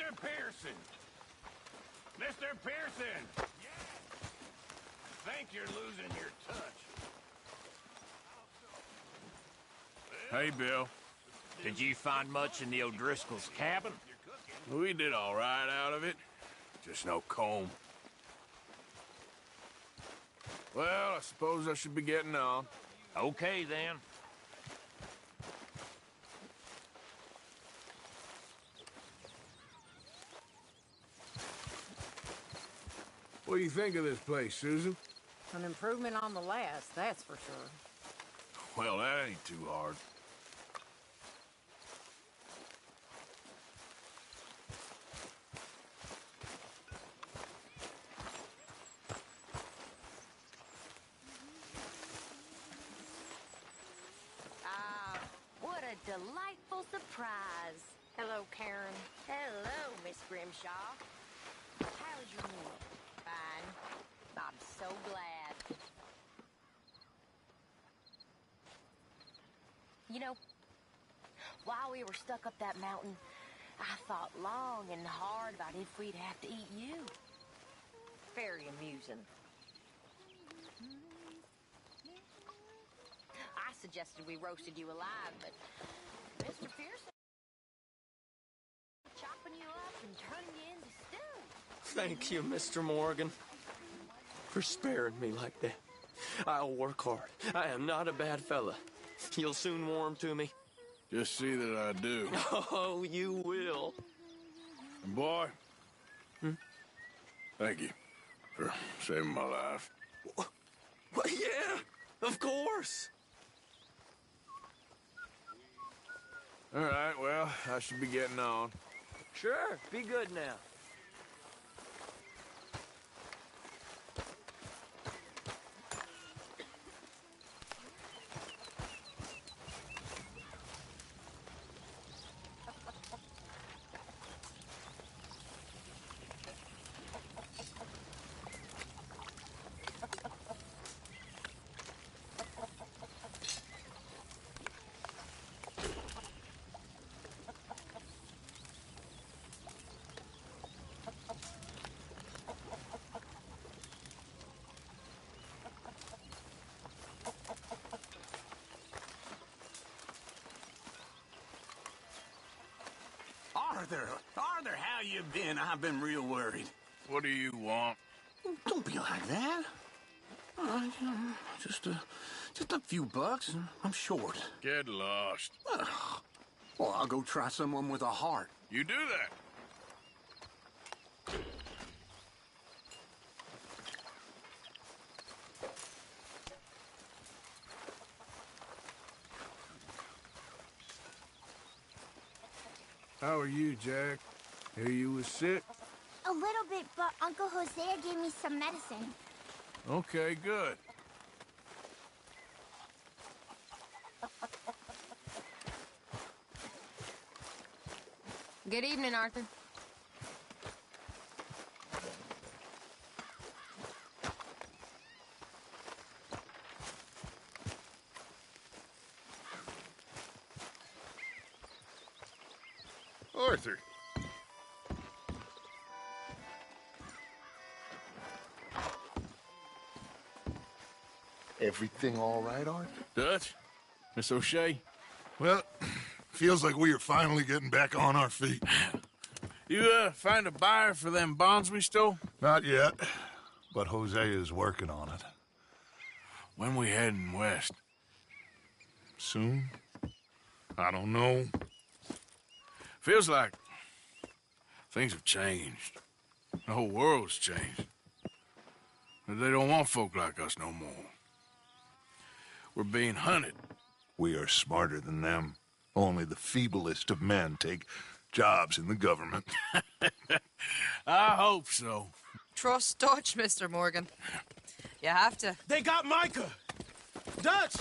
Mr. Pearson! Mr. Pearson! Think you're losing your touch. Hey, Bill. Did you find much in the O'Driscoll's cabin? We did all right out of it. Just no comb. Well, I suppose I should be getting on. Okay, then. What do you think of this place, Susan? An improvement on the last, that's for sure. Well, that ain't too hard. What a delightful surprise. Hello, Karen. Hello, Miss Grimshaw. How's your meal? Fine. I'm so glad. You know, while we were stuck up that mountain, I thought long and hard about if we'd have to eat you. Very amusing. I suggested we roasted you alive, but Mr. Pearson chopping you up and turning you into stew. Thank you, Mr. Morgan, for sparing me like that. I'll work hard. I am not a bad fella. You'll soon warm to me. Just see that I do. Oh, you will. And boy, thank you for saving my life. Well, yeah, of course. All right, well, I should be getting on. Sure, be good now. Arthur, how you been? I've been real worried. What do you want? Don't be like that. Just a few bucks, and I'm short. Get lost. Well, I'll go try someone with a heart. You do that. How are you, Jack? Hear you was sick? A little bit, but Uncle Hosea gave me some medicine. Okay, good. Good evening, Arthur. Arthur. Everything all right, Arthur? Dutch? Miss O'Shea? Well, feels like we are finally getting back on our feet. You, find a buyer for them bonds we stole? Not yet, but Hosea is working on it. When we heading west? Soon? I don't know. Feels like things have changed. The whole world's changed. They don't want folk like us no more. We're being hunted. We are smarter than them. Only the feeblest of men take jobs in the government. I hope so. Trust Dutch, Mr. Morgan. You have to. They got Micah! Dutch!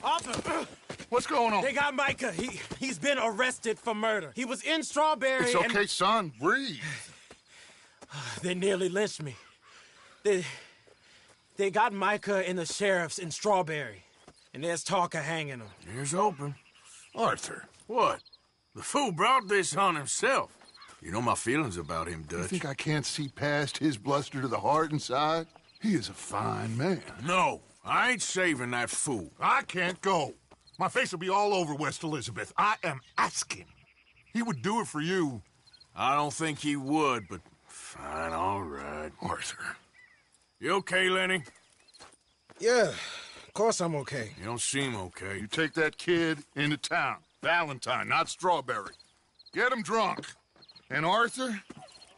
Arthur! What's going on? They got Micah. He's been arrested for murder. He was in Strawberry. It's okay, son. Breathe. They nearly lynched me. They got Micah and the sheriffs in Strawberry. And there's talk of hanging him. Here's hoping. Arthur. What? The fool brought this on himself. You know my feelings about him, You Dutch. think I can't see past his bluster to the heart inside? He is a fine man. No, I ain't saving that fool. I can't go. My face will be all over West Elizabeth. I am asking. He would do it for you. I don't think he would, but fine, all right. Arthur. You okay, Lenny? Yeah, of course I'm okay. You don't seem okay. You take that kid into town. Valentine, not Strawberry. Get him drunk. And Arthur,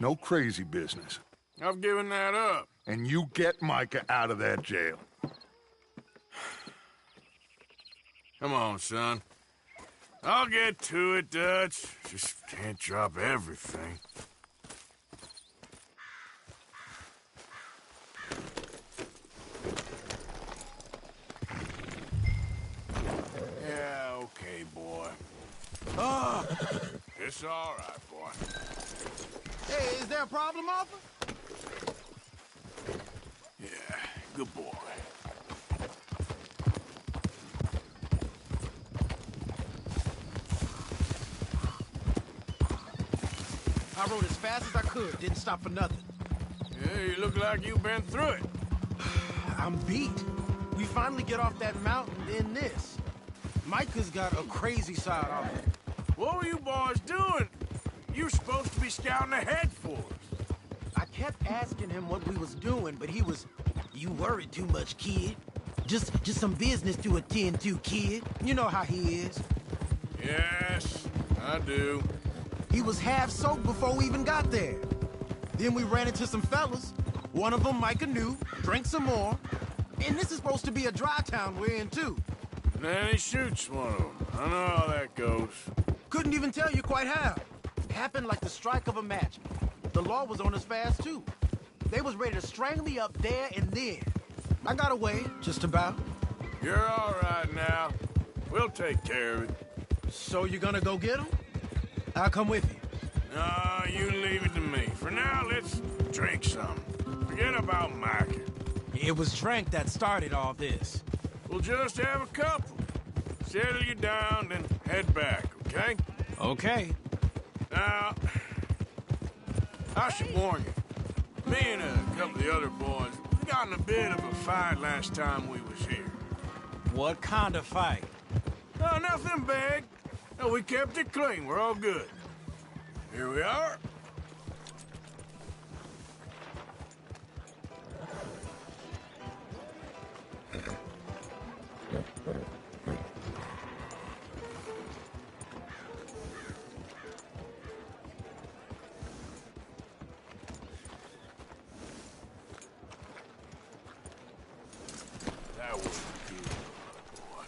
no crazy business. I've given that up. And you get Micah out of that jail. Come on, son. I'll get to it, Dutch. Just can't drop everything. Yeah, okay, boy. Oh, it's all right, boy. Hey, is there a problem, Arthur? Yeah, good boy. I rode as fast as I could, didn't stop for nothing. Yeah, you look like you've been through it. I'm beat. We finally get off that mountain, then this. Micah's got a crazy side on him. What were you boys doing? You were supposed to be scouting ahead for us. I kept asking him what we was doing, but he was, "You worry too much, kid. Just some business to attend to, kid. You know how he is." Yes, I do. He was half soaked before we even got there. Then we ran into some fellas. One of them Micah knew, drank some more. And this is supposed to be a dry town we're in, too. And then he shoots one of them. I know how that goes. Couldn't even tell you quite how. Happened like the strike of a match. The law was on us fast, too. They was ready to strangle me up there and then. I got away, just about. You're all right now. We'll take care of it. So you're gonna go get him? I'll come with you. No, you leave it to me. For now, let's drink some. Forget about Micah. It was drink that started all this. We'll just have a couple. Settle you down, then head back, okay? Okay. Now, I should warn you. Me and a couple of the other boys got in a bit of a fight last time we was here. What kind of fight? Oh, nothing big. No, we kept it clean. We're all good. Here we are. That was good, boy.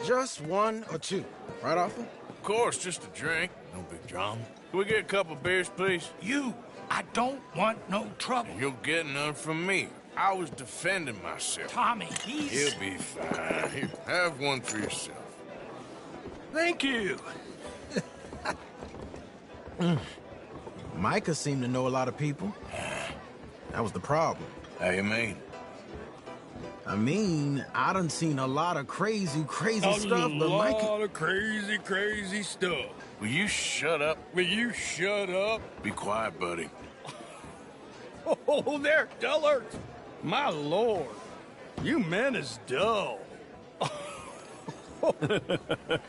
Just one or two, right, Arthur? Of course, just a drink. No big drama. Can we get a couple beers, please? I don't want no trouble. You'll get none from me. I was defending myself. Tommy, he's... He'll be fine. Here, have one for yourself. Thank you. Micah seemed to know a lot of people. That was the problem. How you mean? I mean, I done seen a lot of crazy stuff, but Micah... A lot of crazy stuff. Will you shut up? Will you shut up? Be quiet, buddy. Oh, they're dullards. My lord, you men is dull.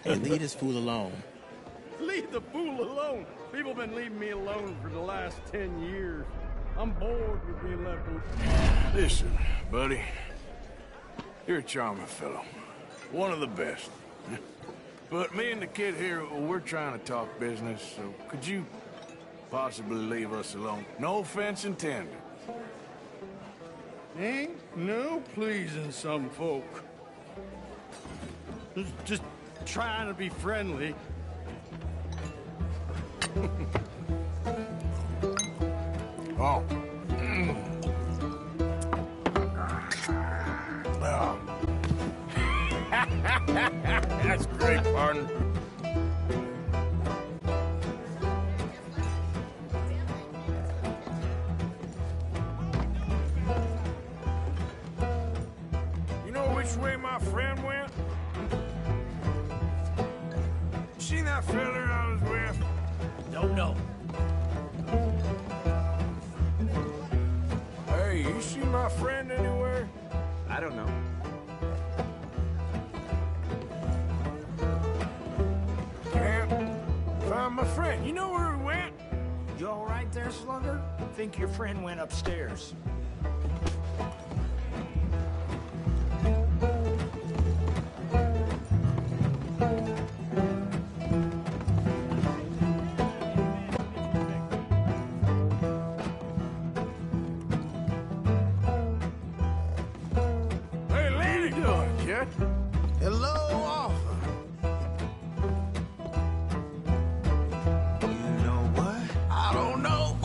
Hey, leave this fool alone. Leave the fool alone. People been leaving me alone for the last 10 years. I'm bored with being left alone. Listen, buddy. You're a charming fellow. One of the best. But me and the kid here, we're trying to talk business, so could you possibly leave us alone? No offense intended. Ain't no pleasing some folk. Just trying to be friendly. Oh. Oh. That's great, partner. You know which way my friend went? See that fella I was with? Don't know. Hey, you see my friend anywhere? I don't know. Can't find my friend. You know where he went? You all right there, Slugger? Think your friend went upstairs. Hey, Lenny, doing, kid? Hello, Arthur. You know what? I don't know.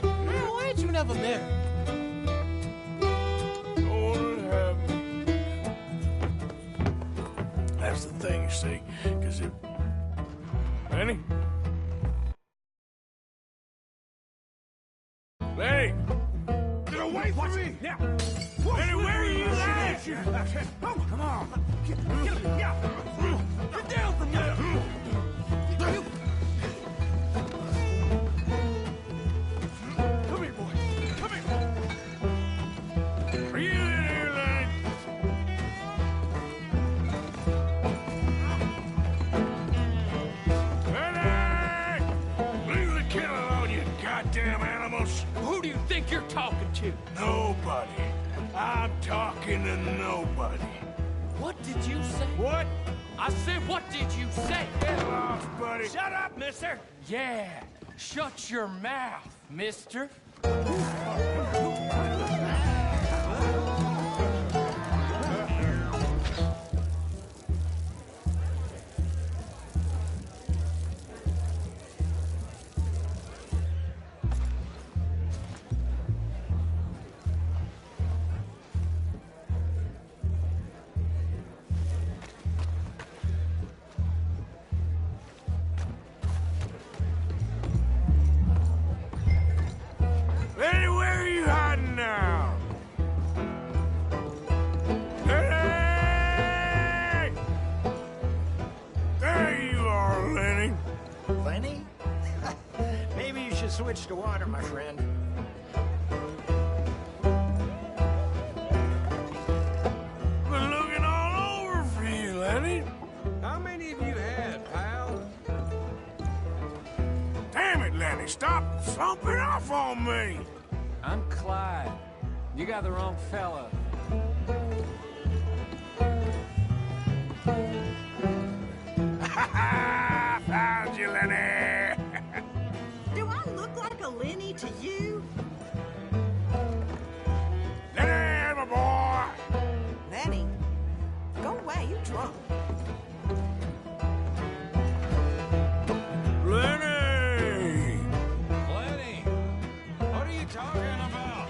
Man, why ain't you never met her? That's the thing, you see, because it... Lenny? Lenny! Get away from me! Now, Lenny, where are you at? come on. Get him. Yeah. Get down from there. Come here, boy. Come here. Are you in here, Lenny? Lenny! Leave the kid alone, you goddamn animals! Who do you think you're talking to? Nobody. I'm talking to nobody. What did you say? What? I said, what did you say? Get lost, buddy. Shut up, mister. Yeah, shut your mouth, mister. Lenny, where are you hiding now? Lenny! There you are, Lenny. Lenny? Maybe you should switch to water, my friend. Been looking all over for you, Lenny. How many of you had, pal? Damn it, Lenny, stop slumping off on me. I'm Clyde. You got the wrong fella. Found you, Lenny. Do I look like a Lenny to you? Lenny, my boy. Lenny, go away, you drunk. Lenny! Lenny! What are you talking about?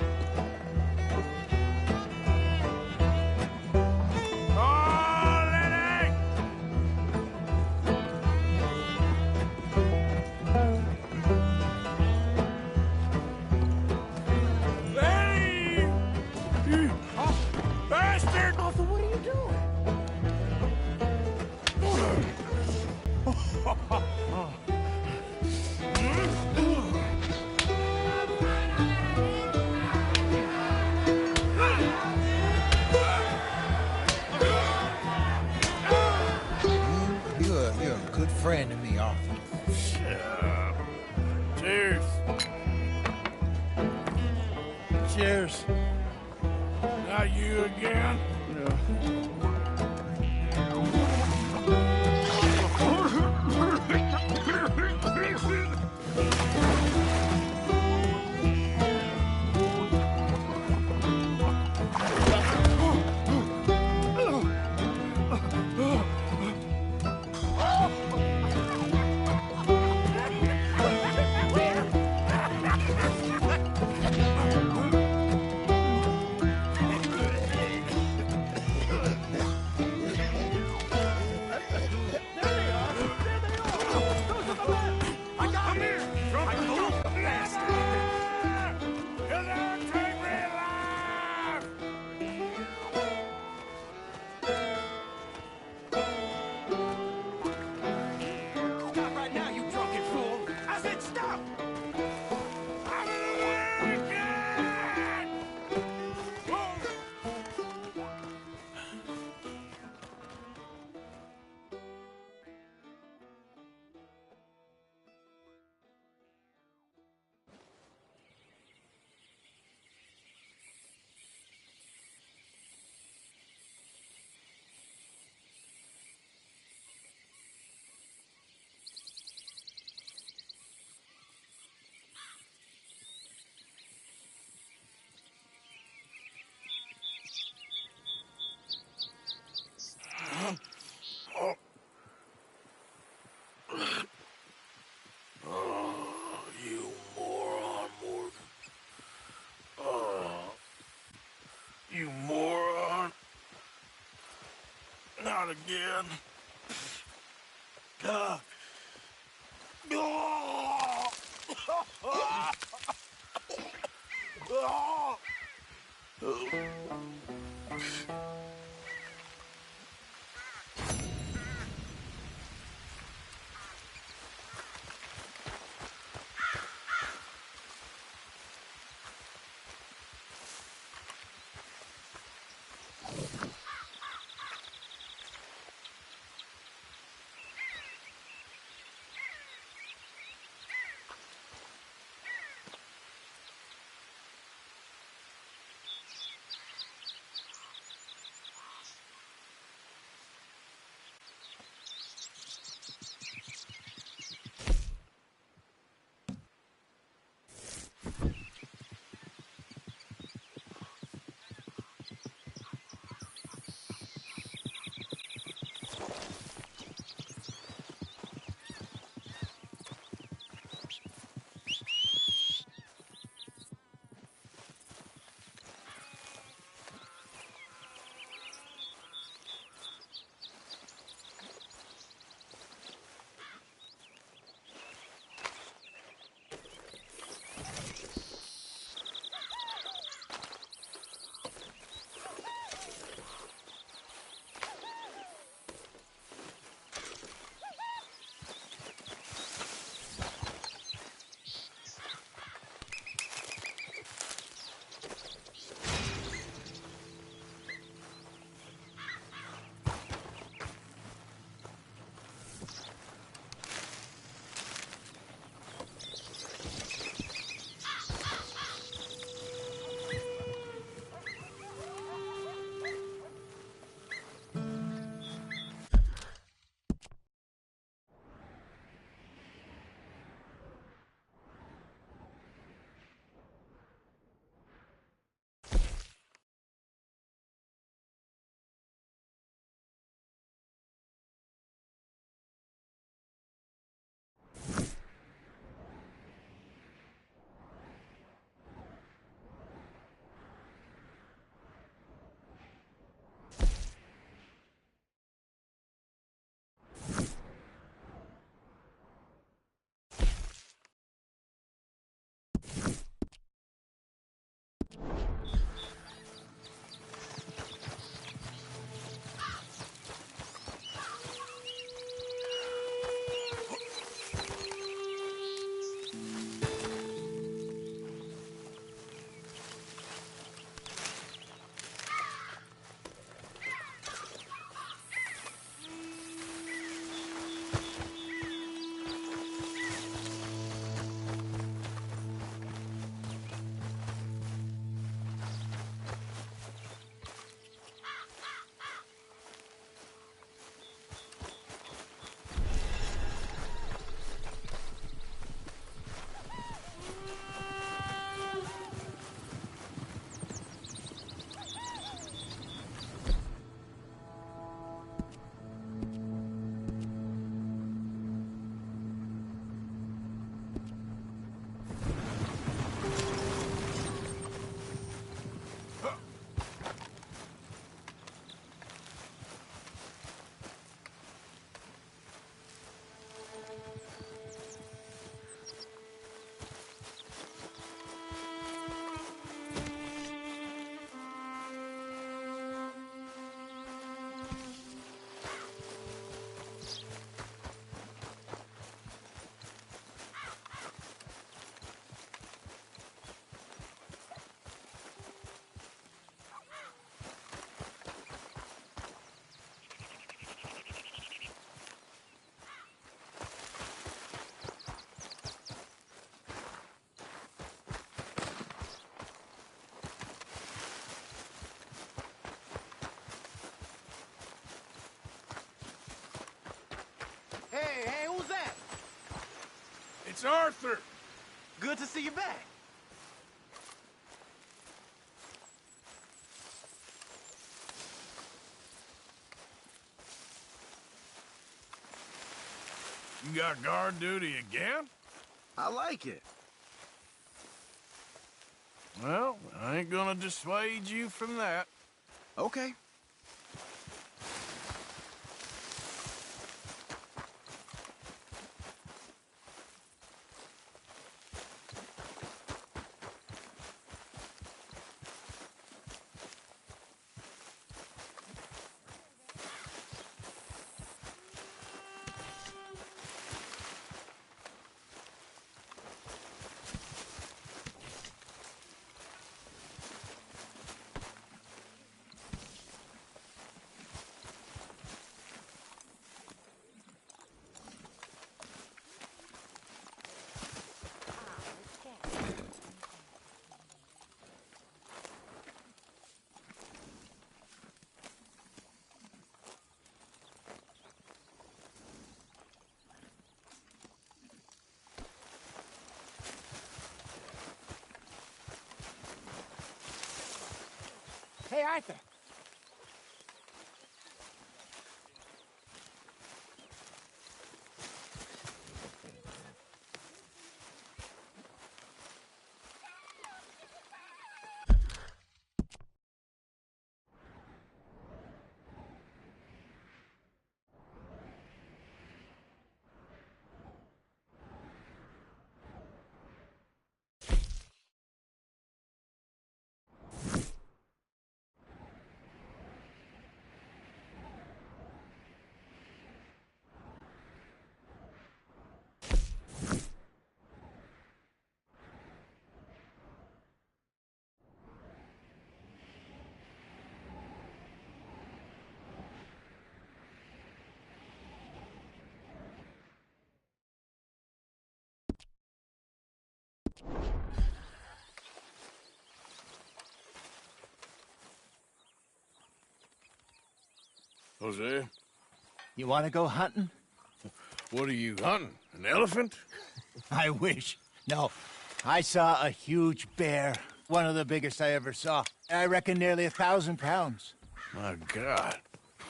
You're a good friend to me, Arthur. Shut up. Cheers. Cheers. Not you again? Stop right now, you drunken fool! I said stop! You moron, Morgan. Oh, you moron. Not again. God. It's Arthur! Good to see you back. You got guard duty again? I like it. Well, I ain't gonna dissuade you from that. Okay. Hey, Arthur. Jose, You want to go hunting? what are you hunting? An elephant? I wish. No. I saw a huge bear. One of the biggest I ever saw. I reckon nearly 1,000 pounds. My God.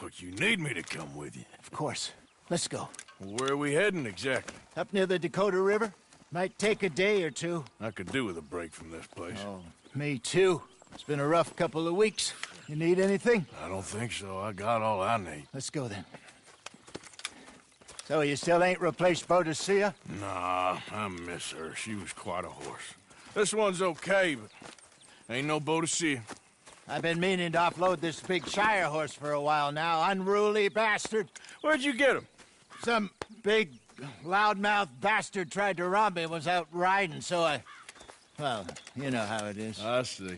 Look, you need me to come with you. Of course. Let's go. Where are we heading exactly? Up near the Dakota River. Might take a day or two. I could do with a break from this place. Oh, me too. It's been a rough couple of weeks. You need anything? I don't think so. I got all I need. Let's go then. So you still ain't replaced Boadicea? Nah, I miss her. She was quite a horse. This one's okay, but ain't no Boadicea. I've been meaning to offload this big Shire horse for a while now. Unruly bastard. Where'd you get him? Some big, loudmouth bastard tried to rob me and was out riding, so I... Well, you know how it is. I see.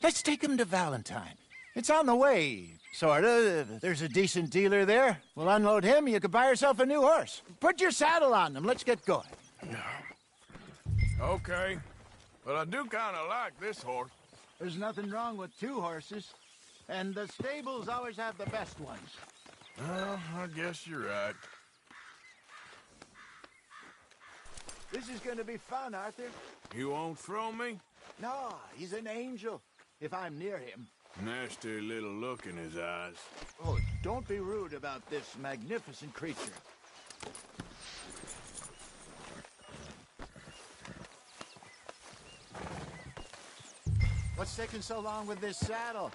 Let's take him to Valentine. It's on the way, sorta. There's a decent dealer there. We'll unload him, you could buy yourself a new horse. Put your saddle on them, let's get going. Okay, but I do kind of like this horse. There's nothing wrong with two horses, and the stables always have the best ones. Well, I guess you're right. This is gonna be fun, Arthur. You won't throw me? No, he's an angel, if I'm near him. Nasty little look in his eyes. Oh, don't be rude about this magnificent creature. What's taking so long with this saddle?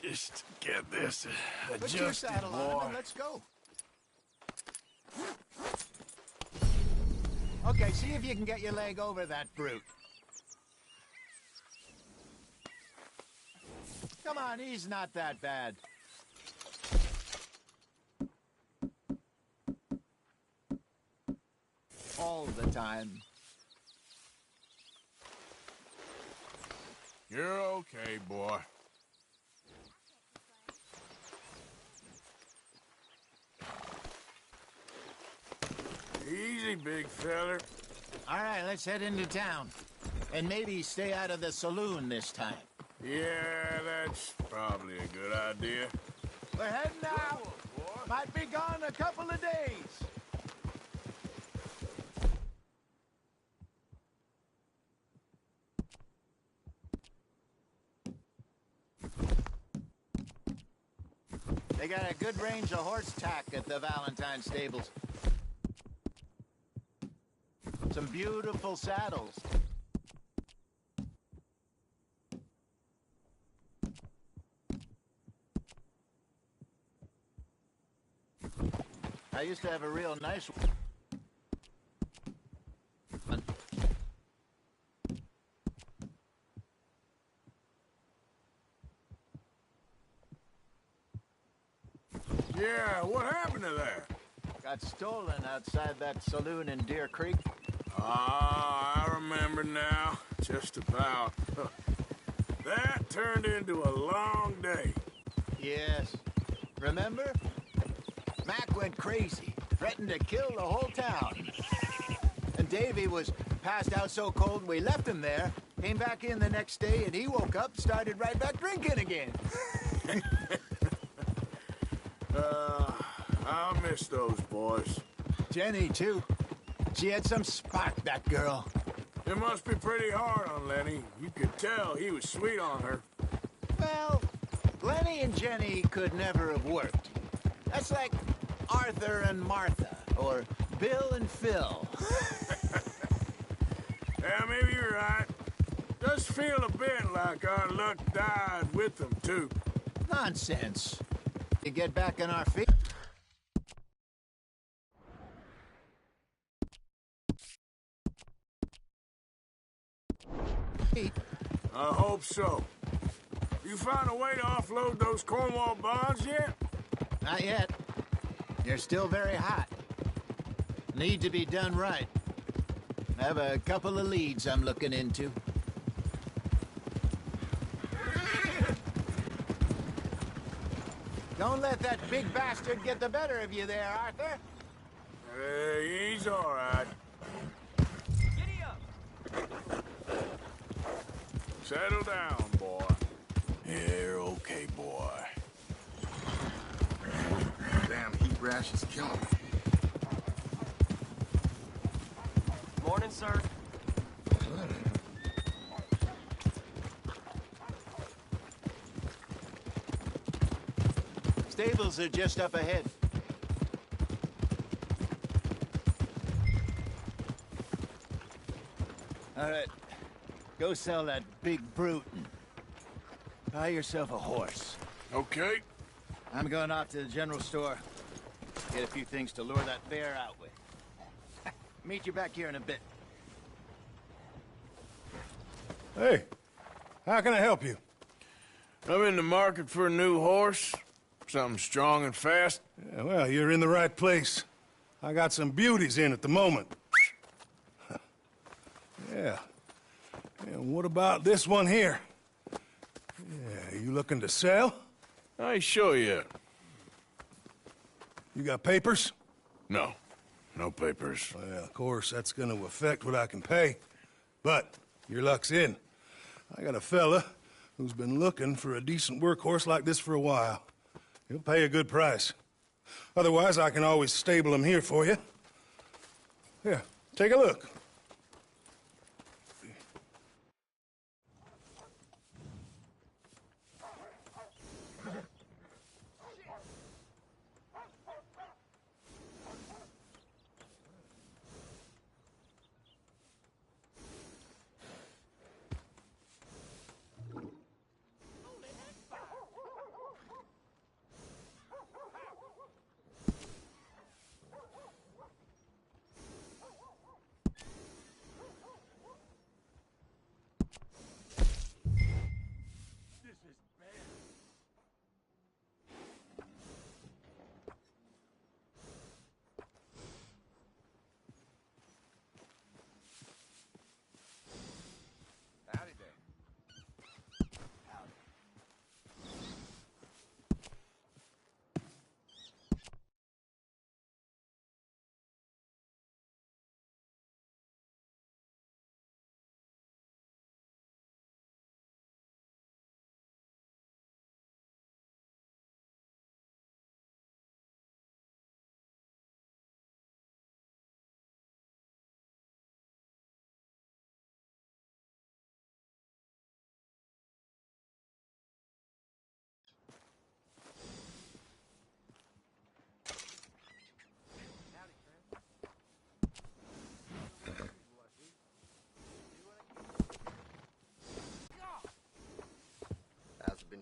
Just get this Put your adjusted, saddle on boy. and let's go. Okay, see if you can get your leg over that brute. Come on, he's not that bad. All the time. You're okay, boy. Easy, big feller. All right, let's head into town. And maybe stay out of the saloon this time. Yeah, that's probably a good idea. We're heading out. Might be gone a couple of days. They got a good range of horse tack at the Valentine stables. Some beautiful saddles. I used to have a real nice one. Yeah, what happened to that? Got stolen outside that saloon in Deer Creek. Ah, I remember now. Just about. That turned into a long day. Yes. Remember? Mac went crazy, threatened to kill the whole town. And Davy was passed out so cold we left him there, came back in the next day, and he woke up, started right back drinking again. I'll miss those boys. Jenny, too. She had some spark, that girl. It must be pretty hard on Lenny. You could tell he was sweet on her. Well, Lenny and Jenny could never have worked. That's like Arthur and Martha, or Bill and Phil. Yeah, maybe you're right. Does feel a bit like our luck died with them, too. Nonsense. You get back on our feet. I hope so. You found a way to offload those Cornwall bonds yet? Not yet. They're still very hot. Need to be done right. I have a couple of leads I'm looking into. Don't let that big bastard get the better of you there, Arthur. He's all right. Giddy up! Settle down, boy. You're okay, boy. Damn heat rash is killing me. Morning, sir. Stables are just up ahead. All right. Go sell that big brute and buy yourself a horse. Okay. I'm going off to the general store. Get a few things to lure that bear out with. Meet you back here in a bit. Hey, how can I help you? I'm in the market for a new horse. Something strong and fast. Yeah, well, you're in the right place. I got some beauties in at the moment. Yeah. And what about this one here? Yeah, you looking to sell? I ain't sure yet. You got papers? No. No papers. Well, of course, that's gonna affect what I can pay. But your luck's in. I got a fella who's been looking for a decent workhorse like this for a while. He'll pay a good price. Otherwise, I can always stable him here for you. Here, take a look.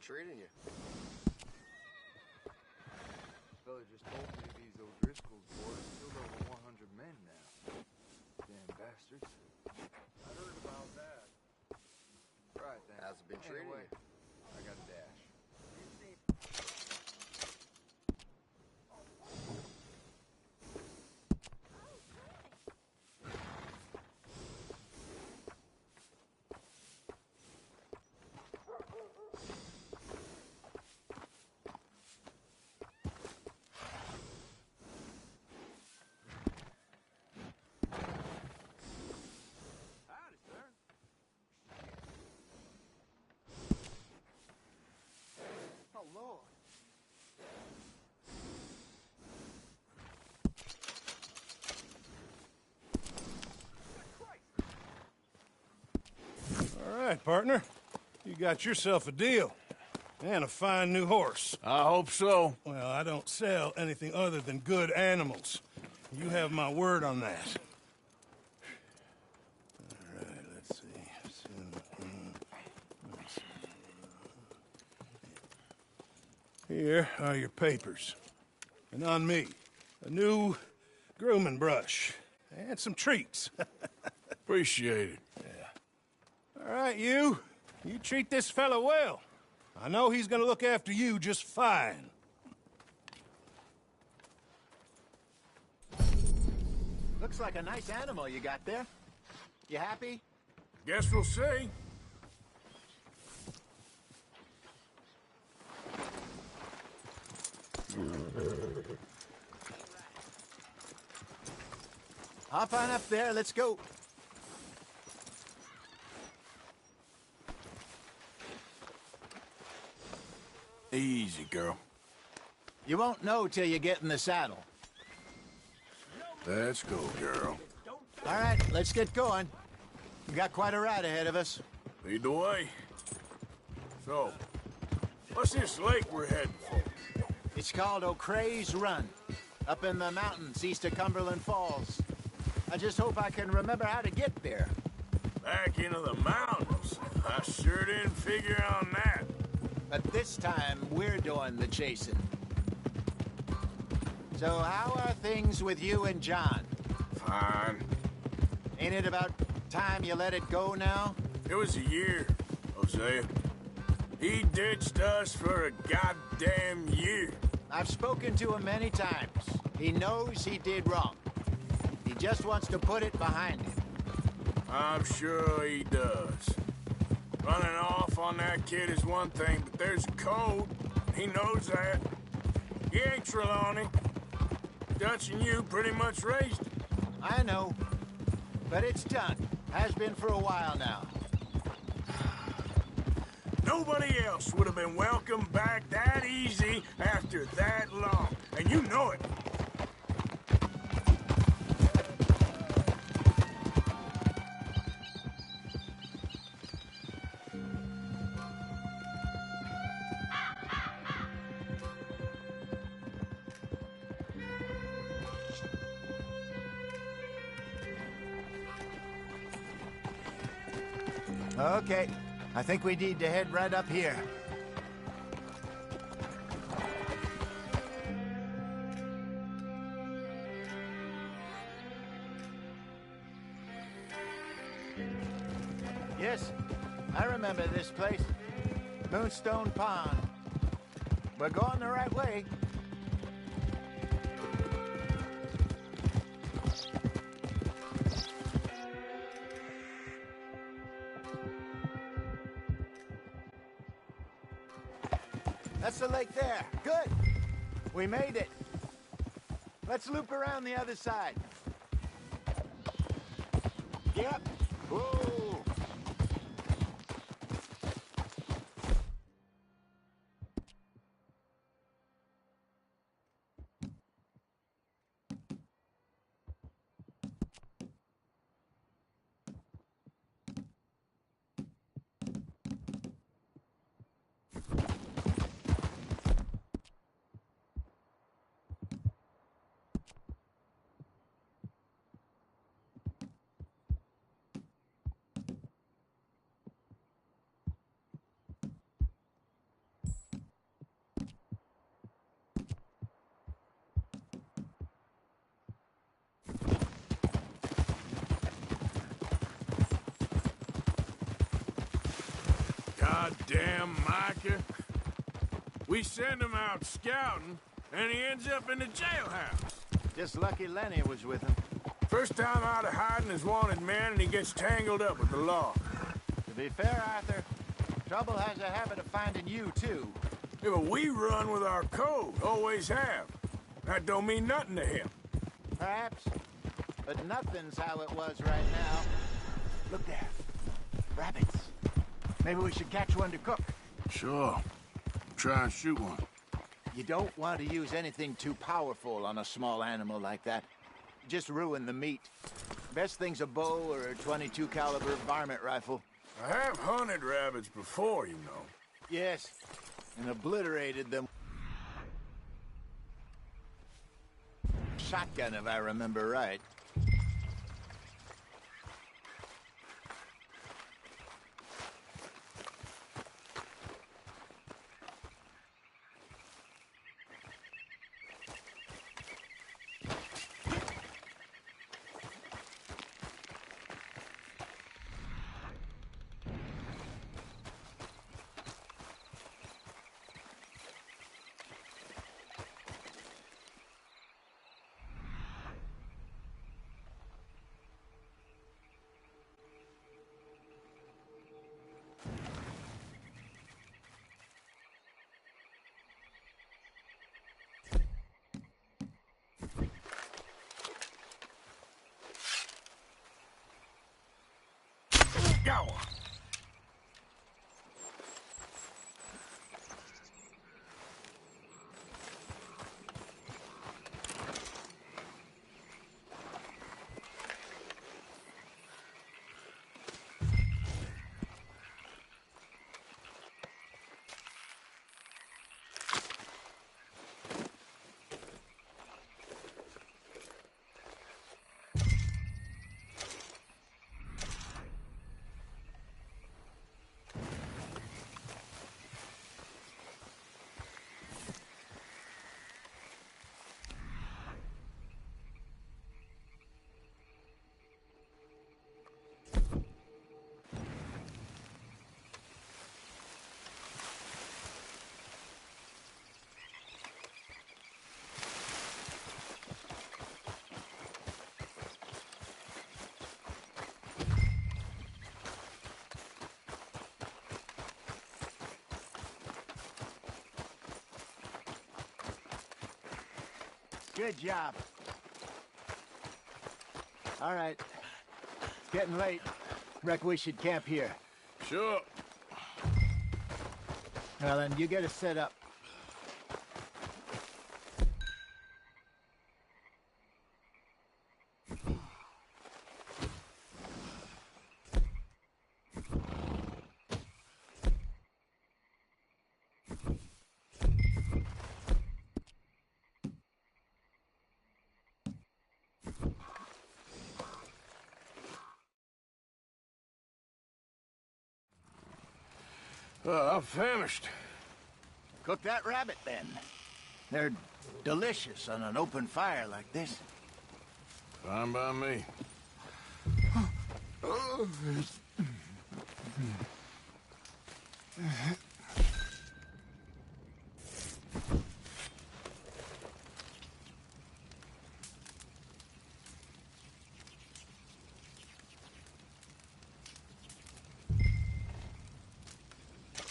treating you? Fella just told me these O'Driscoll's boys killed over 100 men now. Damn bastards. I heard about that. Right then. How's it been treating Anyway, you? I got a dash. Oh, Lord. All right, partner. You got yourself a deal. And a fine new horse. I hope so. Well, I don't sell anything other than good animals. You have my word on that. All right, let's see. Here are your papers. And on me, a new grooming brush. And some treats. Appreciate it. Yeah. All right, you. You treat this fella well. I know he's gonna look after you just fine. Looks like a nice animal you got there. You happy? Guess we'll see. Hop on up there, let's go. Easy, girl. You won't know till you get in the saddle. Let's go, girl. All right, let's get going. We got quite a ride ahead of us. Lead the way. So, what's this lake we're heading for? It's called O'Creagh's Run, up in the mountains east of Cumberland Falls. I just hope I can remember how to get there. Back into the mountains? I sure didn't figure on that. But this time, we're doing the chasing. So how are things with you and John? Fine. Ain't it about time you let it go now? It was a year, Hosea. He ditched us for a goddamn year. I've spoken to him many times. He knows he did wrong. He just wants to put it behind him. I'm sure he does. Running off on that kid is one thing, but there's a code. He knows that. He ain't Trelawney. Dutch and you pretty much raised him. I know. But it's done. Has been for a while now. Nobody else would have been welcomed back that easy after that long. And you know it. Okay. I think we need to head right up here. Yes, I remember this place. Moonstone Pond. We're going the right way. That's the lake there. Good. We made it. Let's loop around the other side. Yep. Whoa. Damn Micah. We send him out scouting, and he ends up in the jailhouse. Just lucky Lenny was with him. First time out of hiding as wanted man, and he gets tangled up with the law. To be fair, Arthur, trouble has a habit of finding you, too. Yeah, but we run with our code, always have. That don't mean nothing to him. Perhaps, but nothing's how it was right now. Look there. Rabbits. Maybe we should catch one to cook. Sure. Try and shoot one. You don't want to use anything too powerful on a small animal like that. Just ruin the meat. Best thing's a bow or a .22 caliber varmint rifle. I have hunted rabbits before, you know. Yes, and obliterated them. Shotgun, if I remember right. Go! Good job. All right. It's getting late. Reckon we should camp here. Sure. Well, then, you get us set up. I'm famished. Cook that rabbit, then. They're delicious on an open fire like this. Fine by me.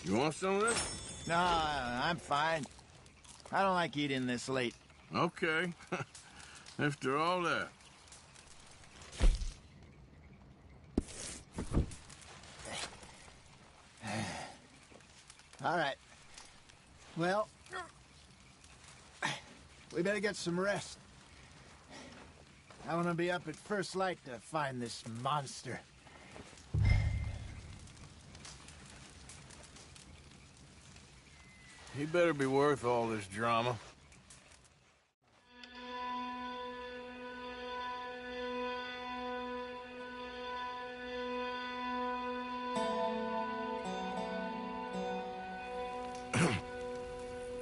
You want some of this? No, I'm fine. I don't like eating this late. Okay. After all that. All right. Well, we better get some rest. I want to be up at first light to find this monster. He better be worth all this drama.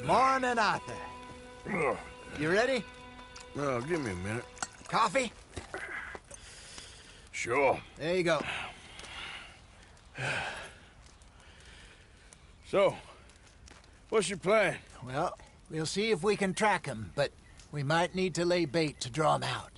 Morning, Arthur. You ready? Well, give me a minute. Coffee? Sure. There you go. So, what's your plan? Well, we'll see if we can track him, but we might need to lay bait to draw him out.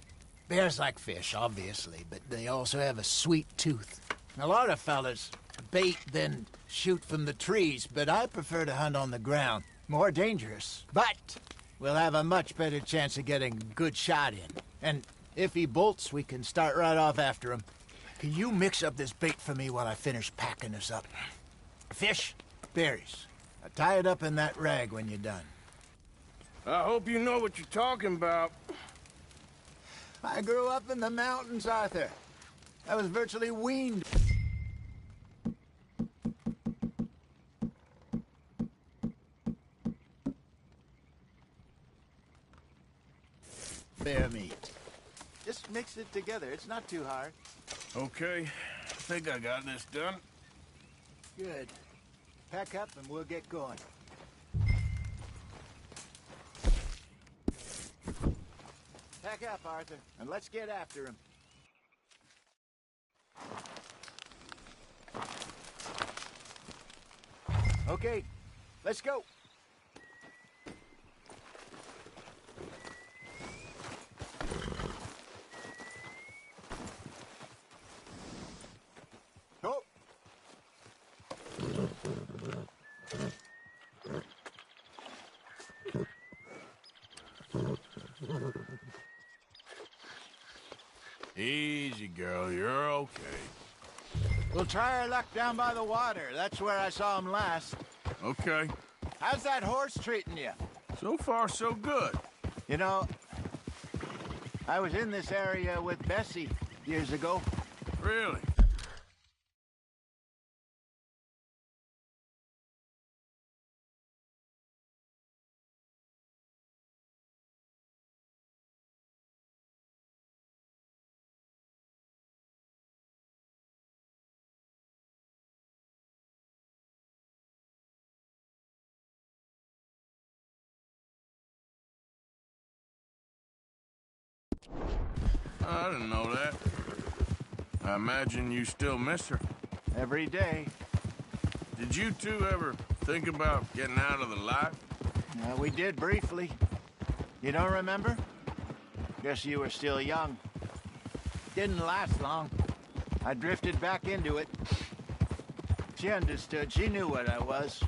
Bears like fish, obviously, but they also have a sweet tooth. A lot of fellas bait, then shoot from the trees, but I prefer to hunt on the ground. More dangerous, but we'll have a much better chance of getting a good shot in. And if he bolts, we can start right off after him. Can you mix up this bait for me while I finish packing this up? Fish, berries. Tie it up in that rag when you're done. I hope you know what you're talking about. I grew up in the mountains, Arthur. I was virtually weaned. Bear meat. Just mix it together. It's not too hard. Okay, I think I got this done. Good. Pack up and we'll get going. Pack up, Arthur, and let's get after him. Okay, let's go. Go. Easy, girl. You're okay. We'll try our luck down by the water. That's where I saw him last. Okay. How's that horse treating you? So far, so good. You know, I was in this area with Bessie years ago. Really? I didn't know that. I imagine you still miss her. Every day. Did you two ever think about getting out of the life? We did briefly. You don't remember? Guess you were still young. Didn't last long. I drifted back into it. She understood. She knew what I was.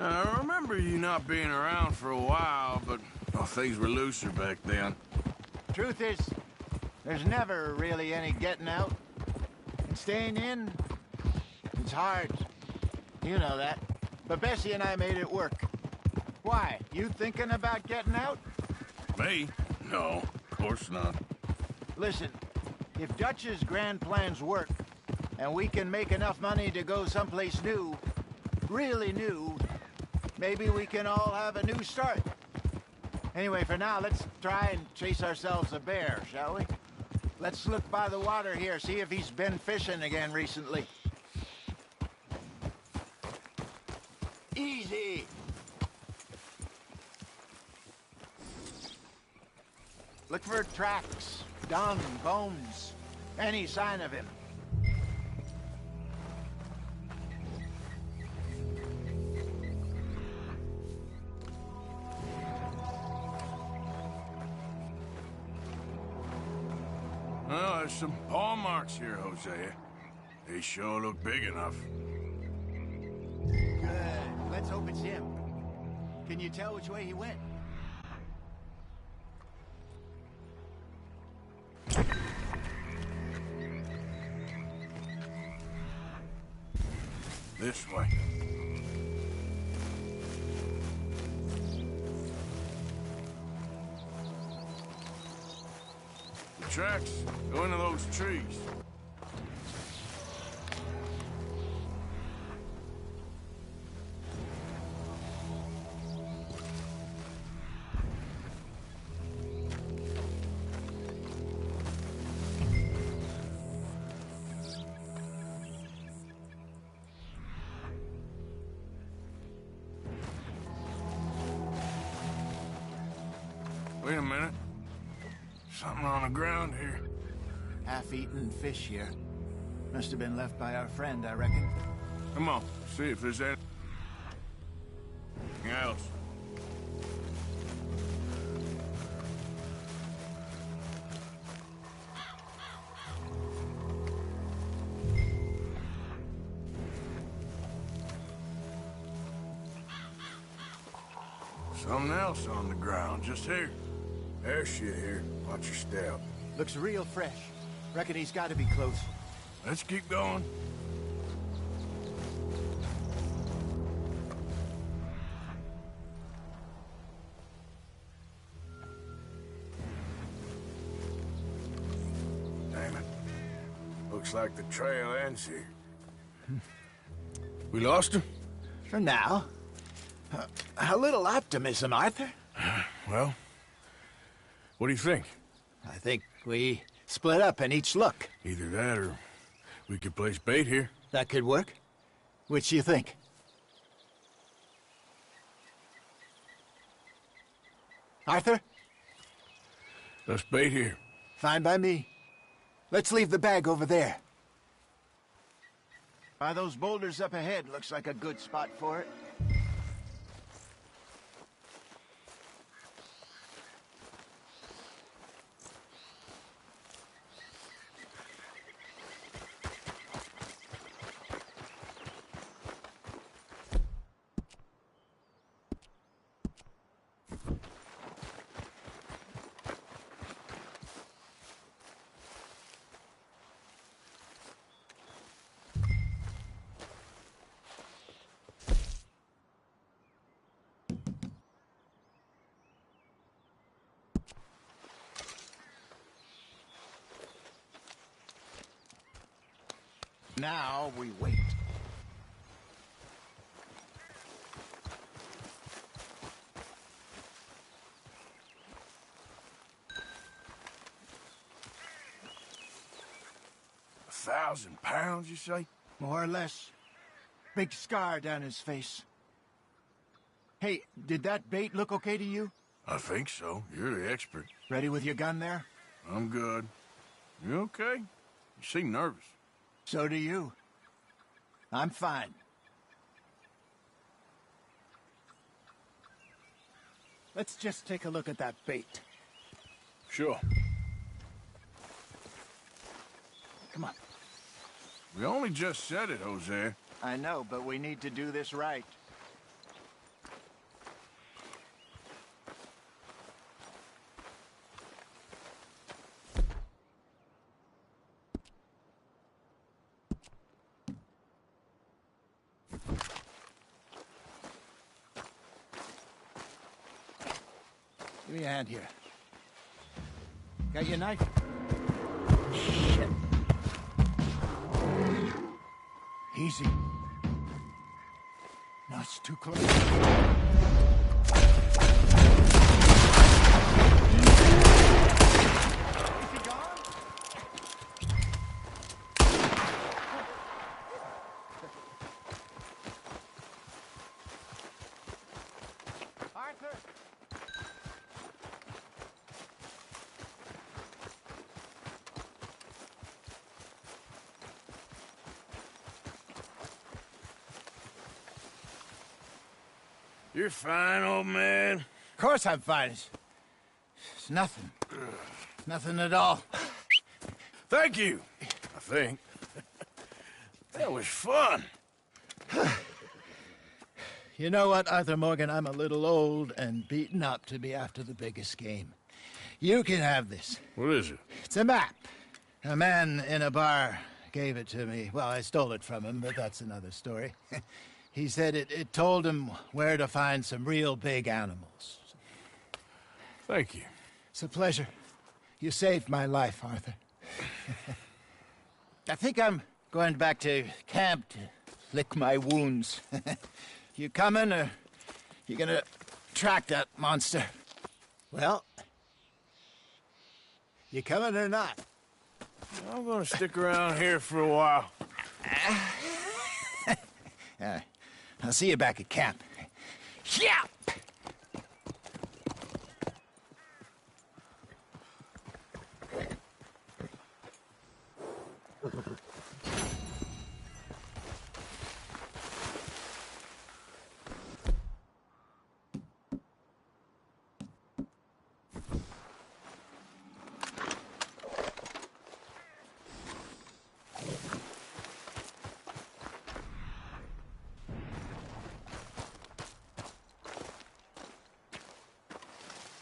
I remember you not being around for a while, but things were looser back then. Truth is, there's never really any getting out. And staying in, it's hard. You know that. But Bessie and I made it work. Why? You thinking about getting out? Me? No, of course not. Listen, if Dutch's grand plans work, and we can make enough money to go someplace new, really new, maybe we can all have a new start. Anyway, for now, let's try and chase ourselves a bear, shall we? Let's look by the water here, see if he's been fishing again recently. Easy! Look for tracks, dung, bones, any sign of him. Well, there's some paw marks here, Hosea. They sure look big enough. Good. Let's hope it's him. Can you tell which way he went? This way. The tracks go into those trees. Wait a minute. Something on the ground here. Half-eaten fish here. Must have been left by our friend, I reckon. Come on, see if there's any... else? Something else on the ground, just here. There's shit here. Watch your step. Looks real fresh. Reckon he's got to be close. Let's keep going. Damn it. Looks like the trail ends here. We lost him? For now. A little optimism, Arthur. Well, what do you think? I think we split up and each look. Either that or we could place bait here. That could work. Which do you think? Arthur? Let's bait here. Fine by me. Let's leave the bag over there. By those boulders up ahead, looks like a good spot for it. Now we wait. £1,000, you say? More or less. Big scar down his face. Hey, did that bait look okay to you? I think so. You're the expert. Ready with your gun there? I'm good. You okay? You seem nervous. So do you. I'm fine. Let's just take a look at that bait. Sure. Come on. We only just said it, Jose. I know, but we need to do this right. Give me a hand here. Got your knife? Shit. Easy. No, it's too close. Arthur! You're fine, old man. Of course I'm fine. It's nothing. Nothing at all. Thank you, I think. That was fun. You know what, Arthur Morgan? I'm a little old and beaten up to be after the biggest game. You can have this. What is it? It's a map. A man in a bar gave it to me. Well, I stole it from him, but that's another story. He said it told him where to find some real big animals. Thank you. It's a pleasure. You saved my life, Arthur. I think I'm going back to camp to lick my wounds. You coming, or you gonna track that monster? Well, you coming or not? I'm gonna stick around here for a while. I'll see you back at camp. Yeah!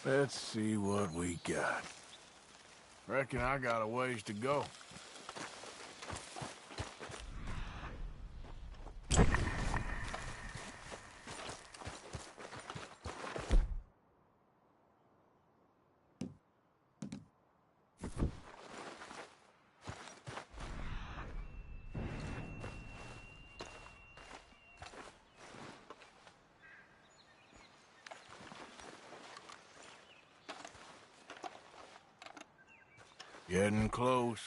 Let's see what we got. Reckon I got a ways to go. Getting close.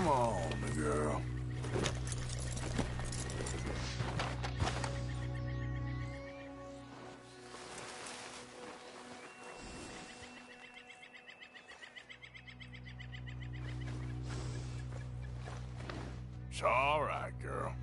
Come on, girl. It's all right, girl.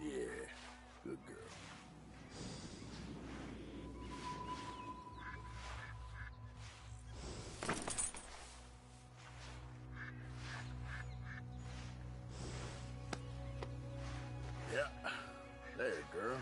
Yeah, good girl. Yeah, there, girl.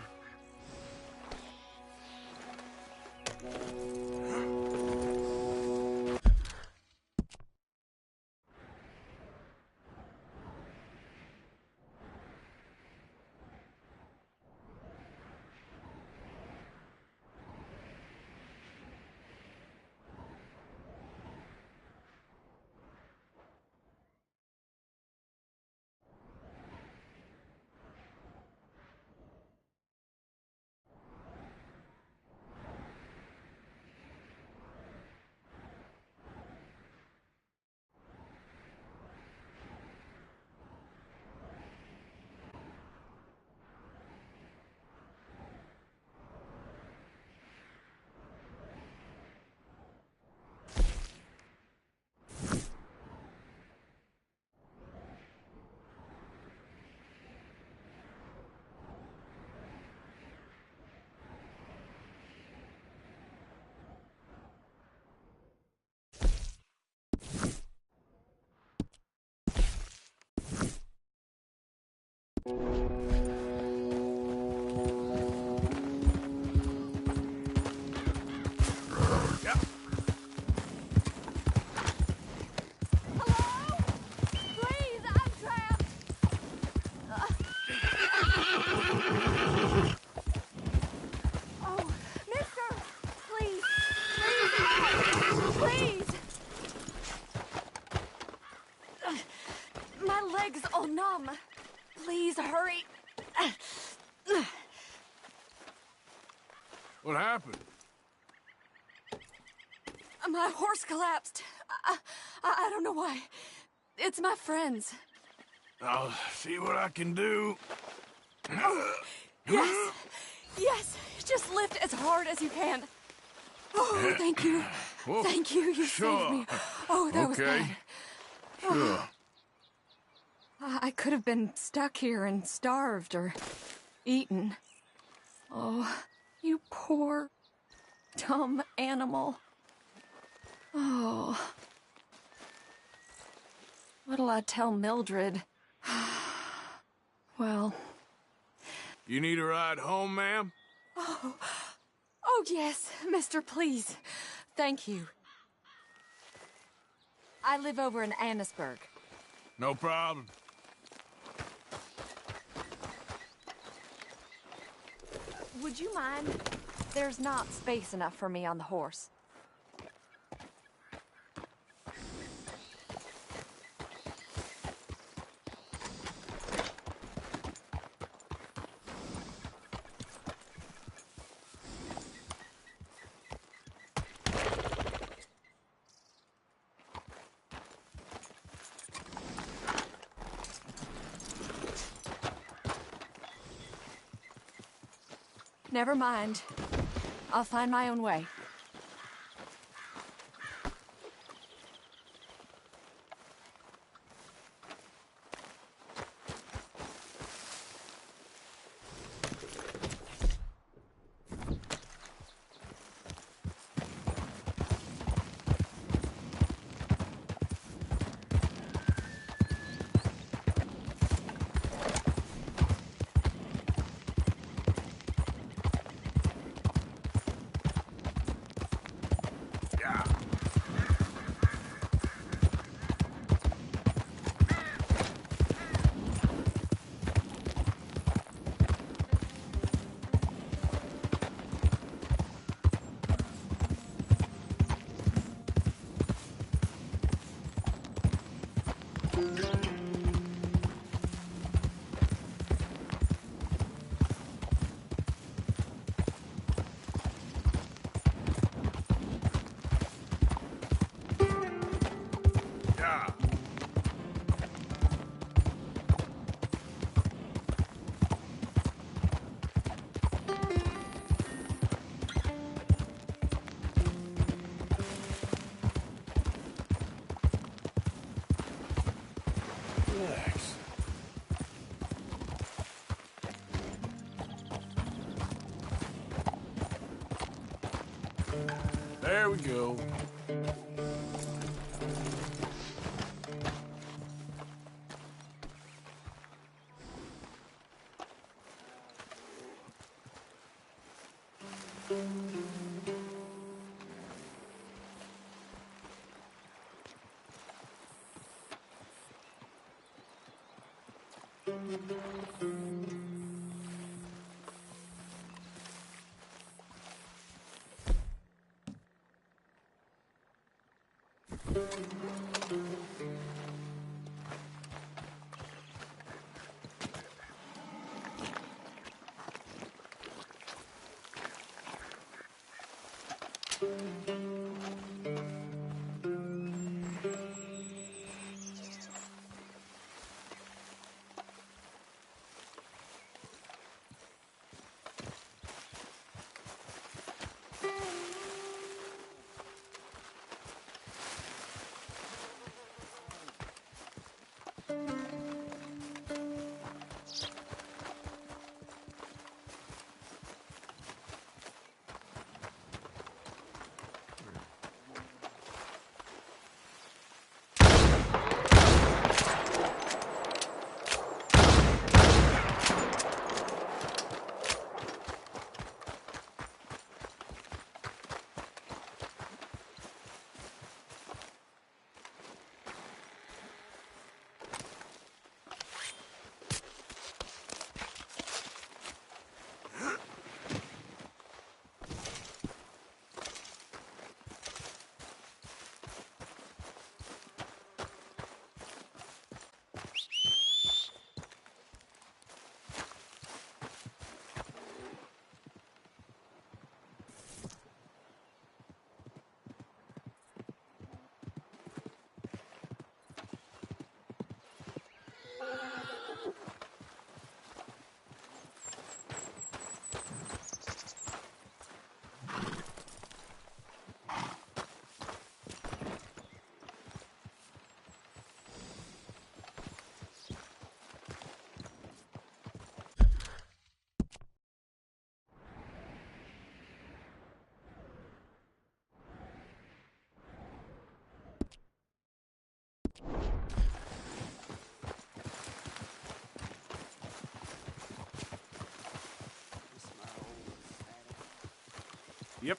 Please, I'm trapped! Oh, mister! Please! Please! Please! My leg's all numb. Please, hurry. What happened? My horse collapsed. I don't know why. It's my friends. I'll see what I can do. Oh, yes. Yes. Just lift as hard as you can. Oh, thank you. Whoa. Thank you. You saved me. Oh, that was bad. Sure. I could have been stuck here and starved or eaten. Oh, you poor, dumb animal. Oh. What'll I tell Mildred? Well... You need a ride home, ma'am? Oh, yes, mister, please. Thank you. I live over in Annisburg. No problem. Would you mind? There's not space enough for me on the horse. Never mind. I'll find my own way. Yeah. Relax. There we go.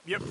Yep.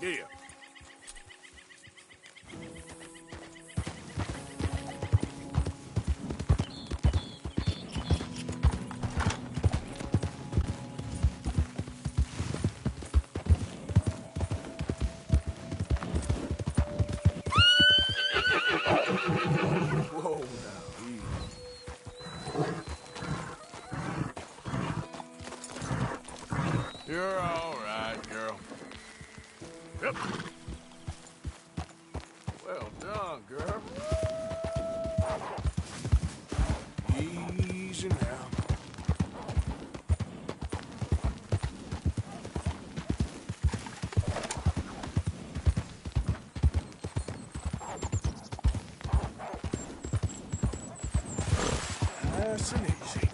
Yeah. Whoa, now, easy. You're all right, girl. Yep. Well done, girl. Easy now. Nice and easy.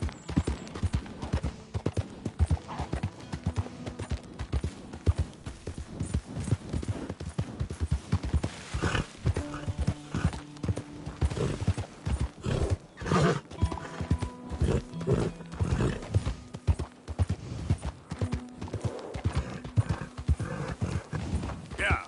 Yeah.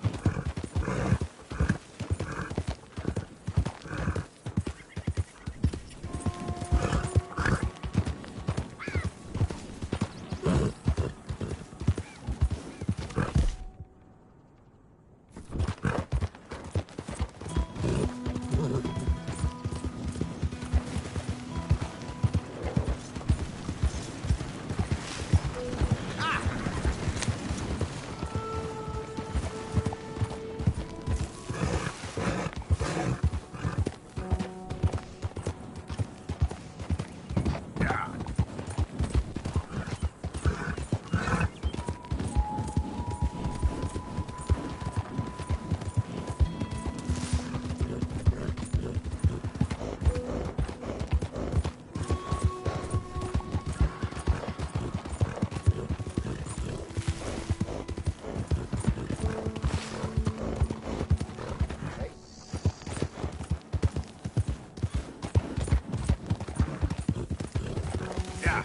Yeah.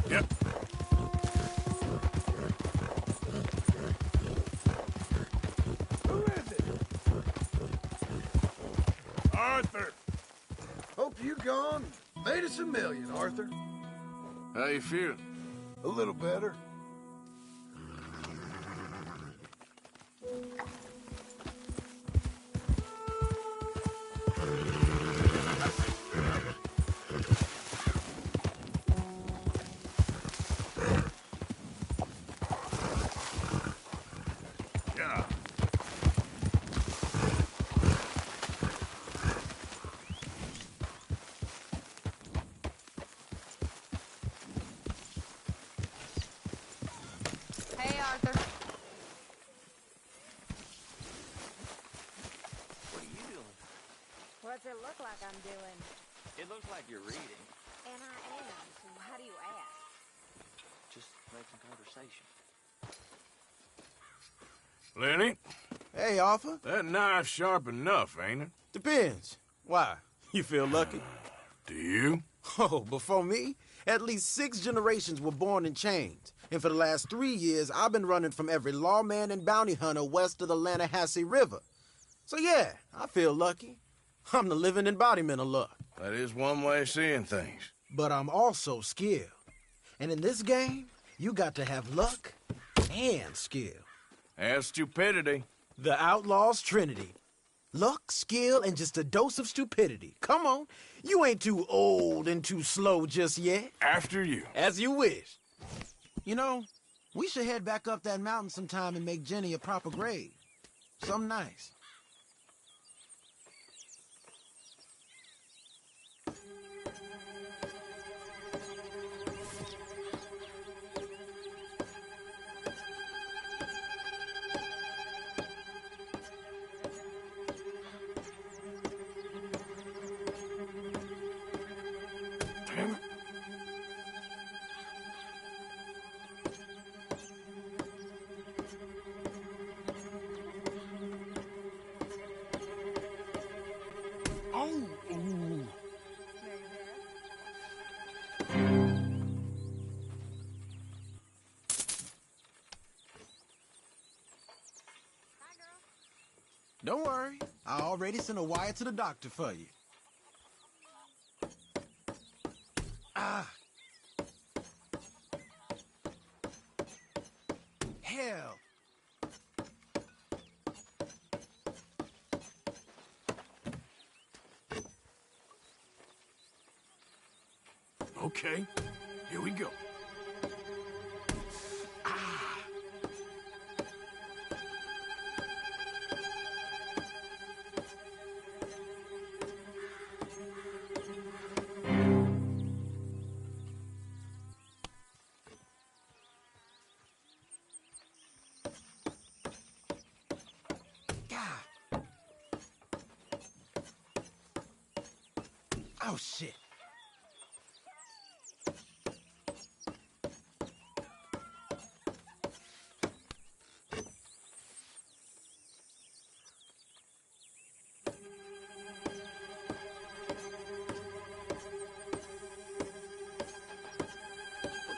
Yep. Who is it? Arthur! Hope you gone. Made us $1 million, Arthur. How you feeling? A little better. Yeah. Hey, Arthur. What are you doing? What's it look like I'm doing? It looks like you're reading. And I am. So how do you ask? Just making conversation. Lenny, Hey, Arthur. that knife's sharp enough, ain't it? Depends. Why? You feel lucky? Do you? Oh, before me, at least 6 generations were born in chains. And for the last 3 years, I've been running from every lawman and bounty hunter west of the Lanahassee River. So yeah, I feel lucky. I'm the living embodiment of luck. That is one way of seeing things. But I'm also skilled. And in this game, you got to have luck and skill. And stupidity. The Outlaws Trinity. Luck, skill, and just a dose of stupidity. Come on. You ain't too old and too slow just yet. After you. As you wish. You know, we should head back up that mountain sometime and make Jenny a proper grave. Something nice. Don't worry. I already sent a wire to the doctor for you. Ah. Hell. Okay, here we go. Oh, shit.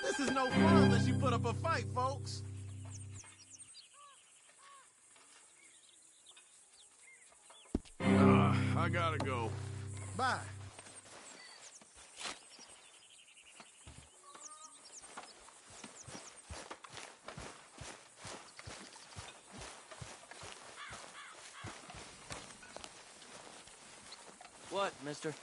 This is no fun unless you put up a fight, folks. I gotta go. Bye. What, mister?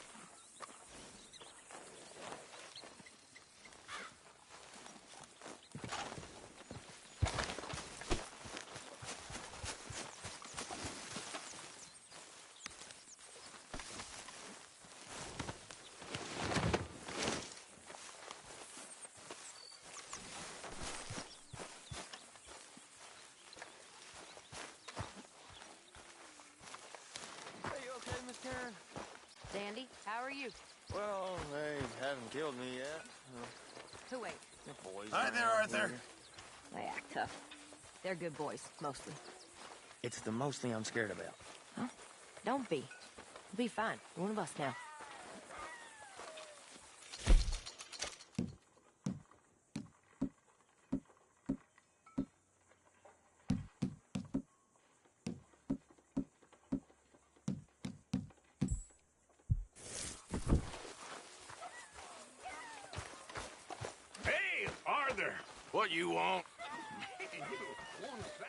Sandy, how are you? Well, they haven't killed me yet. Who ate? The boys. Hi there, Arthur. They act tough. They're good boys, mostly. It's the mostly I'm scared about. Huh? Don't be. You'll be fine. You're one of us now. Hey, Arthur! What you want? Man, you one sour.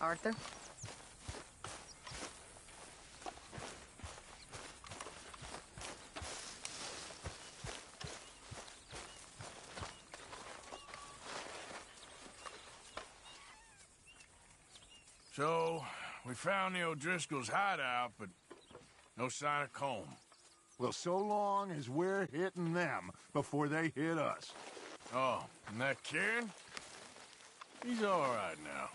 Arthur? So, we found the O'Driscoll's hideout, but no sign of Colm. Well, so long as we're hitting them before they hit us. Oh, and that Kieran? He's all right now.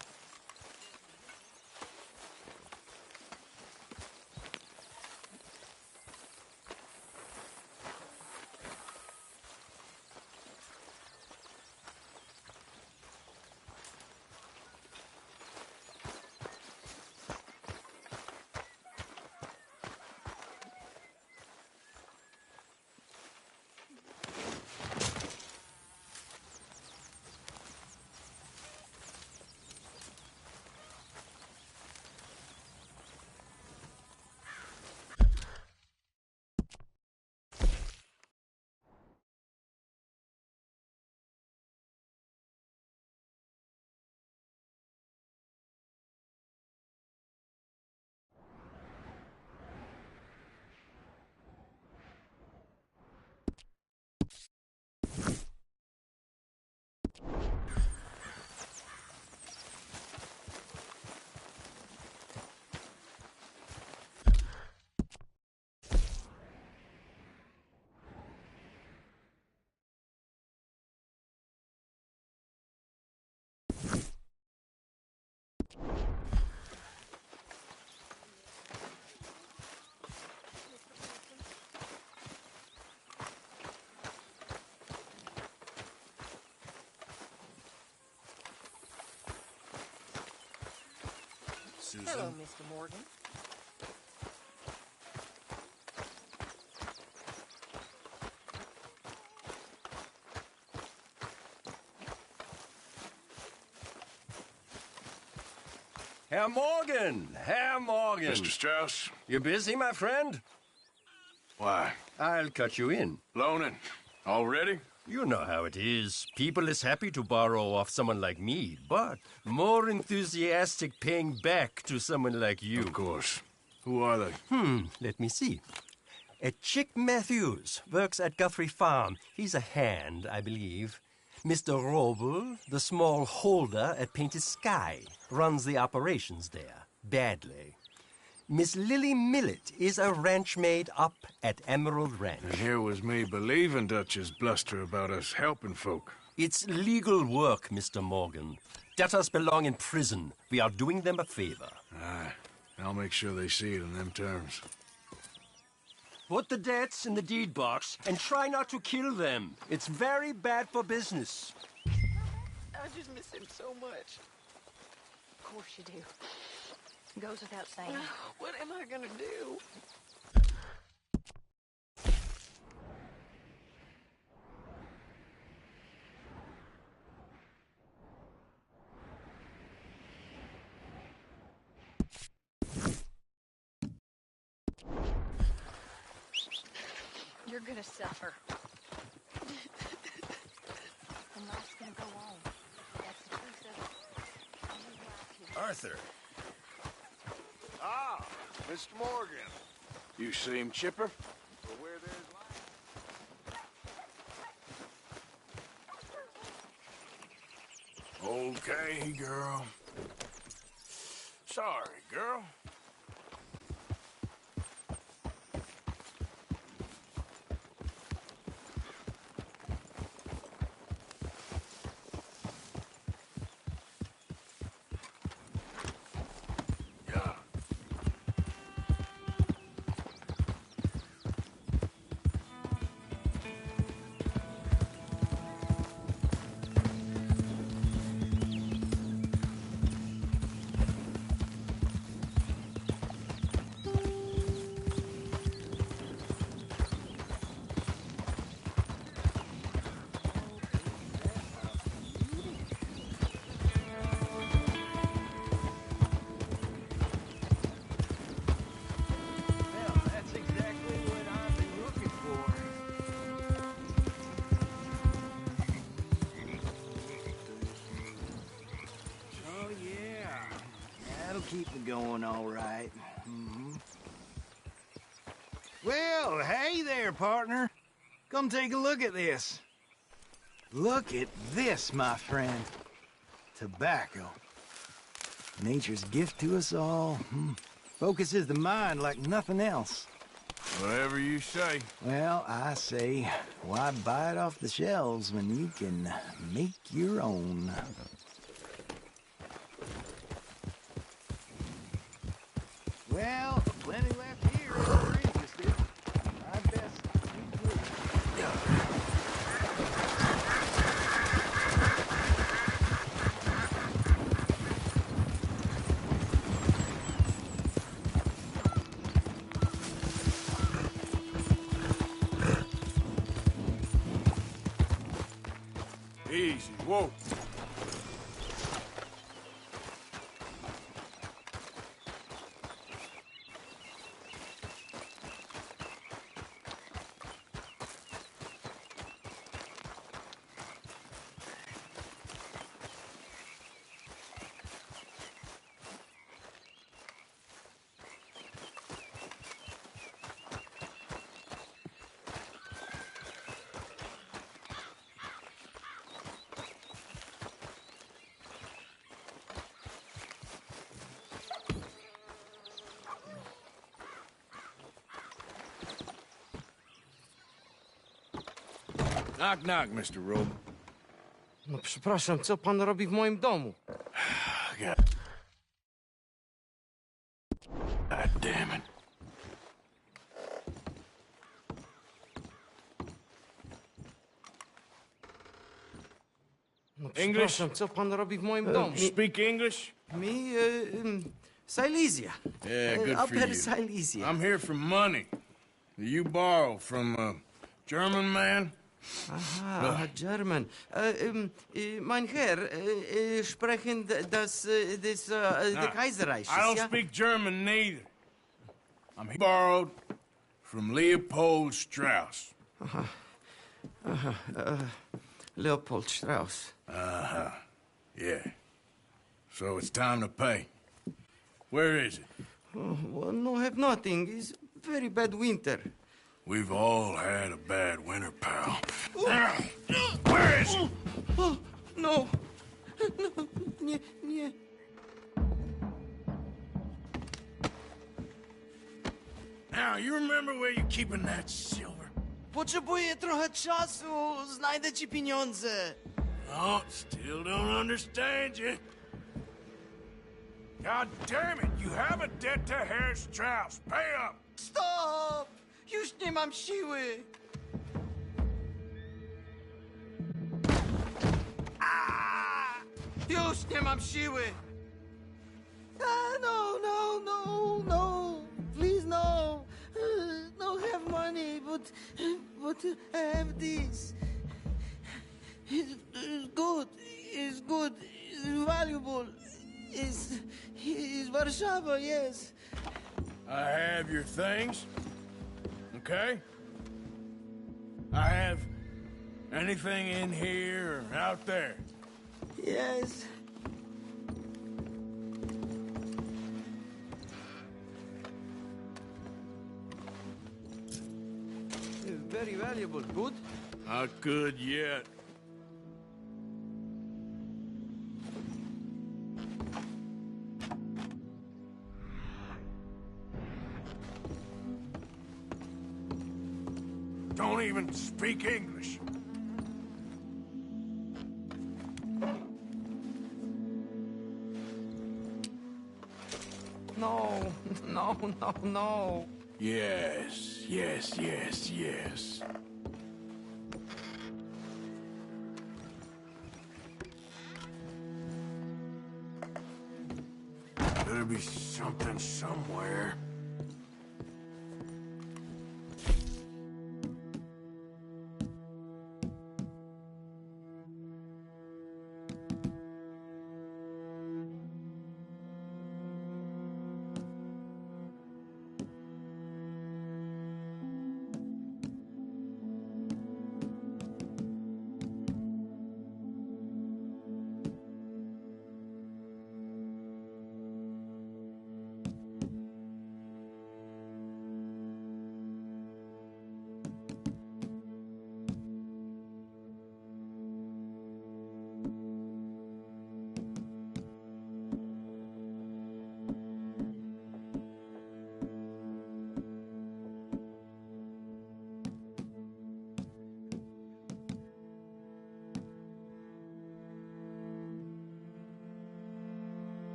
Susan. Hello, Mr. Morgan. Herr Morgan! Herr Morgan! Mr. Strauss? You busy, my friend? Why? I'll cut you in. Loaning. Already? You know how it is. People is happy to borrow off someone like me, but more enthusiastic paying back to someone like you. Of course. Who are they? Let me see. Chick Matthews works at Guthrie Farm. He's a hand, I believe. Mr. Roble, the small holder at Painted Sky, runs the operations there, badly. Miss Lily Millet is a ranch maid up at Emerald Ranch. And here was me believing Dutch's bluster about us helping folk. It's legal work, Mr. Morgan. Debtors belong in prison. We are doing them a favor. Aye. I'll make sure they see it in them terms. Put the debts in the deed box and try not to kill them. It's very bad for business. I just miss him so much. Of course you do. Goes without saying. What am I gonna do? You're gonna suffer. And life's gonna go on. That's the truth of it. Arthur. Ah, Mr. Morgan. You seem chipper? For where there's life. Okay, girl. Sorry, girl. going all right. Well, hey there, partner. Come take a look at this. Look at this, my friend. Tobacco. Nature's gift to us all. Focuses the mind like nothing else. Whatever you say. Well, I say, why buy it off the shelves when you can make your own? Well, plenty left here if you're interested. I best keep moving. Easy, whoa. Knock, knock, Mr. Robe. No przepraszam, co pan robi w moim domu? God damn it. No przepraszam, co pan robi w moim domu? Speak English? Me, Silesia. Yeah, good for Upper you. Silesia. I'm here for money. You borrow from a German man? Aha, German. Mein Herr, sprechen the Kaiserreich. I don't speak German neither. I'm borrowed from Leopold Strauss. Leopold Strauss. Uh-huh. Yeah. So it's time to pay. Where is it? Oh, well, no, have nothing. It's very bad winter. We've all had a bad winter, pal. Where is it? Oh, no. No, nie. Now, you remember where you're keeping that silver? Potrzebuję trochę czasu. Znajdę ci pieniądze. Oh, still don't understand you. God damn it, you have a debt to Herr Strauss. Pay up! Stop! Już nie mam siły. Już nie mam siły. No. Please, no. No have money, but I have this. It's good. It's good. It's valuable. It's Warszawa, yes. I have your things, okay? I have anything in here or out there. Yes. Very valuable. Good? Not good yet. Don't even speak English. No. Yes. Better be something somewhere.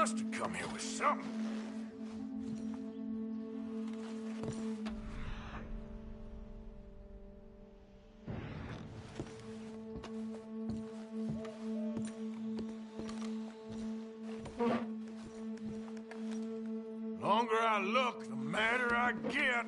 must have come here with something. The longer I look, the madder I get.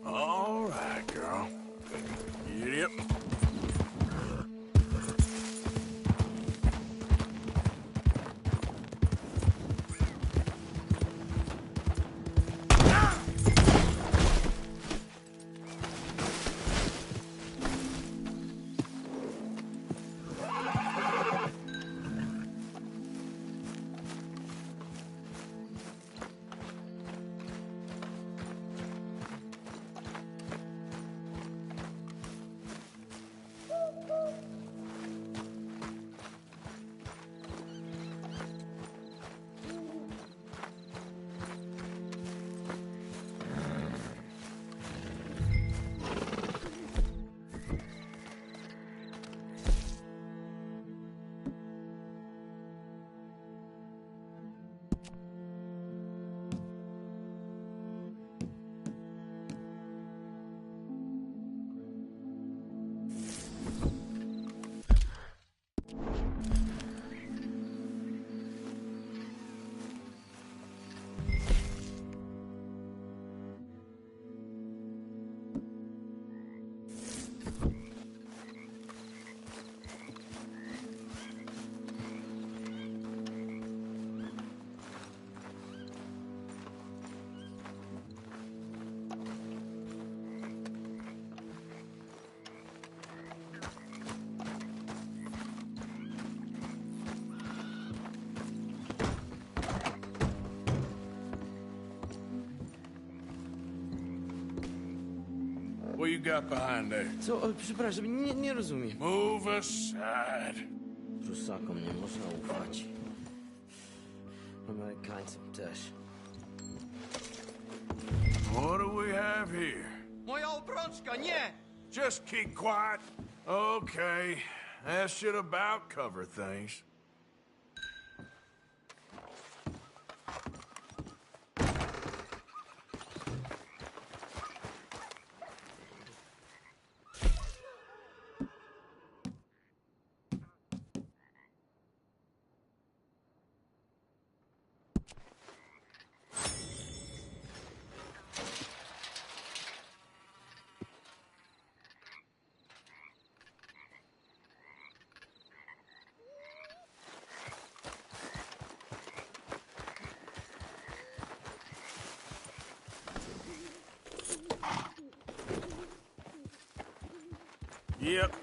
All right, girl. Get up. got behind there? Co? Przepraszam, nie rozumiem. Move aside. Prusakom nie można ufać. Amerykańcom też. What do we have here? Moja obrączka, nie! Just keep quiet. Okay, that should about cover things. Yep.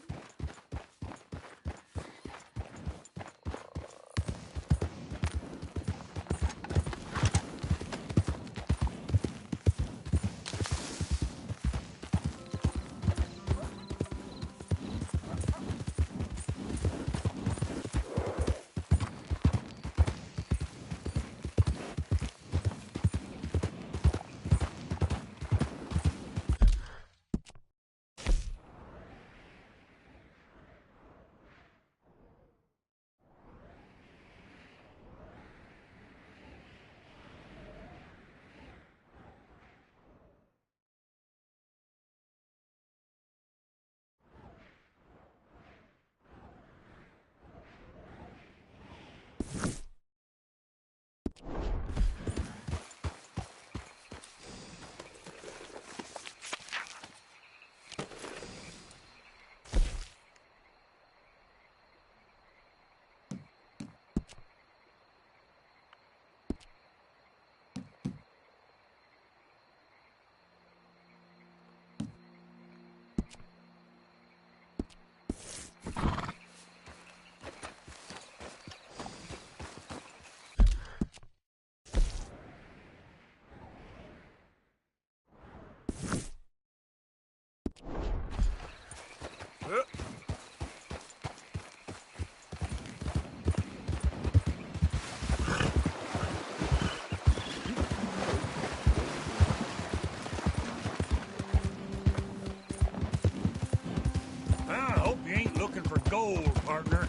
Gold, partner.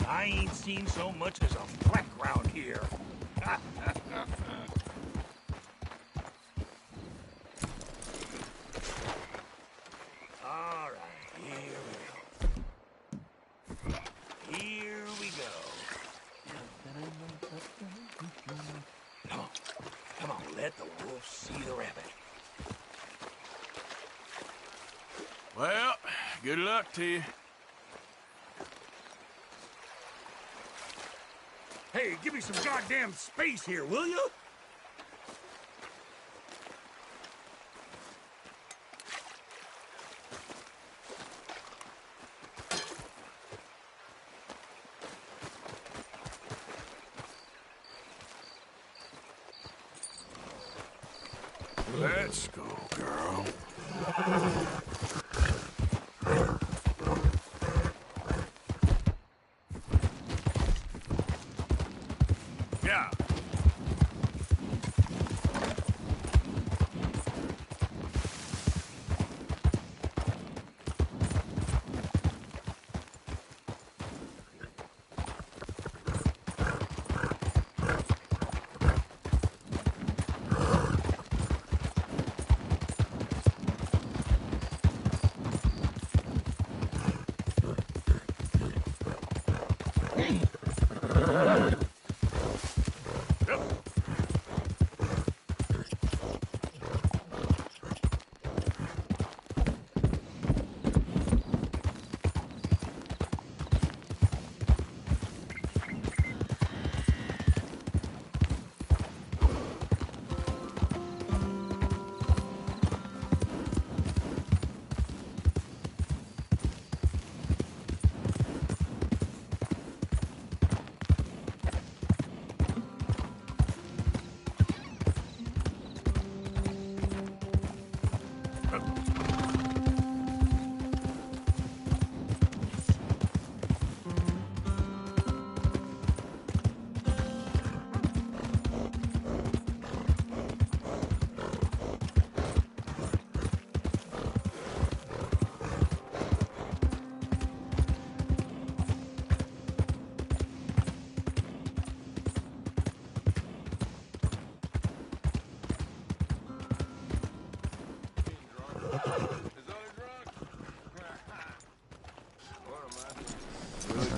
I ain't seen so much as a fleck round here. All right, here we go. Here we go. Come on, let the wolf see the rabbit. Well, good luck to you. Hey, give me some goddamn space here, will you? Let's go, girl. Yeah.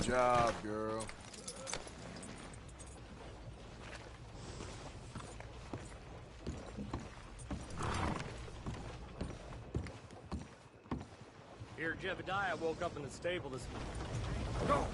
job, girl. Here, Jebediah woke up in the stable this... Go!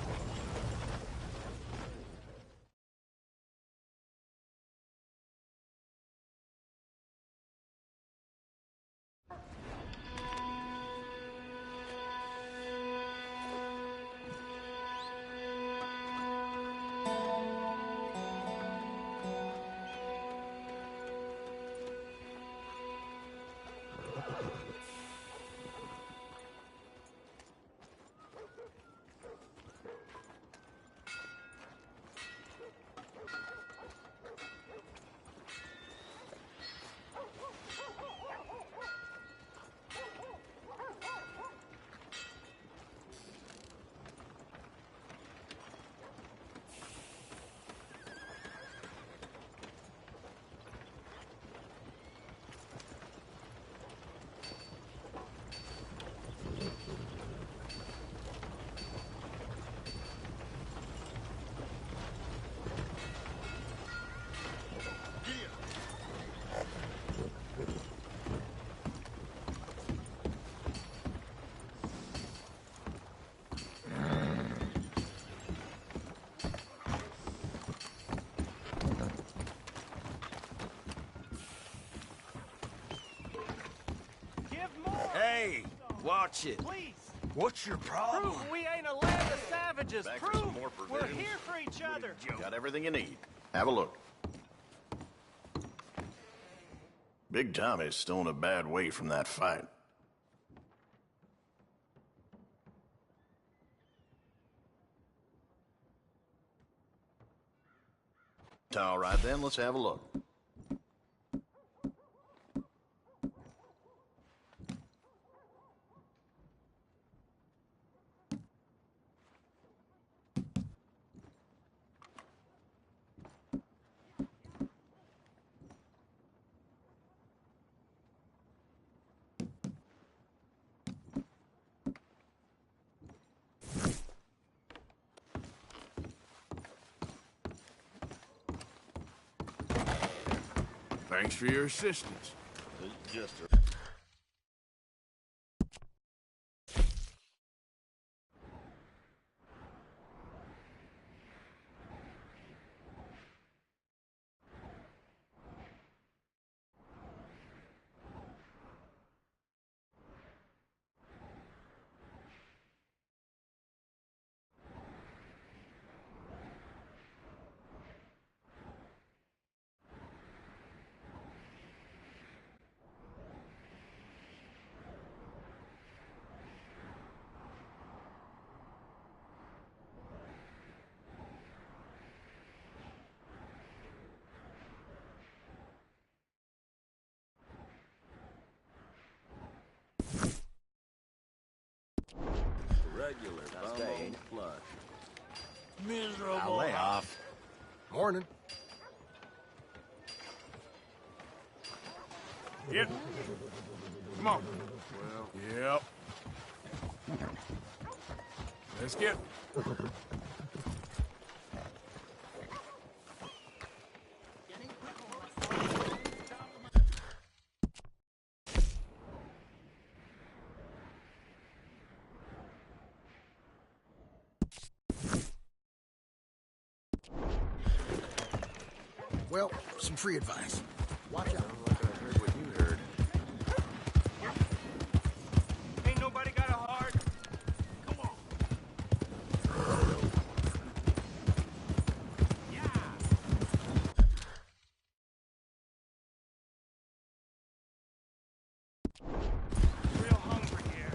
Hey, watch it. Please! What's your problem? Prove we ain't a land of savages! Back for Prove some more we're provisions. here for each other! Got everything you need. Have a look. Big Tommy's still in a bad way from that fight. All right then, let's have a look. Thanks for your assistance. Just a... Regular bum flush. Miserable. I'll lay off. Morning. Yep. Come on. Well, yep. Let's get. Well, some free advice. Watch out. I heard what you heard. Ain't nobody got a heart. Come on. Real hungry here.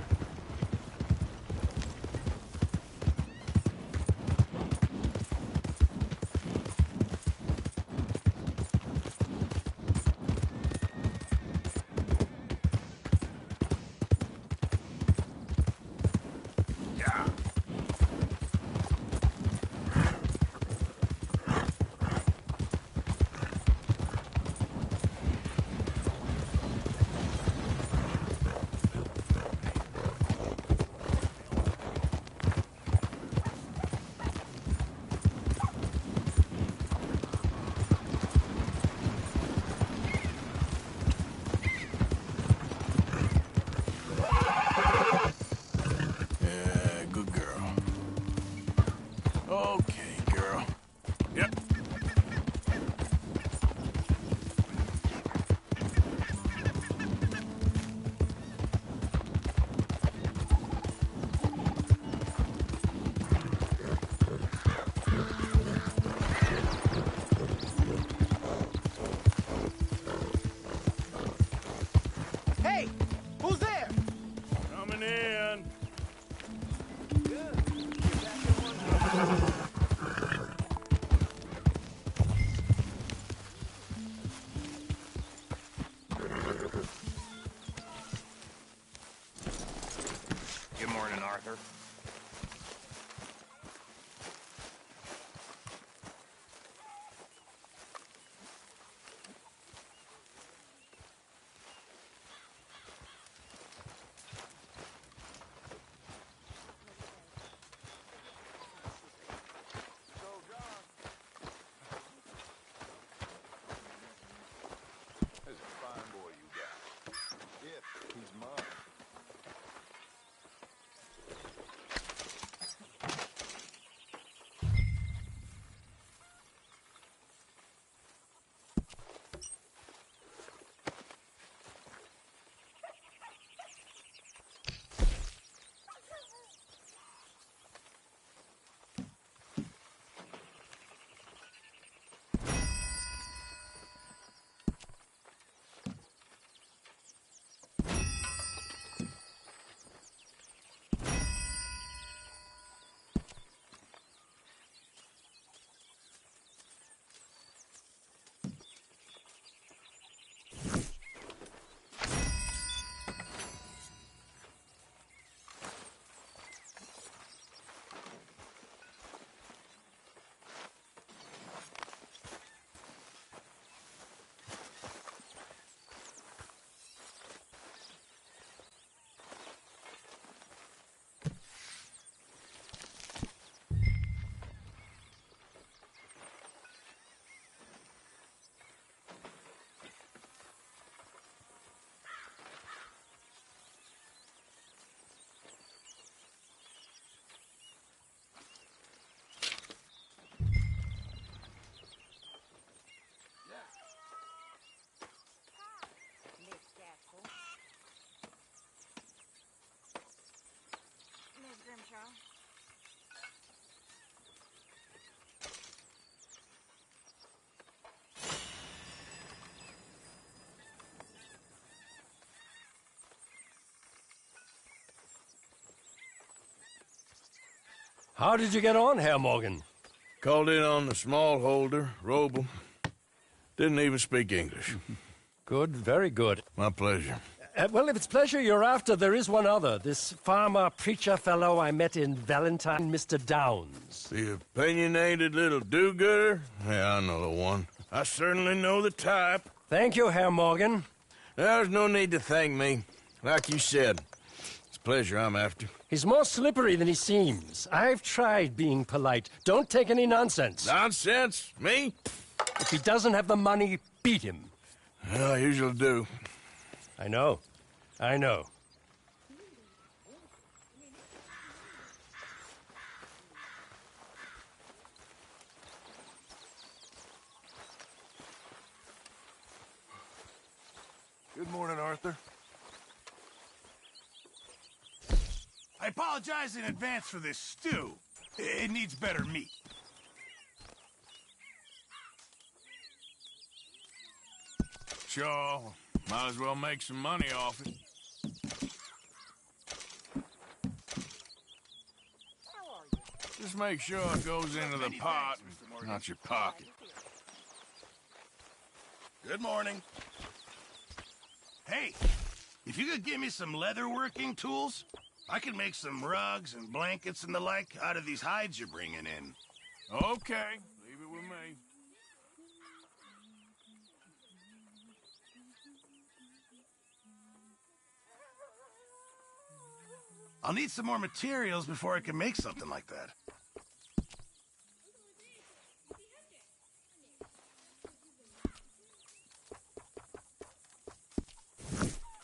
Good morning, Arthur. That's a fine boy you got. If he's mine. Miss Gaskell. Miss Grimshaw. How did you get on, Herr Morgan? Called in on the smallholder, Roble. Didn't even speak English. Good, very good. My pleasure. Well, if it's pleasure you're after, there is one other. This farmer preacher fellow I met in Valentine, Mr. Downs. The opinionated little do-gooder? Yeah, I know the one. I certainly know the type. Thank you, Herr Morgan. There's no need to thank me. Like you said, it's pleasure I'm after. He's more slippery than he seems. I've tried being polite. Don't take any nonsense. Nonsense? Me? If he doesn't have the money, beat him. Well, I usually do. I know. I know. Good morning, Arthur. I apologize in advance for this stew. It needs better meat. Sure. Might as well make some money off it. Just make sure it goes into the pot, and not your pocket. Good morning. Hey, if you could give me some leatherworking tools, I could make some rugs and blankets and the like out of these hides you're bringing in. Okay, leave it with me. I'll need some more materials before I can make something like that.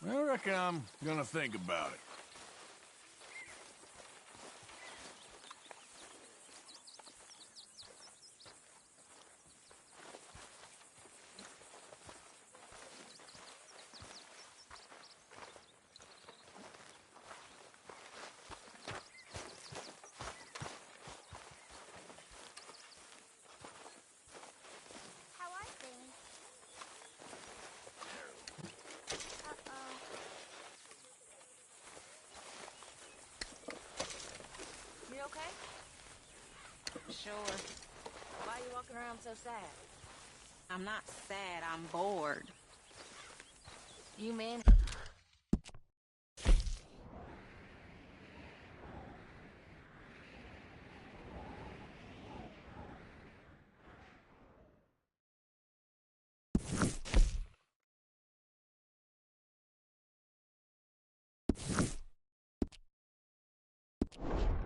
I reckon I'm gonna think about it. How are things? Uh-oh. Sure. Why are you walking around so sad? I'm not sad, I'm bored. You men...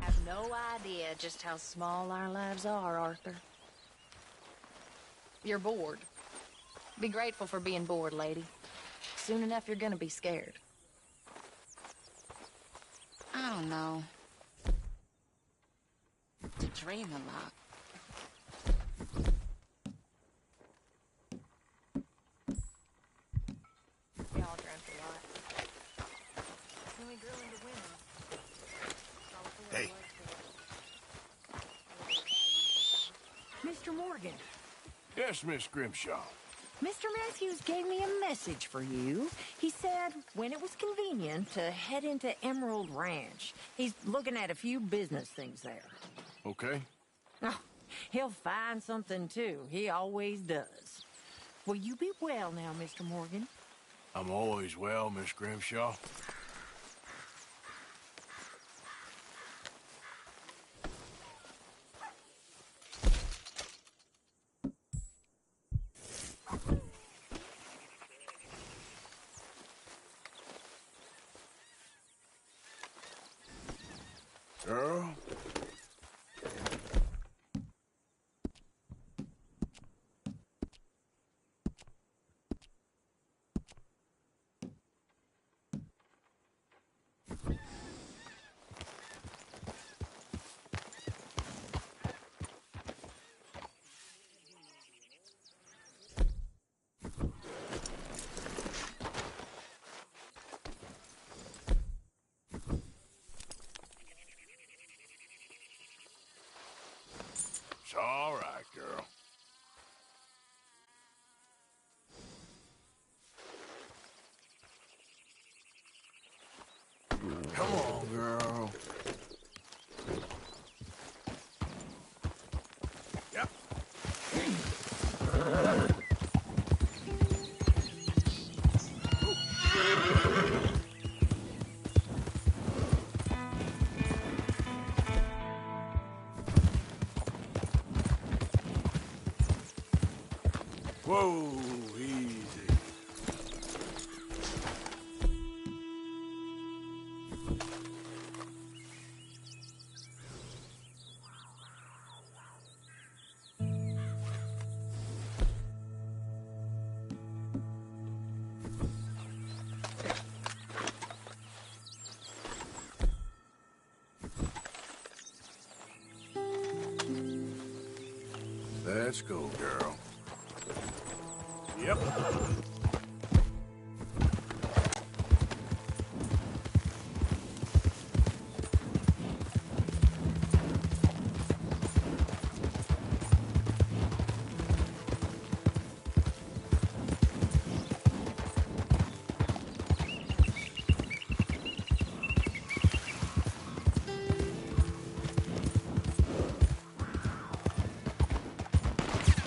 have no idea just how small our lives are, Arthur. You're bored. Be grateful for being bored, lady. Soon enough, you're gonna be scared. I don't know. To dream a lot. Y'all drank a lot. When we grew into women... Hey. Mr. Morgan, Yes, Miss Grimshaw. Mr. Matthews gave me a message for you. He said when it was convenient to head into Emerald Ranch. He's looking at a few business things there. Okay. Oh, he'll find something, too. He always does. Will you be well now, Mr. Morgan? I'm always well, Miss Grimshaw. Girl? It's all right, girl. Come on, girl. Yep. Whoa, easy. Let's go, girl. Yep.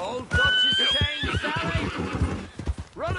Old Dutch's chain, Sally! Run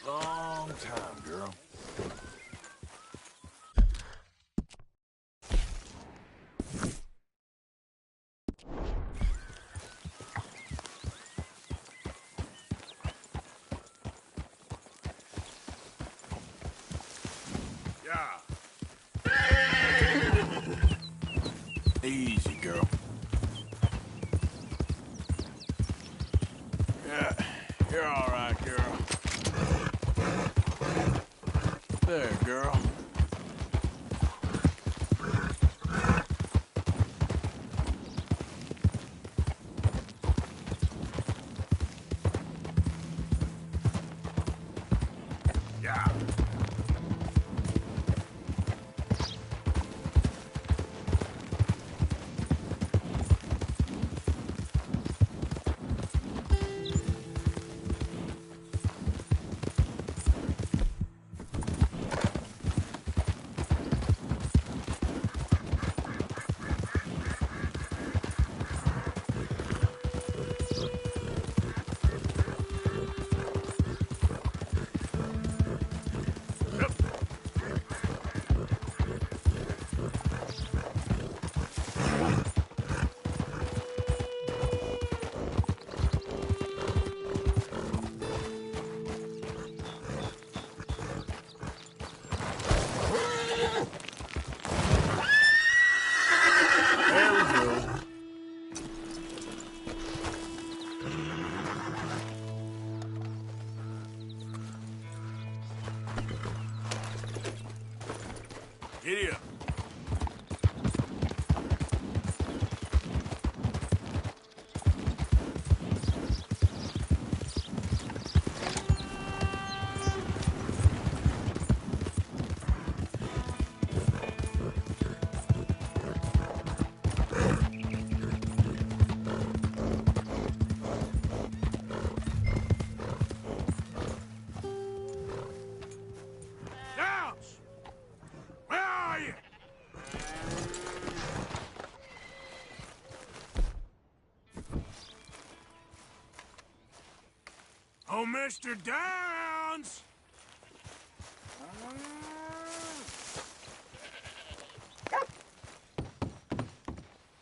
Long time, girl. Easy, girl. Yeah, you're all right, girl. There, girl. Yeah. There we go. Giddy up. Downs! Where are you? Oh, Mr. Downs!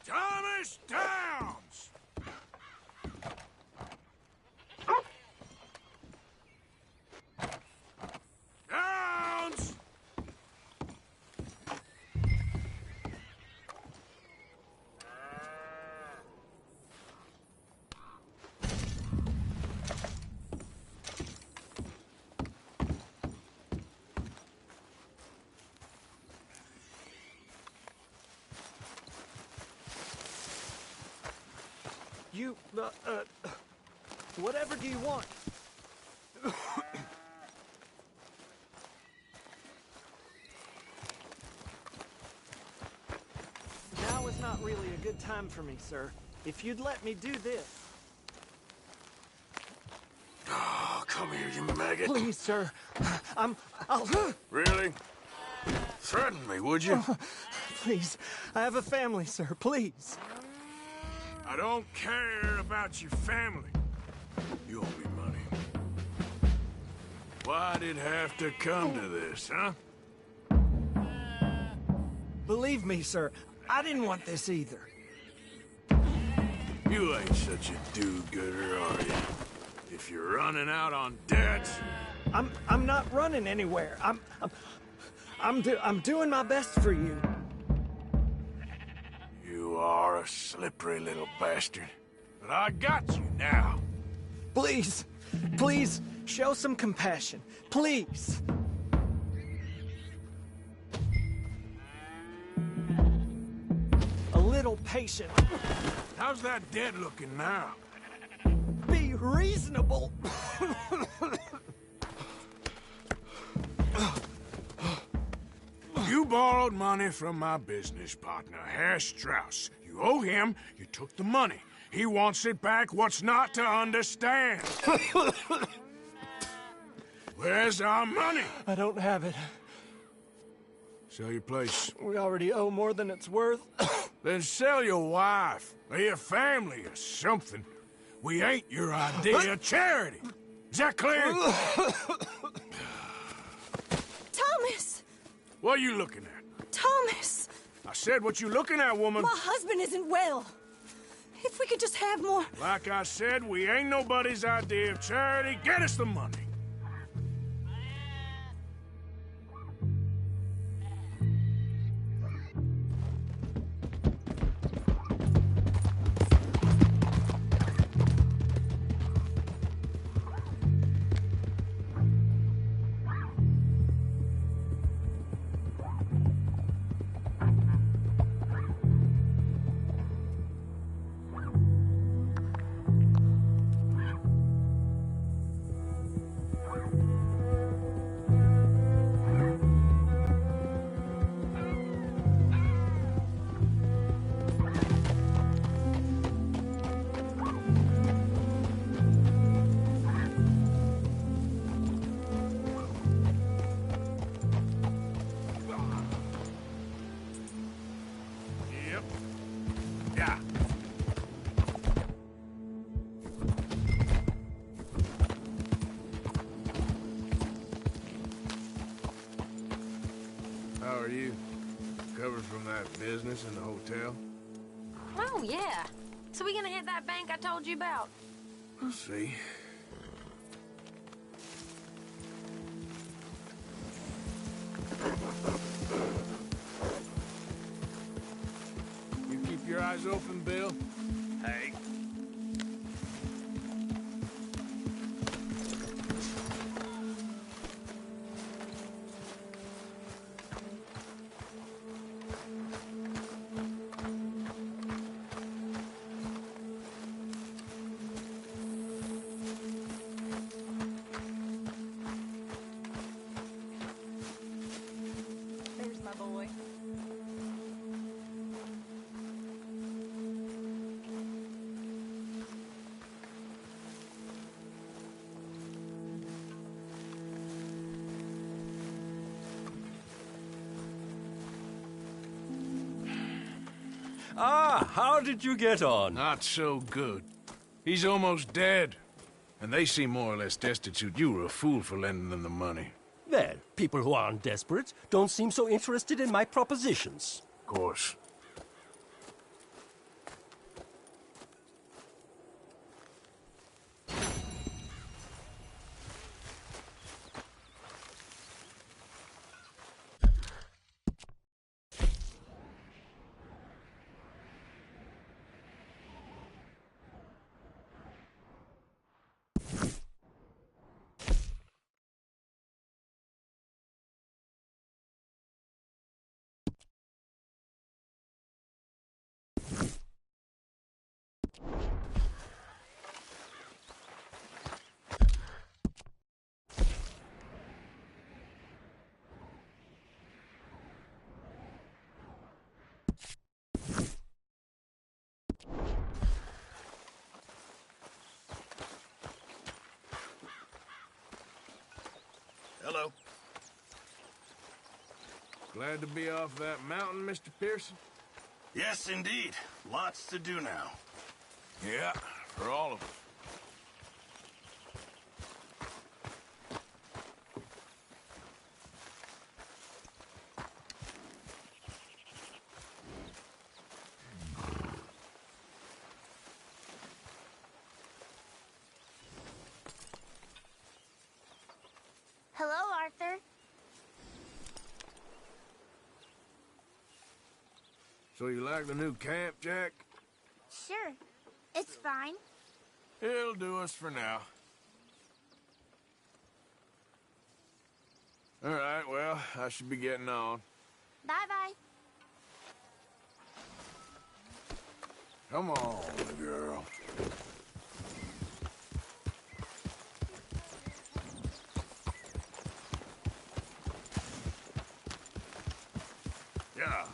Thomas Downs! Downs! You, whatever do you want? Now is not really a good time for me, sir. If you'd let me do this. Oh, come here, you maggot. Please, sir. I'll... Really? Threaten me, would you? Please. I have a family, sir. Please. I don't care about your family. You owe me money. Why'd it have to come to this, huh? Believe me, sir. I didn't want this either. You ain't such a do-gooder, are you? If you're running out on debts... I'm not running anywhere. I'm doing my best for you. You are a slippery little bastard. But I got you now. Please, please, show some compassion. Please. A little patience. How's that dead looking now? Be reasonable. You borrowed money from my business partner, Herr Strauss. You owe him, you took the money. He wants it back. What's not to understand? Where's our money? I don't have it. Sell your place. We already owe more than it's worth. Then sell your wife, or your family, or something. We ain't your idea of charity. Is that clear? What are you looking at? Thomas! I said, what you looking at, woman? My husband isn't well. If we could just have more... Like I said, we ain't nobody's idea of charity. Get us the money. Yep. Yeah. How are you? Recovered from that business in the hotel? Oh, yeah. So we gonna hit that bank I told you about? We'll see. You keep your eyes open, Bill? Hey. There's my boy. Ah, how did you get on? Not so good. He's almost dead. And they seem more or less destitute. You were a fool for lending them the money. Well, people who aren't desperate don't seem so interested in my propositions. Of course. Hello. Glad to be off that mountain, Mr. Pearson? Yes, indeed. Lots to do now. Yeah, for all of us. Hello, Arthur. So you like the new camp, Jack? Sure. It's fine. It'll do us for now. All right, well, I should be getting on. Bye-bye. Come on, girl. Yeah.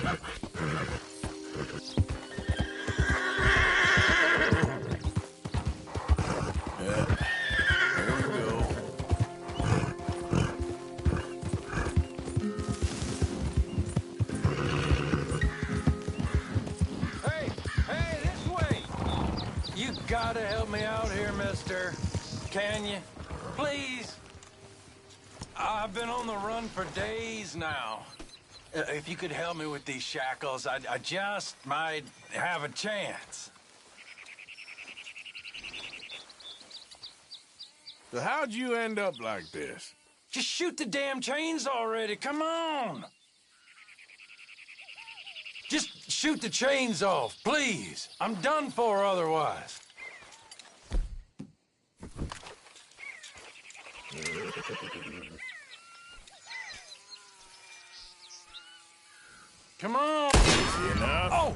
Hey, this way! You gotta help me out here, mister. Can you? Please? I've been on the run for days now. If you could help me with these shackles, I just might have a chance. So how'd you end up like this? Just shoot the damn chains already, come on! Just shoot the chains off, please. I'm done for otherwise. Come on! Easy enough.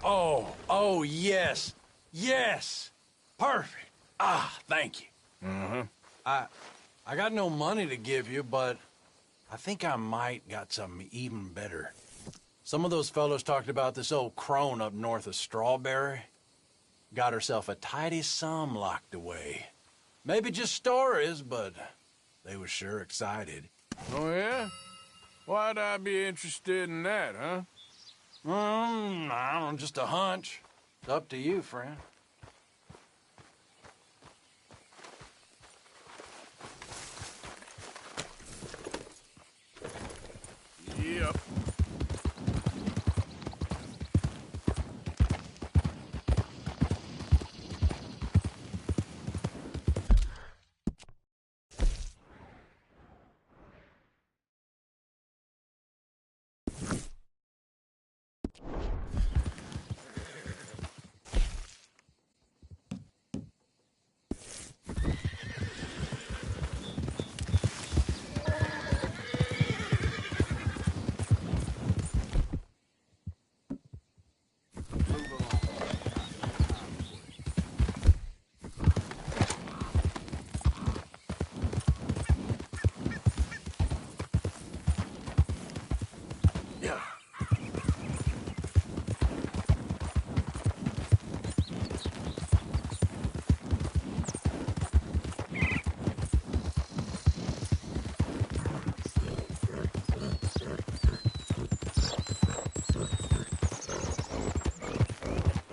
Oh, yes. Yes. Perfect. Ah, thank you. Uh-huh. I got no money to give you, but I think I might got something even better. Some of those fellows talked about this old crone up north of Strawberry. Got herself a tidy sum locked away. Maybe just stories, but they were sure excited. Oh, yeah? Why'd I be interested in that, huh? I don't know, just a hunch. It's up to you, friend. Yep.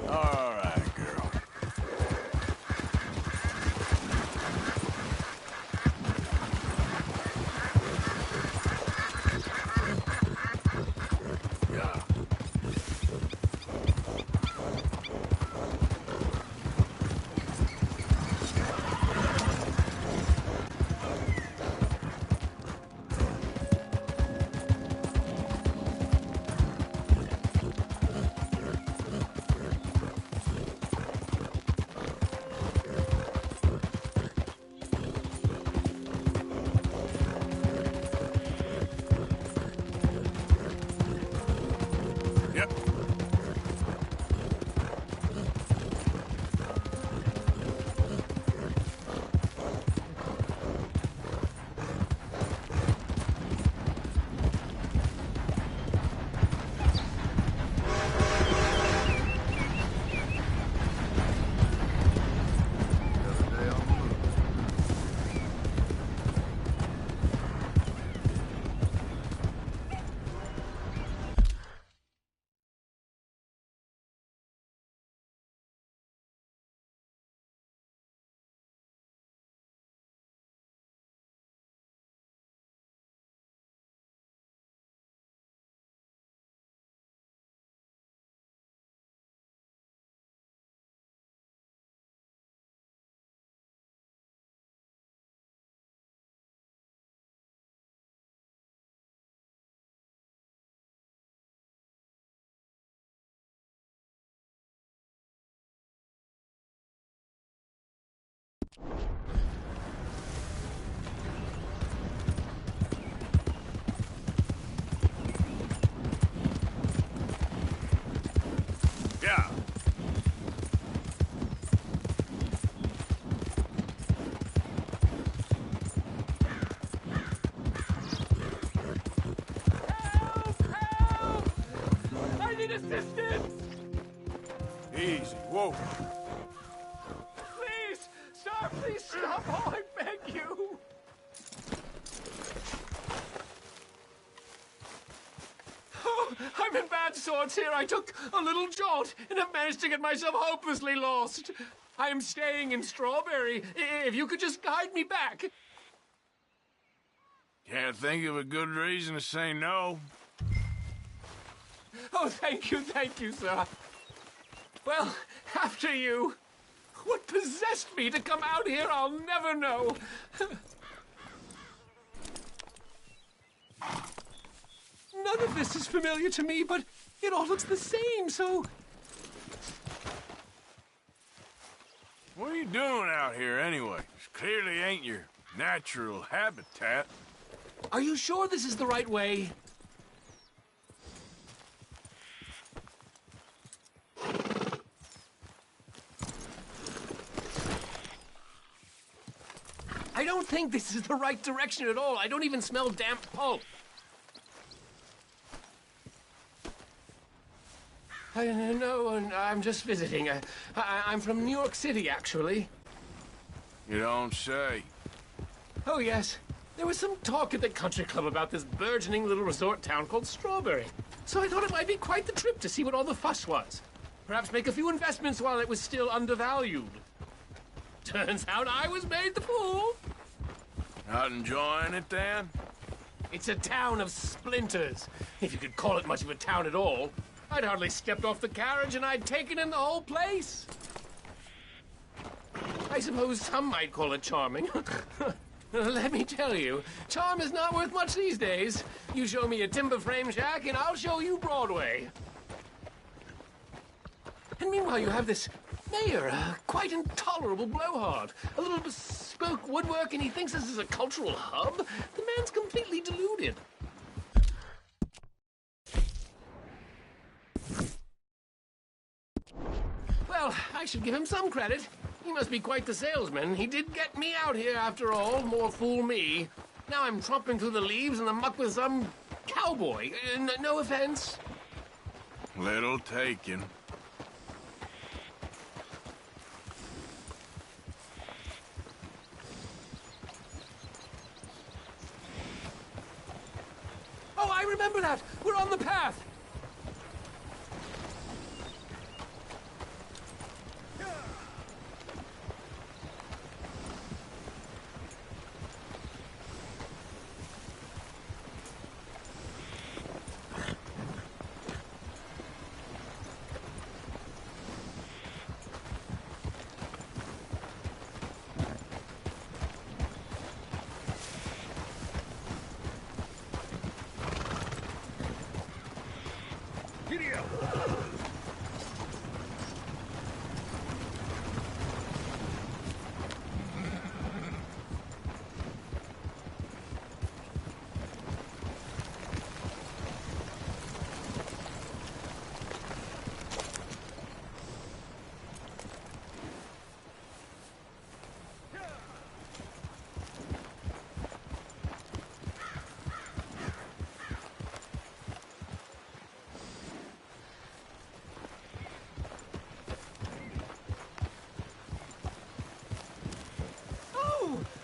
All right, girl. Yeah. Yep. Yeah. assistance! Easy. Whoa. Please! Sir, please stop! Oh, I beg you! Oh, I'm in bad sorts here. I took a little jolt and have managed to get myself hopelessly lost. I am staying in Strawberry. If you could just guide me back. Can't think of a good reason to say no. Oh, thank you, sir. Well, after you. What possessed me to come out here, I'll never know. None of this is familiar to me, but it all looks the same, so... What are you doing out here anyway? This clearly ain't your natural habitat. Are you sure this is the right way? I don't think this is the right direction at all. I don't even smell damp pulp. No, I'm just visiting. I'm from New York City, actually. You don't say. Oh, yes. There was some talk at the country club about this burgeoning little resort town called Strawberry. So I thought it might be quite the trip to see what all the fuss was. Perhaps make a few investments while it was still undervalued. Turns out I was made the fool. Not enjoying it, then? It's a town of splinters, if you could call it much of a town at all. I'd hardly stepped off the carriage and I'd taken in the whole place. I suppose some might call it charming. Let me tell you, charm is not worth much these days. You show me a timber frame shack and I'll show you Broadway. And meanwhile you have this mayor, a quite intolerable blowhard. A little bespoke woodwork and he thinks this is a cultural hub? The man's completely deluded. Well, I should give him some credit. He must be quite the salesman. He did get me out here after all, more fool me. Now I'm tromping through the leaves in the muck with some cowboy. No offense. Little taken. Oh, I remember that. We're on the path.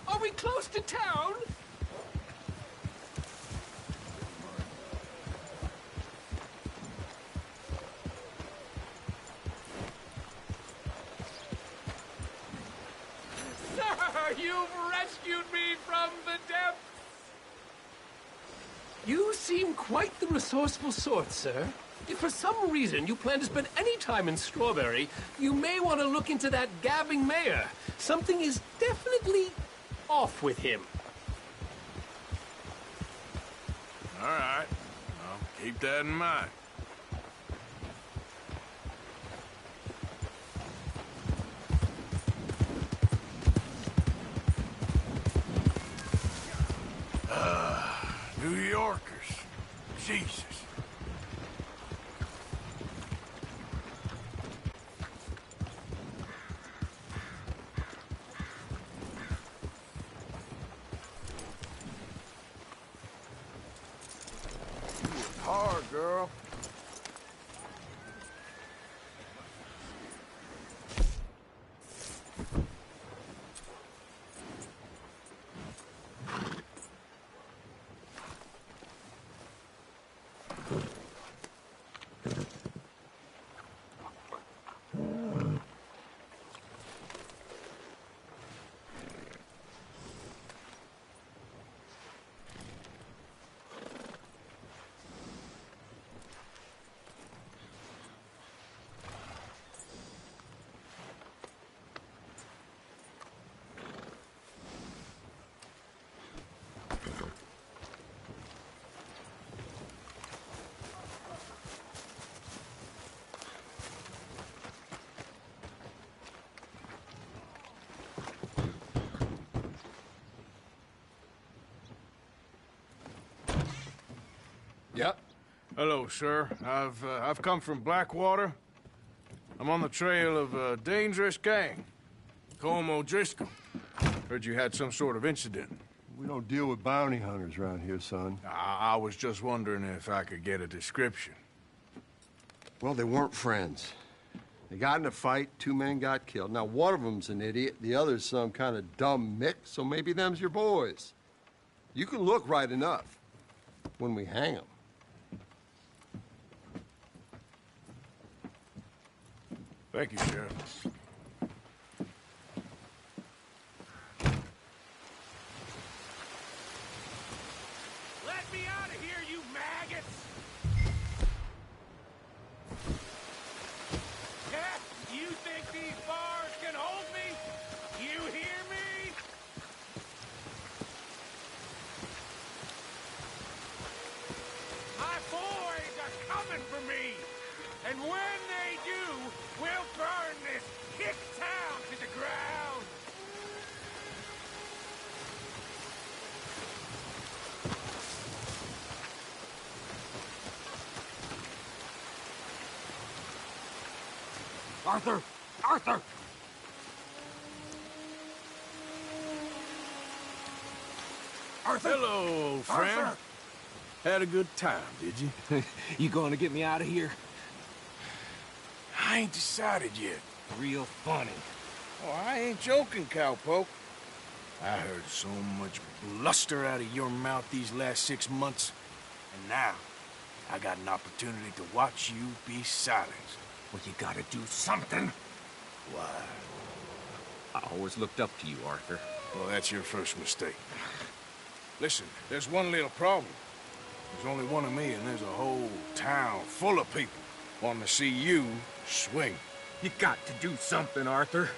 Are we close to town? Sir, you've rescued me from the depths! You seem quite the resourceful sort, sir. If for some reason you plan to spend any time in Strawberry, you may want to look into that gabbing mayor. Something is definitely off with him. All right. I'll keep that in mind. New Yorkers. Jesus. Hard, girl. Hello, sir. I've come from Blackwater. I'm on the trail of a dangerous gang. Colm O'Driscoll. Heard you had some sort of incident. We don't deal with bounty hunters around here, son. I was just wondering if I could get a description. Well, they weren't friends. They got in a fight, 2 men got killed. Now, one of them's an idiot, the other's some kind of dumb mix, so maybe them's your boys. You can look right enough when we hang them. Thank you, Sheriff. Let me out of here, you maggots! Yeah, you think these bars can hold me? You hear me? My boys are coming for me! And when they do, we'll burn this hick town to the ground! Arthur! Arthur! Arthur! Hello, old friend. Arthur! Had a good time, did you? You going to get me out of here? I ain't decided yet. Real funny. Oh, I ain't joking, cowpoke. I heard so much bluster out of your mouth these last 6 months. And now, I got an opportunity to watch you be silenced. Well, you gotta do something. Why? I always looked up to you, Arthur. Well, that's your first mistake. Listen, there's one little problem. There's only one of me, and there's a whole town full of people wanting to see you swing. You got to do something, Arthur.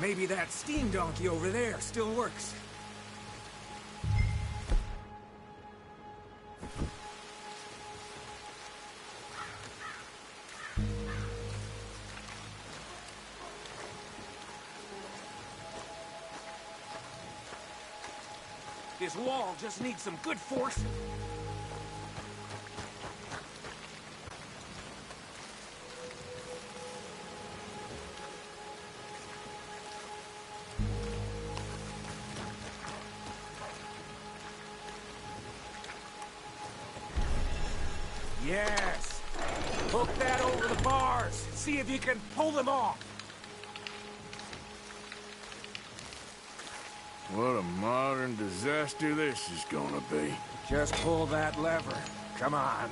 Maybe that steam donkey over there still works. This wall just needs some good force. Yes. Hook that over the bars. See if you can pull them off. What a modern disaster this is gonna be. Just pull that lever. Come on.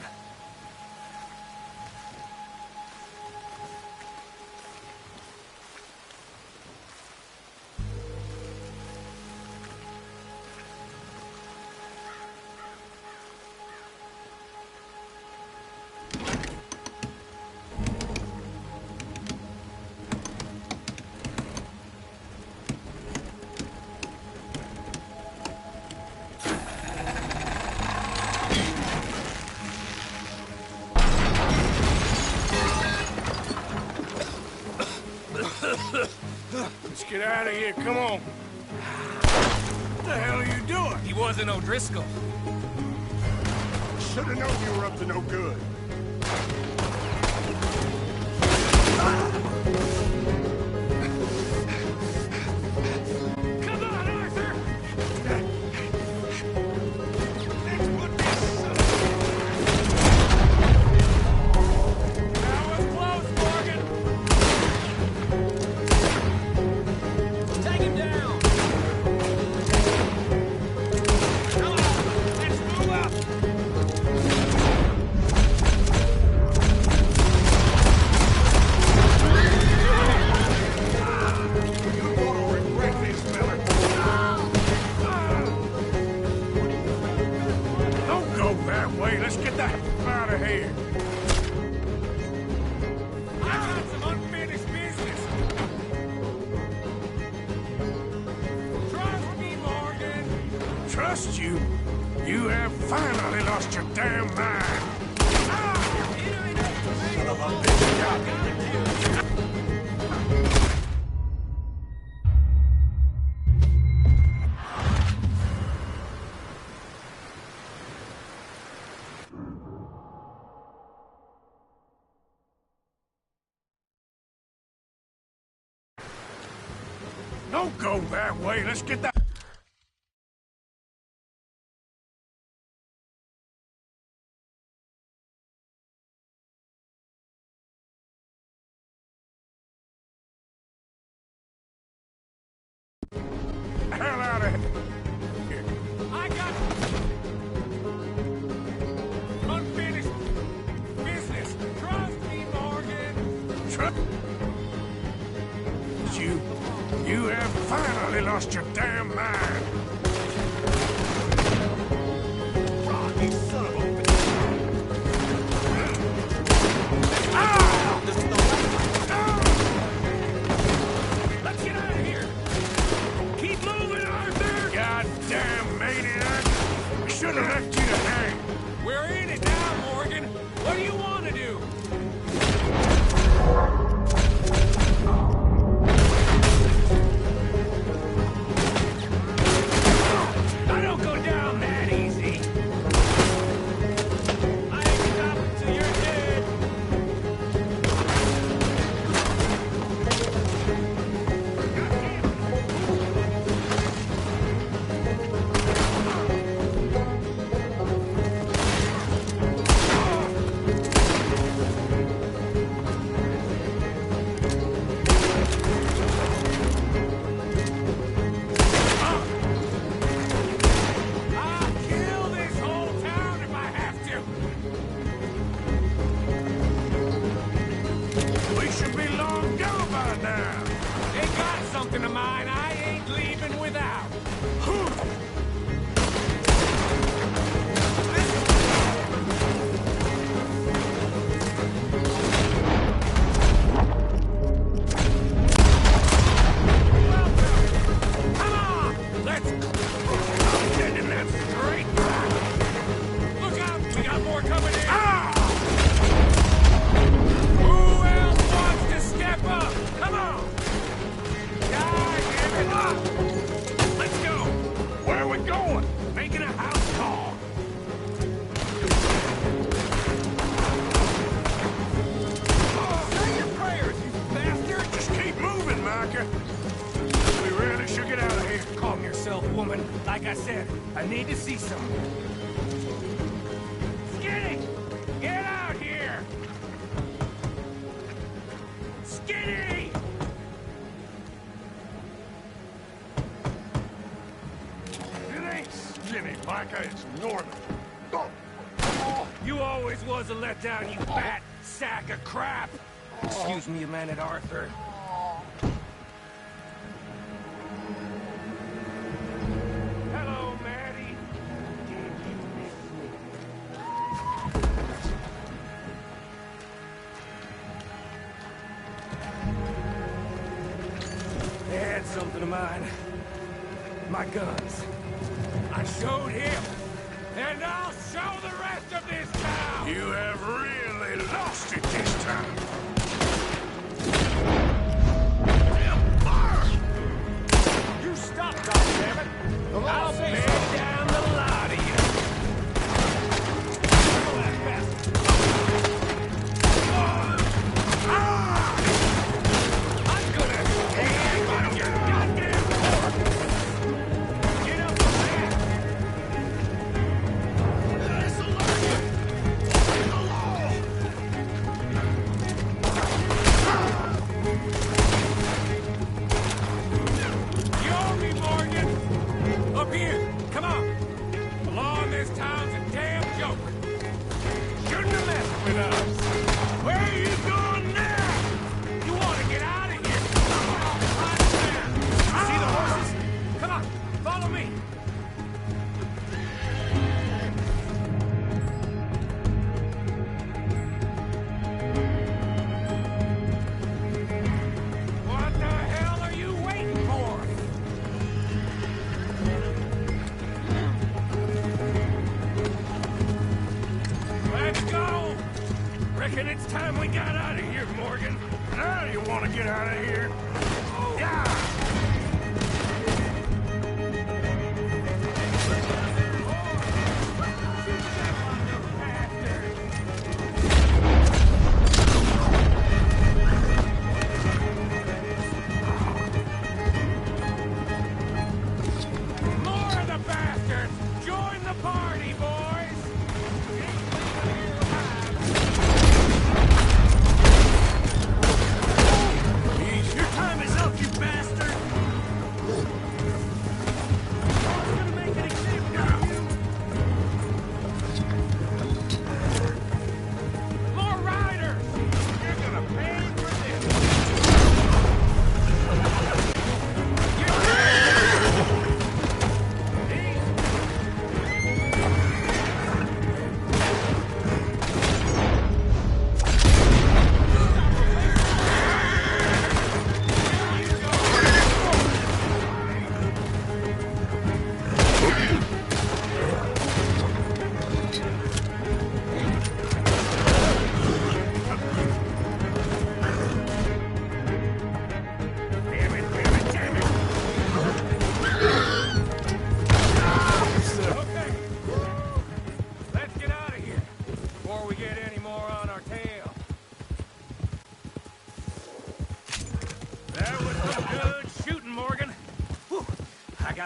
Let's get out of here, come on. What the hell are you doing? He wasn't O'Driscoll. Should've known you were up to no good. Come on, Arthur! Let's put this son of That was close, Morgan! Take him down! Come on, let's move up! You're gonna regret this, fella. Don't go that way, let's get the hell out of here. I got some unfinished business! Trust me, Morgan! Trust you? You have finally lost your damn mind. Son of a bitch. Don't go that way. Let's get that... hell out of here. I got unfinished business. Trust me, Morgan. You have finally lost your damn mind. You son of a... Ah! Let's get out of here. Keep moving, Arthur! Goddamn maniac! I should have left you to hang. We're in it now, Morgan. What do you want to do? I don't go down that easy. I ain't stopping till you're dead. I'll kill this whole town if I have to. We should be long gone by now. They got something of mine I ain't leaving without. Come on, let's get in that straight back. Look out, we got more coming in. Who else wants to step up? Come on. God damn it. Let's go. Where are we going? Making a house call. Say your prayers, you bastard. Just keep moving, Micah. We really should get out of here. Calm yourself, woman. Like I said, I need to see some. Skinny! Get out here! Skinny! It ain't skinny, Micah. It's northern. Oh. You always was a letdown, you fat sack of crap. Excuse me, man at Arthur. Hello, Maddie. They had something of mine. My guns. I showed him. And I'll show the rest of this town! You have really lost it this time. You stop, goddammit! I'll bend down the lot of you. Kill that bastard. I'm gonna stand on your goddamn fork! Get up from there! This'll learn you! Obey the law! You owe me, Morgan! Up here! Come on! The law in this town's a damn joke! Shouldn't have messed with us! Where are you going now? You want to get out of here? See the horses? Come on, follow me! What the hell are you waiting for? Let's go! Reckon it's time we got out of here, Morgan. Now you want to get out of here? Yeah!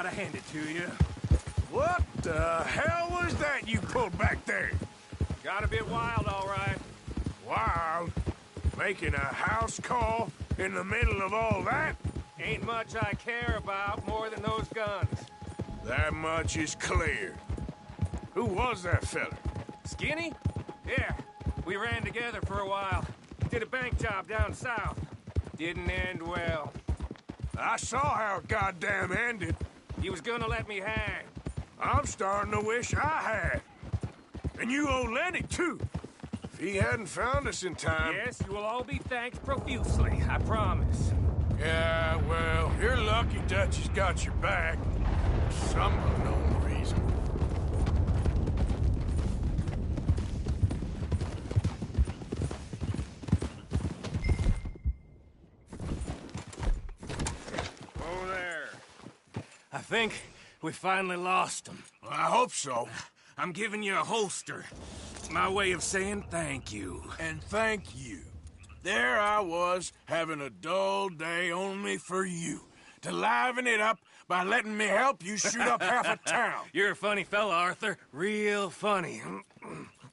gotta hand it to you. What the hell was that you pulled back there? Got a bit wild, all right. Wild? Making a house call in the middle of all that? Ain't much I care about more than those guns. That much is clear. Who was that fella? Skinny? Yeah, we ran together for a while. Did a bank job down south. Didn't end well. I saw how it goddamn ended. He was gonna let me hang. I'm starting to wish I had. And you owe Lenny, too. If he hadn't found us in time... Yes, you will all be thanked profusely, I promise. Yeah, well, you're lucky Dutch has got your back. For some unknown reason. Oh, there. I think we finally lost him. Well, I hope so. I'm giving you a holster. My way of saying thank you. And thank you. There I was, having a dull day only for you. To liven it up by letting me help you shoot up half a town. You're a funny fella, Arthur. Real funny.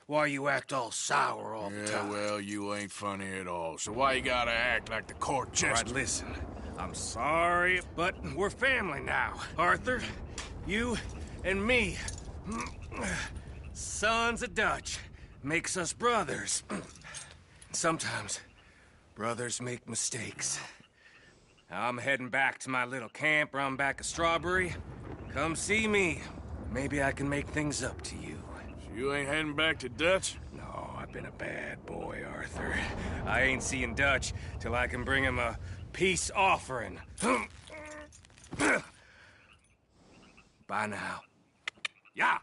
Why you act all sour all the time? Yeah, well, you ain't funny at all. So why you gotta act like the court jester? All right, listen. I'm sorry, but we're family now. Arthur, you and me. Sons of Dutch. Makes us brothers. Sometimes brothers make mistakes. Now I'm heading back to my little camp around back of Strawberry. Come see me. Maybe I can make things up to you. So you ain't heading back to Dutch? No, I've been a bad boy, Arthur. I ain't seeing Dutch till I can bring him a peace offering. Bye now. Yeah.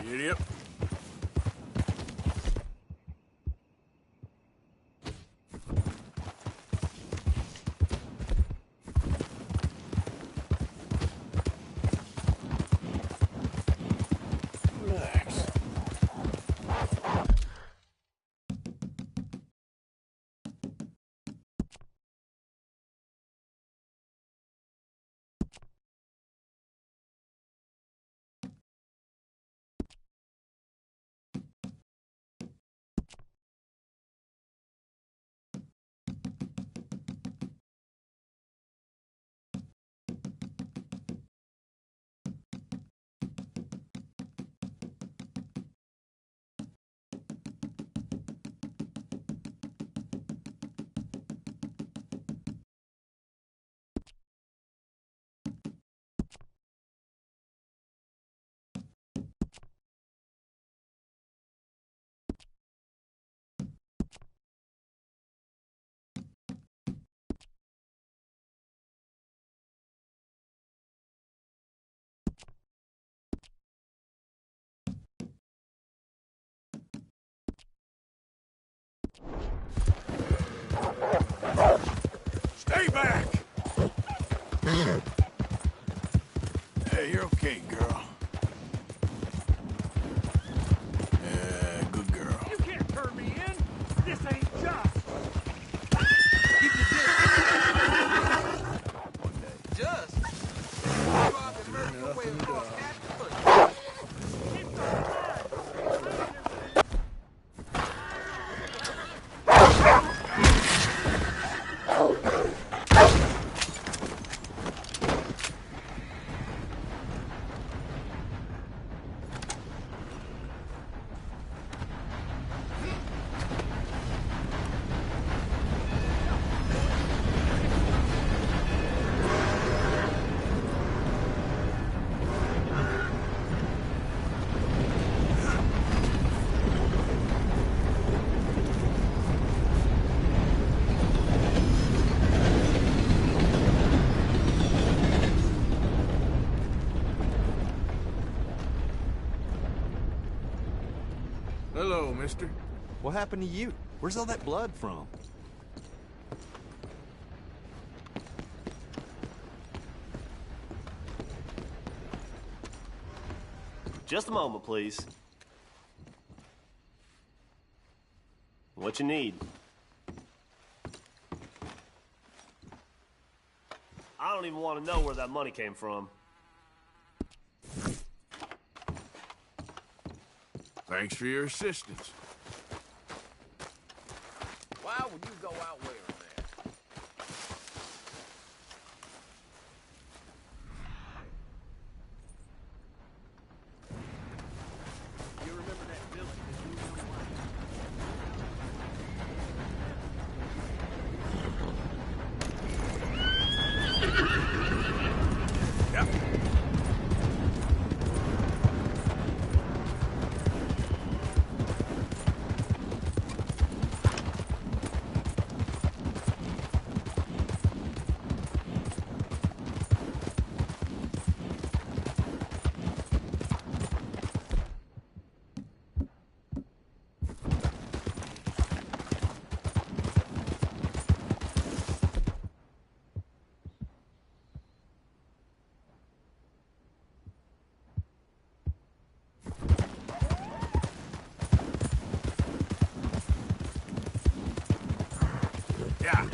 Idiot. Stay back! Hey, you're okay, girl. Yeah, good girl. You can't turn me in! This ain't just! Keep the distance. Just? Hello, mister. What happened to you? Where's all that blood from? Just a moment, please. What you need? I don't even want to know where that money came from. Thanks for your assistance. Why would you go out wearing that? You remember that village that you were Yeah.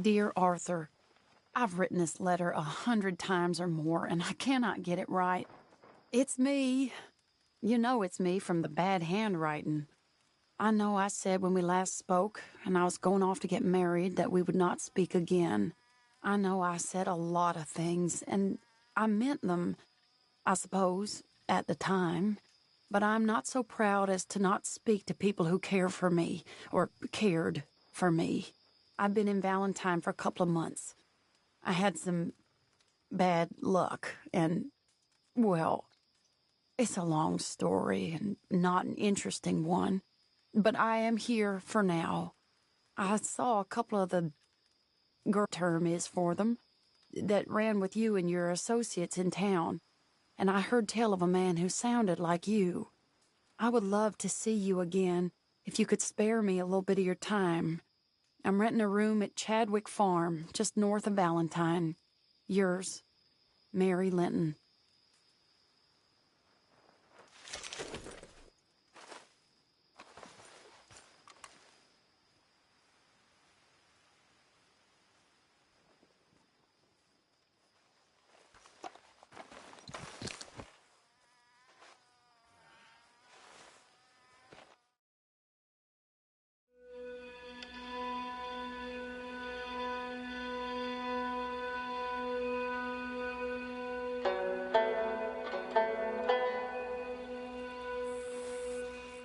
Dear Arthur, I've written this letter 100 times or more, and I cannot get it right. It's me. You know it's me from the bad handwriting. I know I said when we last spoke, and I was going off to get married, that we would not speak again. I know I said a lot of things, and I meant them, I suppose, at the time. But I'm not so proud as to not speak to people who care for me, or cared for me. I've been in Valentine for a couple of months. I had some bad luck, and, well, it's a long story and not an interesting one. But I am here for now. I saw a couple of the girl term is for them that ran with you and your associates in town, and I heard tell of a man who sounded like you. I would love to see you again if you could spare me a little bit of your time. I'm renting a room at Chadwick Farm, just north of Valentine. Yours, Mary Linton.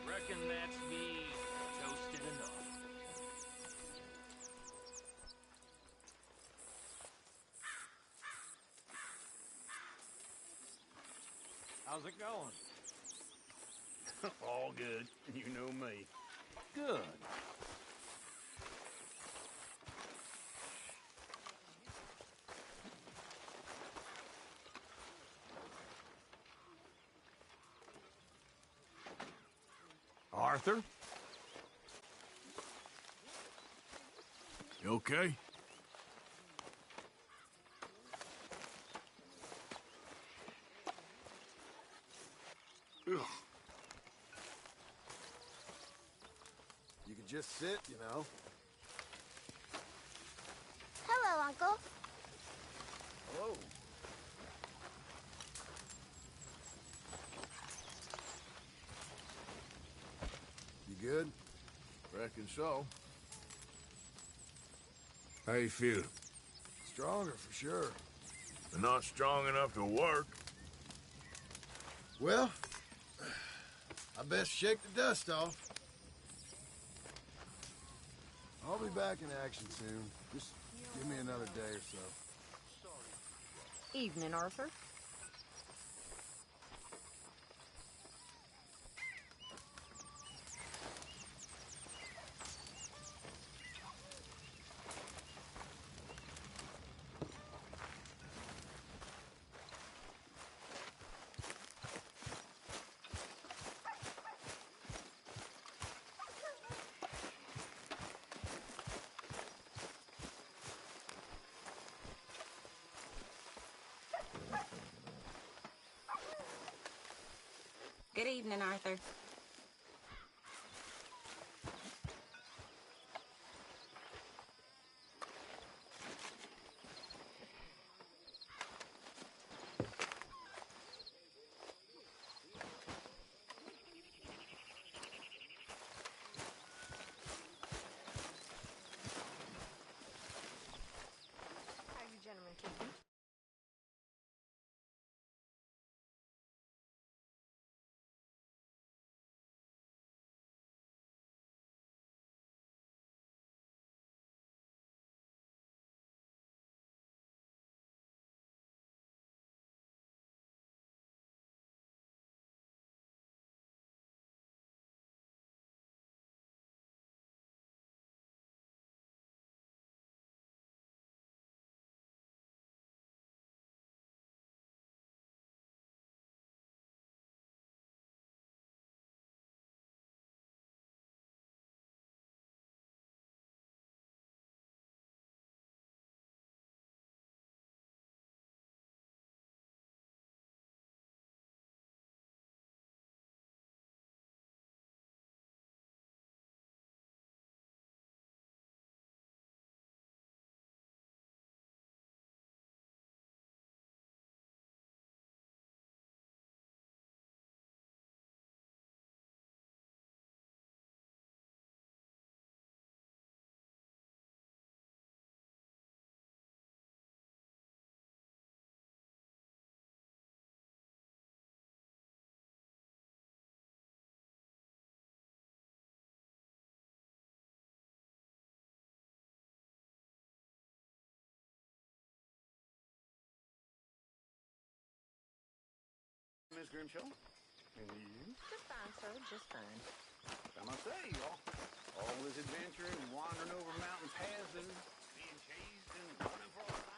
Reckon that's me toasted enough. How's it going? All good. You know me. Good. Arthur? You okay? Ugh. You can just sit, you know. Hello, Uncle. Hello. You good? Reckon so. How you feel? Stronger for sure. But not strong enough to work. Well, I best shake the dust off. I'll be back in action soon. Just give me another day or so. Evening, Arthur. Good evening, Arthur. How you gentlemen keeping? Miss Grimshaw? And you? Just fine, sir, just fine. I must say, all this adventure and wandering over mountain paths and being chased and running for our lives.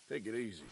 Take it easy.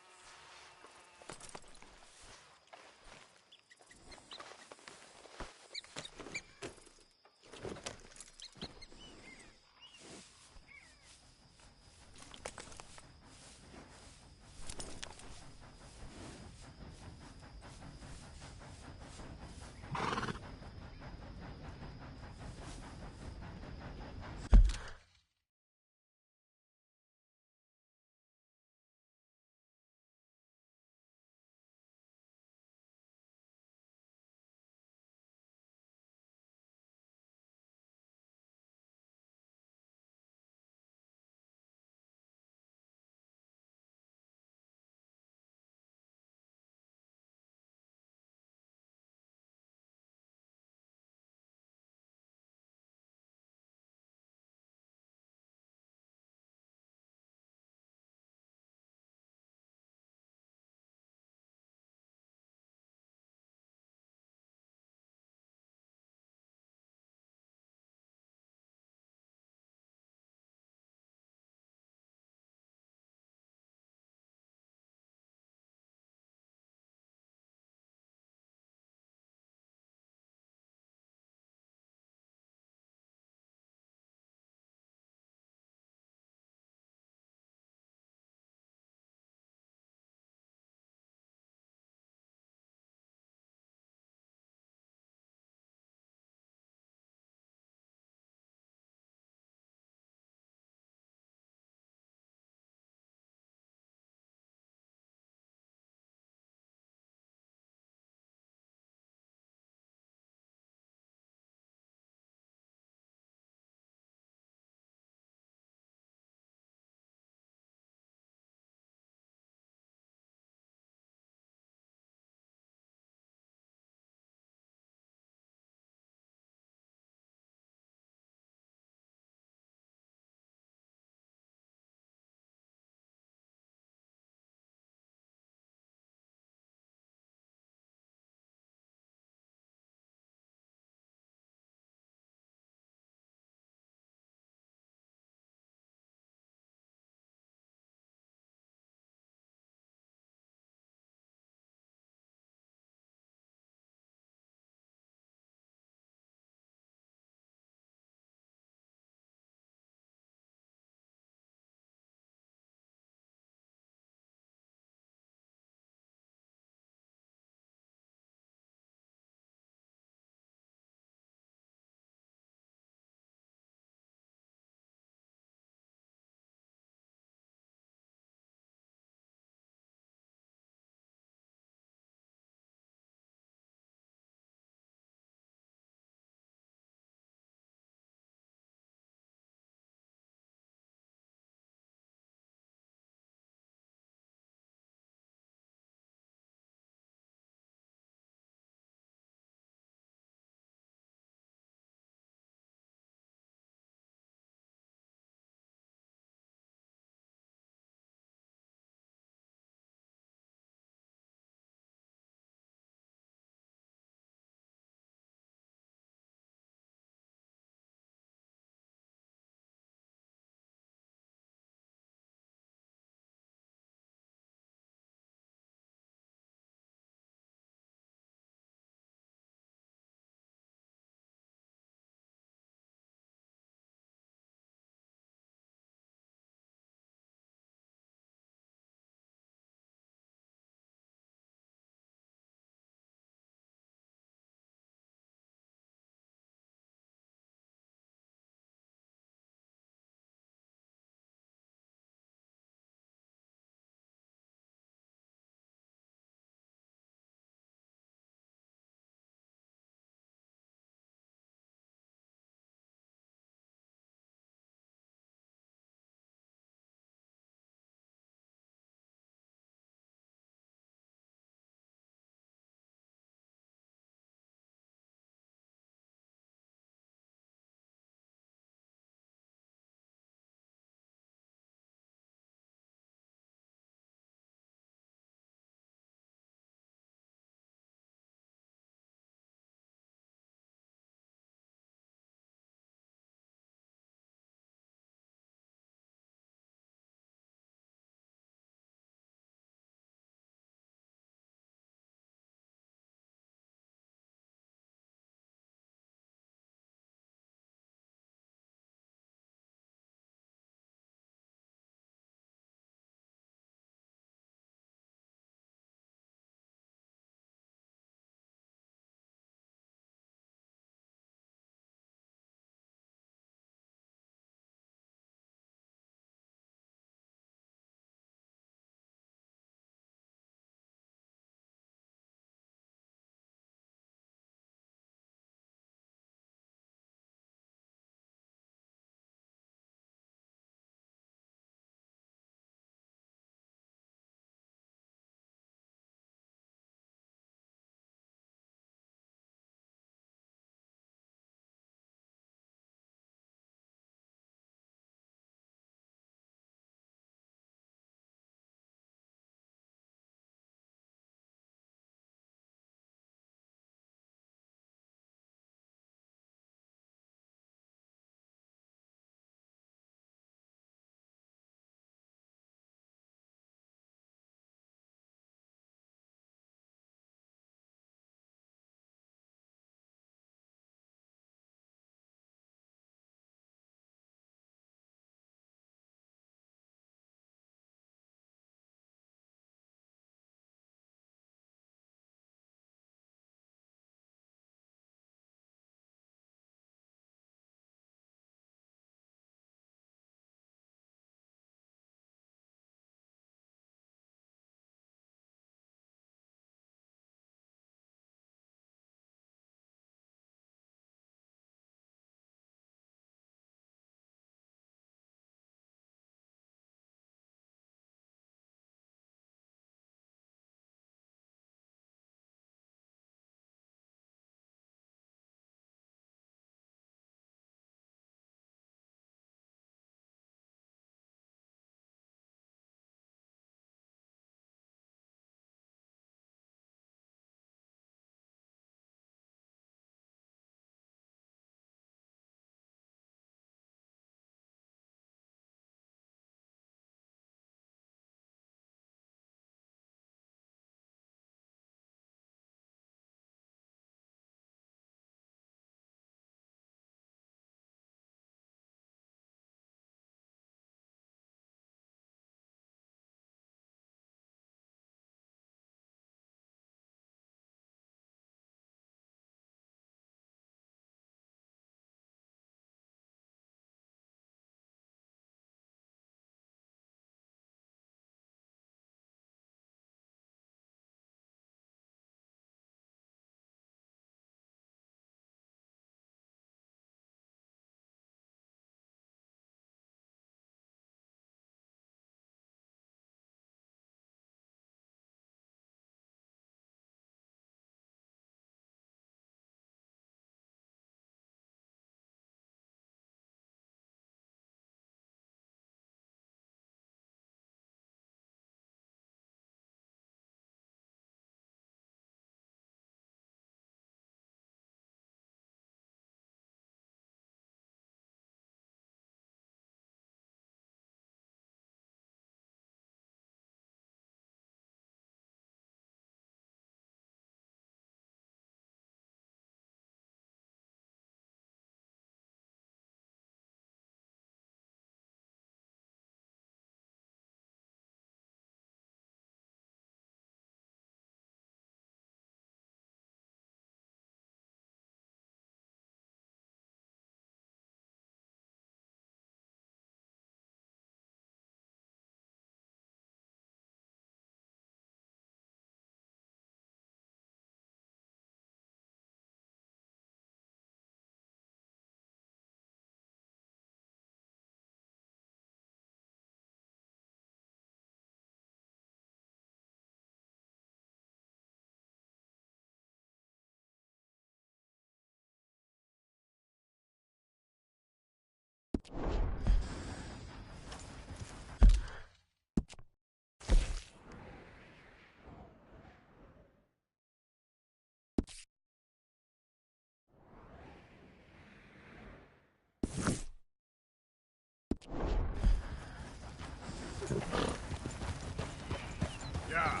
Yeah.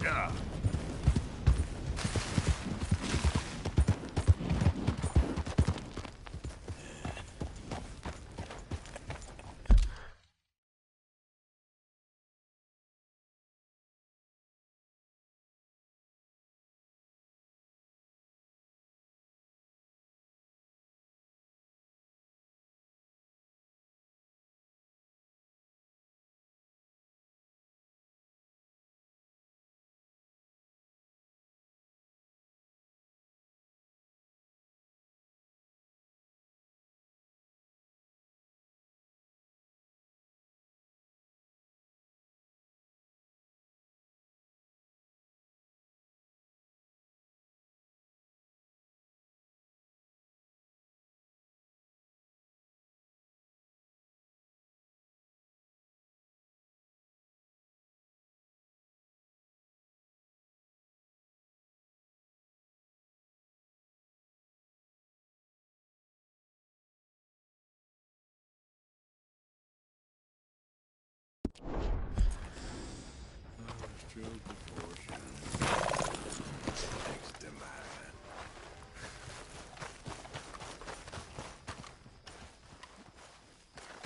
Yeah.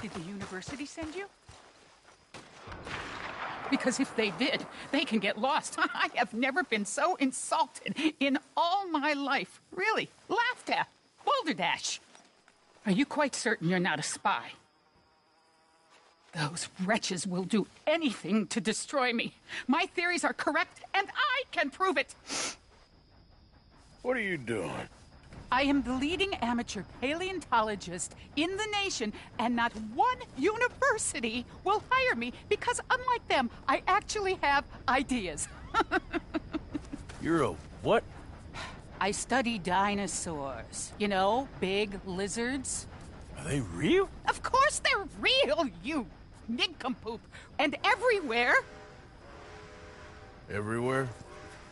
Did the university send you? Because if they did, they can get lost. I have never been so insulted in all my life. Really, laughed at. Balderdash. Are you quite certain you're not a spy? Those wretches will do anything to destroy me. My theories are correct, and I can prove it. What are you doing? I am the leading amateur paleontologist in the nation, and not one university will hire me because, unlike them, I actually have ideas. You're a what? I study dinosaurs. You know, big lizards. Are they real? Of course they're real, you nincompoop. And everywhere. Everywhere?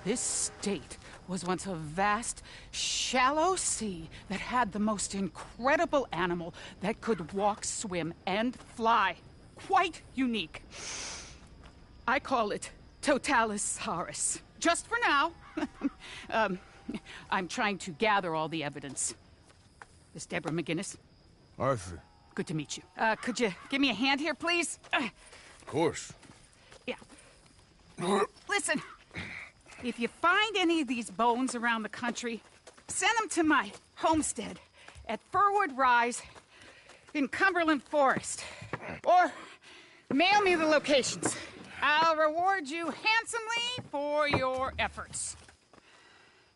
This state was once a vast, shallow sea that had the most incredible animal that could walk, swim, and fly. Quite unique. I call it Totalisaurus. Just for now. I'm trying to gather all the evidence. Miss Deborah McGinnis. Arthur. Good to meet you. Could you give me a hand here, please? Of course. Yeah. Listen. If you find any of these bones around the country, send them to my homestead at Furwood Rise in Cumberland Forest. Or mail me the locations. I'll reward you handsomely for your efforts.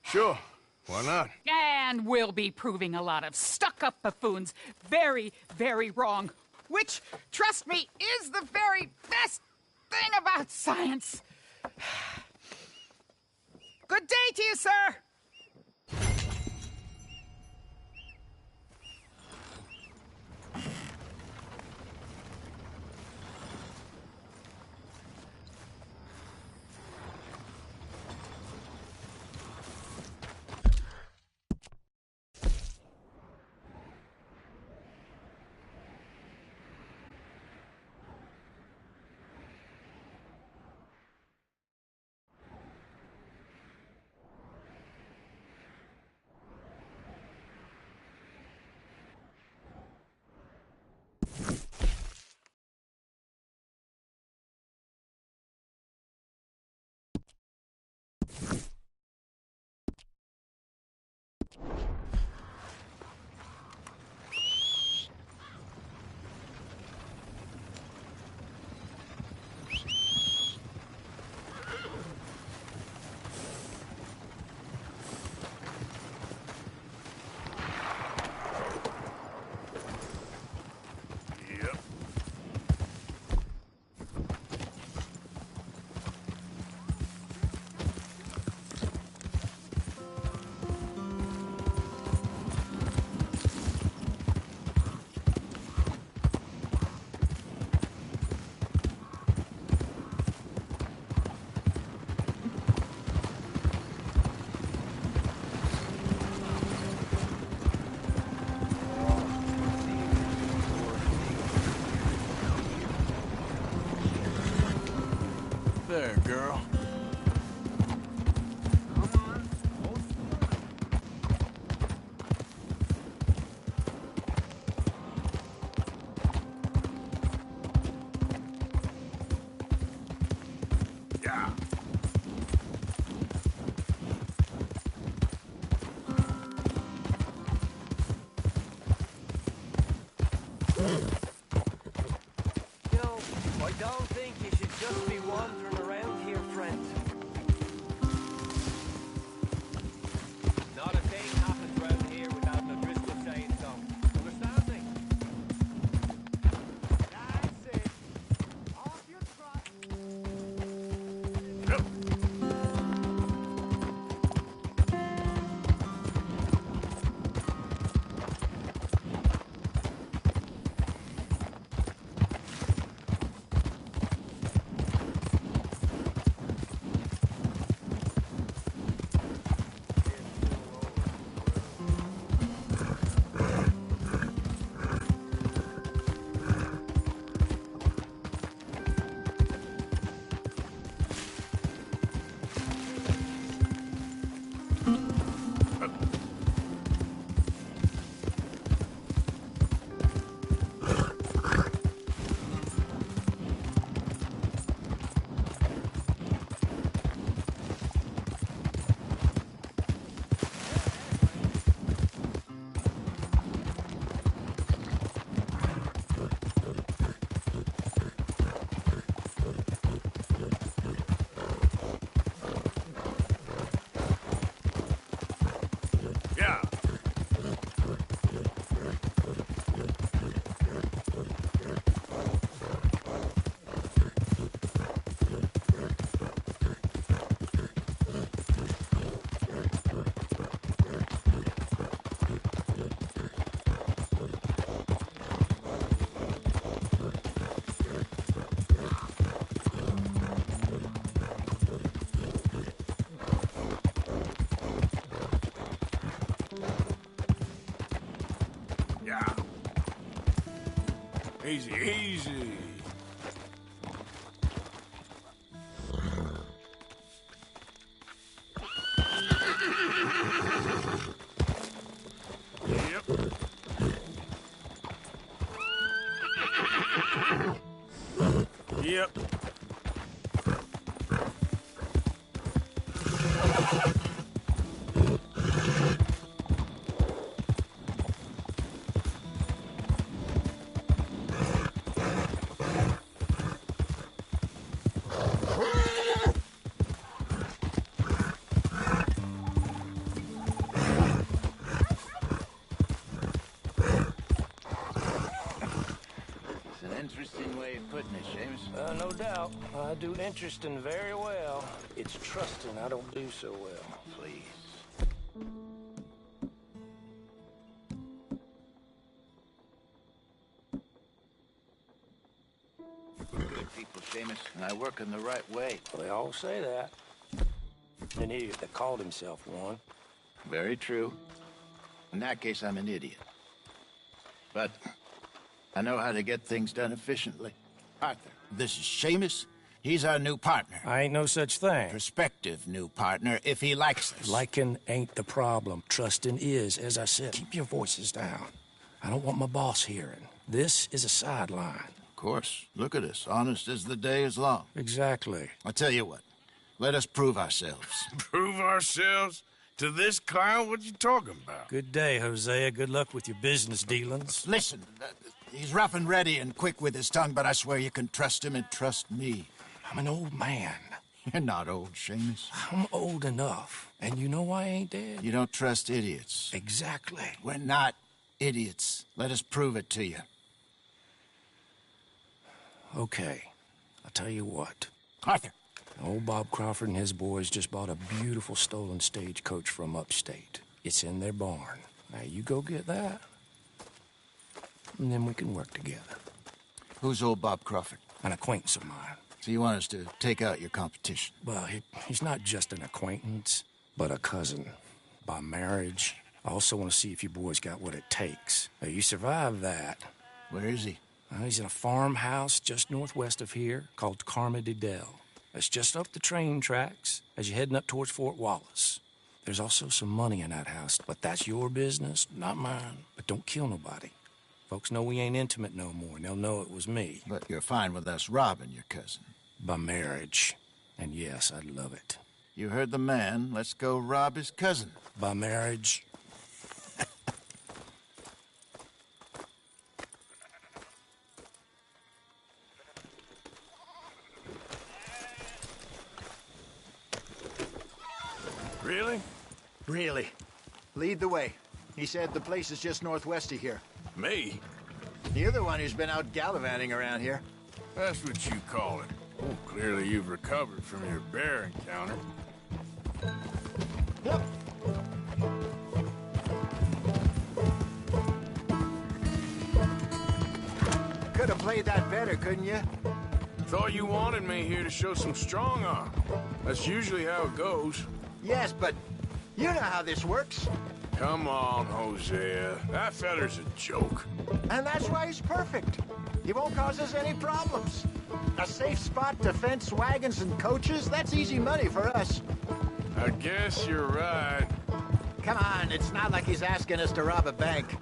Sure. Why not? And we'll be proving a lot of stuck-up buffoons very, very wrong. Which, trust me, is the very best thing about science. Good day to you, sir! girl. I don't think you should just be wandering around here, friend. Not a thing happens around here without an O'Driscoll saying so. Understand me? That's it. Off your trot. Easy, easy. Yep. Interesting way of putting it, Seamus. No doubt. I do interesting very well. It's trusting I don't do so well. Please. We're good people, Seamus, and I work in the right way. Well, they all say that. An idiot that called himself one. Very true. In that case, I'm an idiot. But I know how to get things done efficiently. Arthur, this is Seamus. He's our new partner. I ain't no such thing. Prospective new partner, if he likes us. Liking ain't the problem. Trusting is, as I said. Keep your voices down. I don't want my boss hearing. This is a sideline. Of course. Look at us. Honest as the day is long. Exactly. I'll tell you what. Let us prove ourselves. Prove ourselves? To this clown? What you talking about? Good day, Hosea. Good luck with your business dealings. Listen, he's rough and ready and quick with his tongue, but I swear you can trust him and trust me. I'm an old man. You're not old, Seamus. I'm old enough. And you know I ain't dead. You don't trust idiots. Exactly. We're not idiots. Let us prove it to you. Okay. I'll tell you what. Arthur. Old Bob Crawford and his boys just bought a beautiful stolen stagecoach from upstate. It's in their barn. Now you go get that, and then we can work together. Who's old Bob Crawford? An acquaintance of mine. So you want us to take out your competition? Well, he's not just an acquaintance, but a cousin. By marriage. I also want to see if you boys got what it takes. Now, you survive that. Where is he? He's in a farmhouse just northwest of here called Carmody Dell. It's just up the train tracks as you're heading up towards Fort Wallace. There's also some money in that house, but that's your business, not mine. But don't kill nobody. Folks know we ain't intimate no more, and they'll know it was me. But you're fine with us robbing your cousin. By marriage. And yes, I'd love it. You heard the man. Let's go rob his cousin. By marriage. Really? Really. Lead the way. He said the place is just northwest of here. Me? You're the one who's been out gallivanting around here. That's what you call it. Oh, clearly you've recovered from your bear encounter. Yep. Could have played that better, couldn't you? Thought you wanted me here to show some strong arm. That's usually how it goes. Yes, but you know how this works. Come on, Hosea. That feller's a joke. And that's why he's perfect. He won't cause us any problems. A safe spot to fence wagons and coaches, that's easy money for us. I guess you're right. Come on, it's not like he's asking us to rob a bank.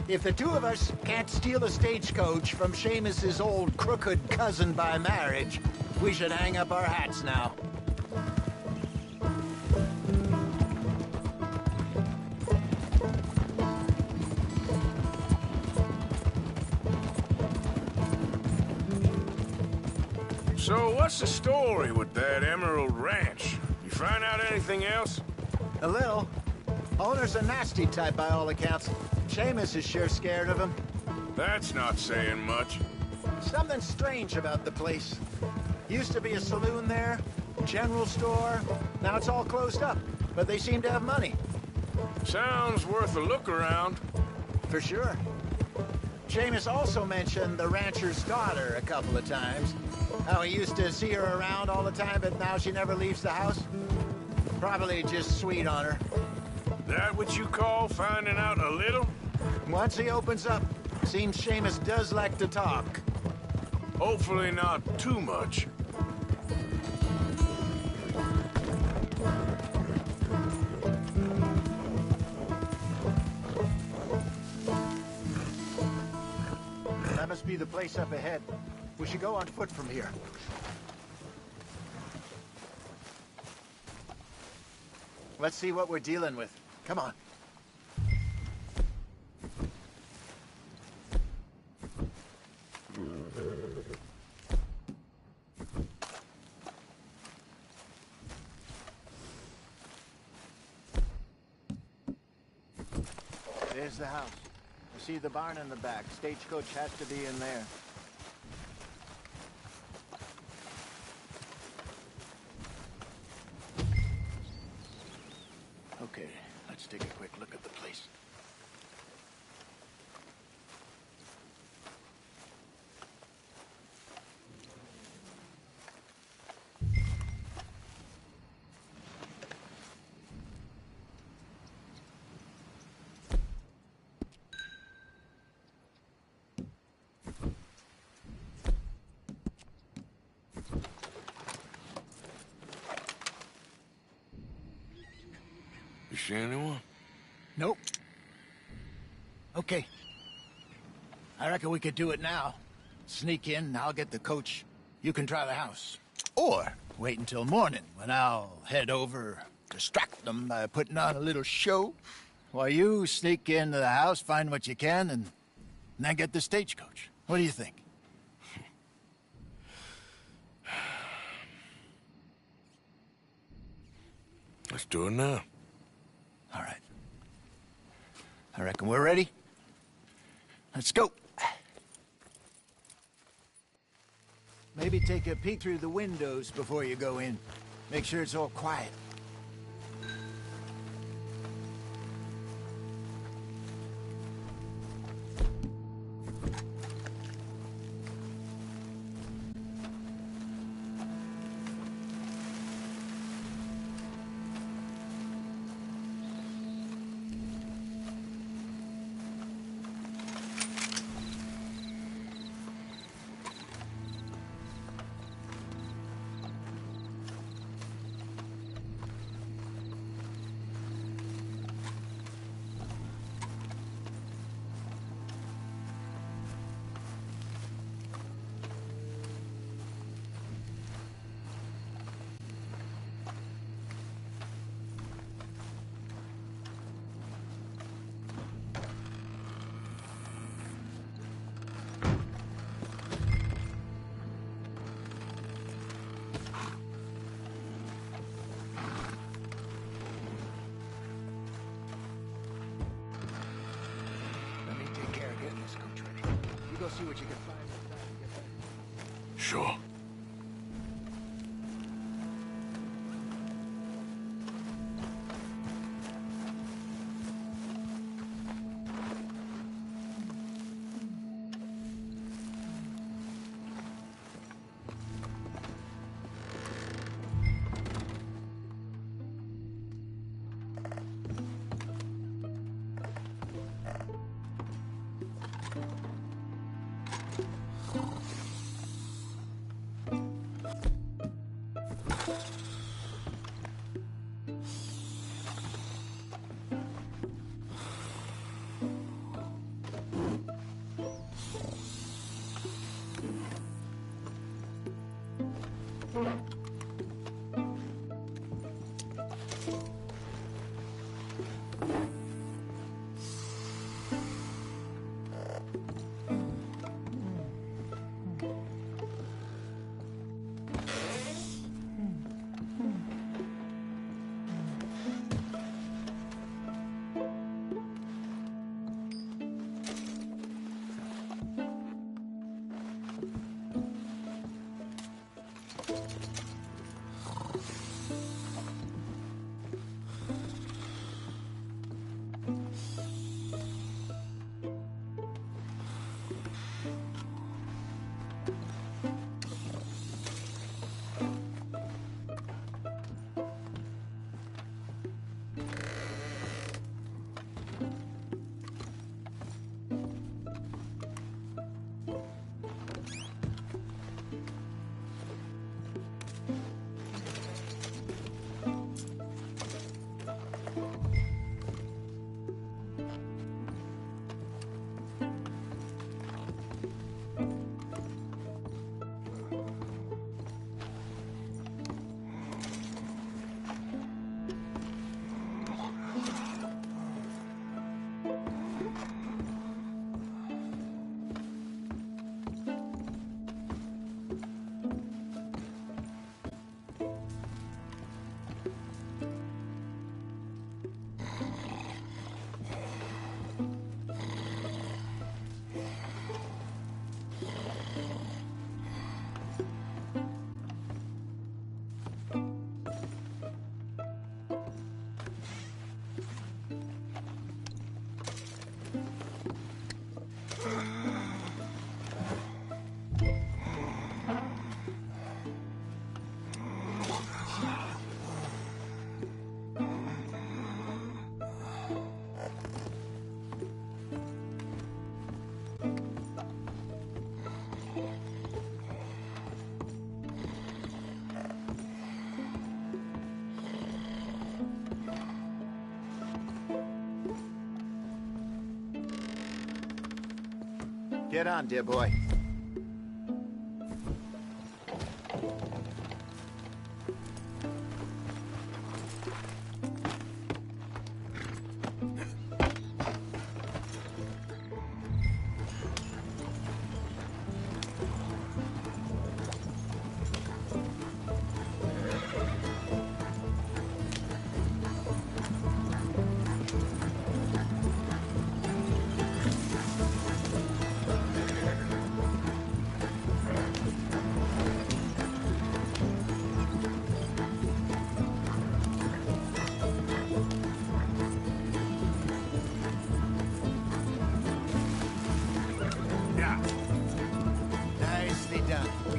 If the two of us can't steal a stagecoach from Seamus's old crooked cousin by marriage, we should hang up our hats now. So what's the story with that Emerald Ranch? You find out anything else? A little. Owner's a nasty type by all accounts. Seamus is sure scared of him. That's not saying much. Something strange about the place. Used to be a saloon there, general store. Now it's all closed up, but they seem to have money. Sounds worth a look around. For sure. Seamus also mentioned the rancher's daughter a couple of times. How he used to see her around all the time, but now she never leaves the house. Probably just sweet on her. That what you call finding out a little? Once he opens up, seems Seamus does like to talk. Hopefully not too much. That must be the place up ahead. We should go on foot from here. Let's see what we're dealing with. Come on. There's the house. You see the barn in the back. Stagecoach has to be in there. Okay, let's take a quick look at the place. You see anyone? Nope. Okay. I reckon we could do it now. Sneak in, I'll get the coach. You can try the house. Or wait until morning when I'll head over, distract them by putting on a little show, while you sneak into the house, find what you can, and then get the stagecoach. What do you think? Let's do it now. All right. I reckon we're ready. Let's go. Maybe take a peek through the windows before you go in. Make sure it's all quiet. see what you can find sometime and get back. Sure. Get on, dear boy.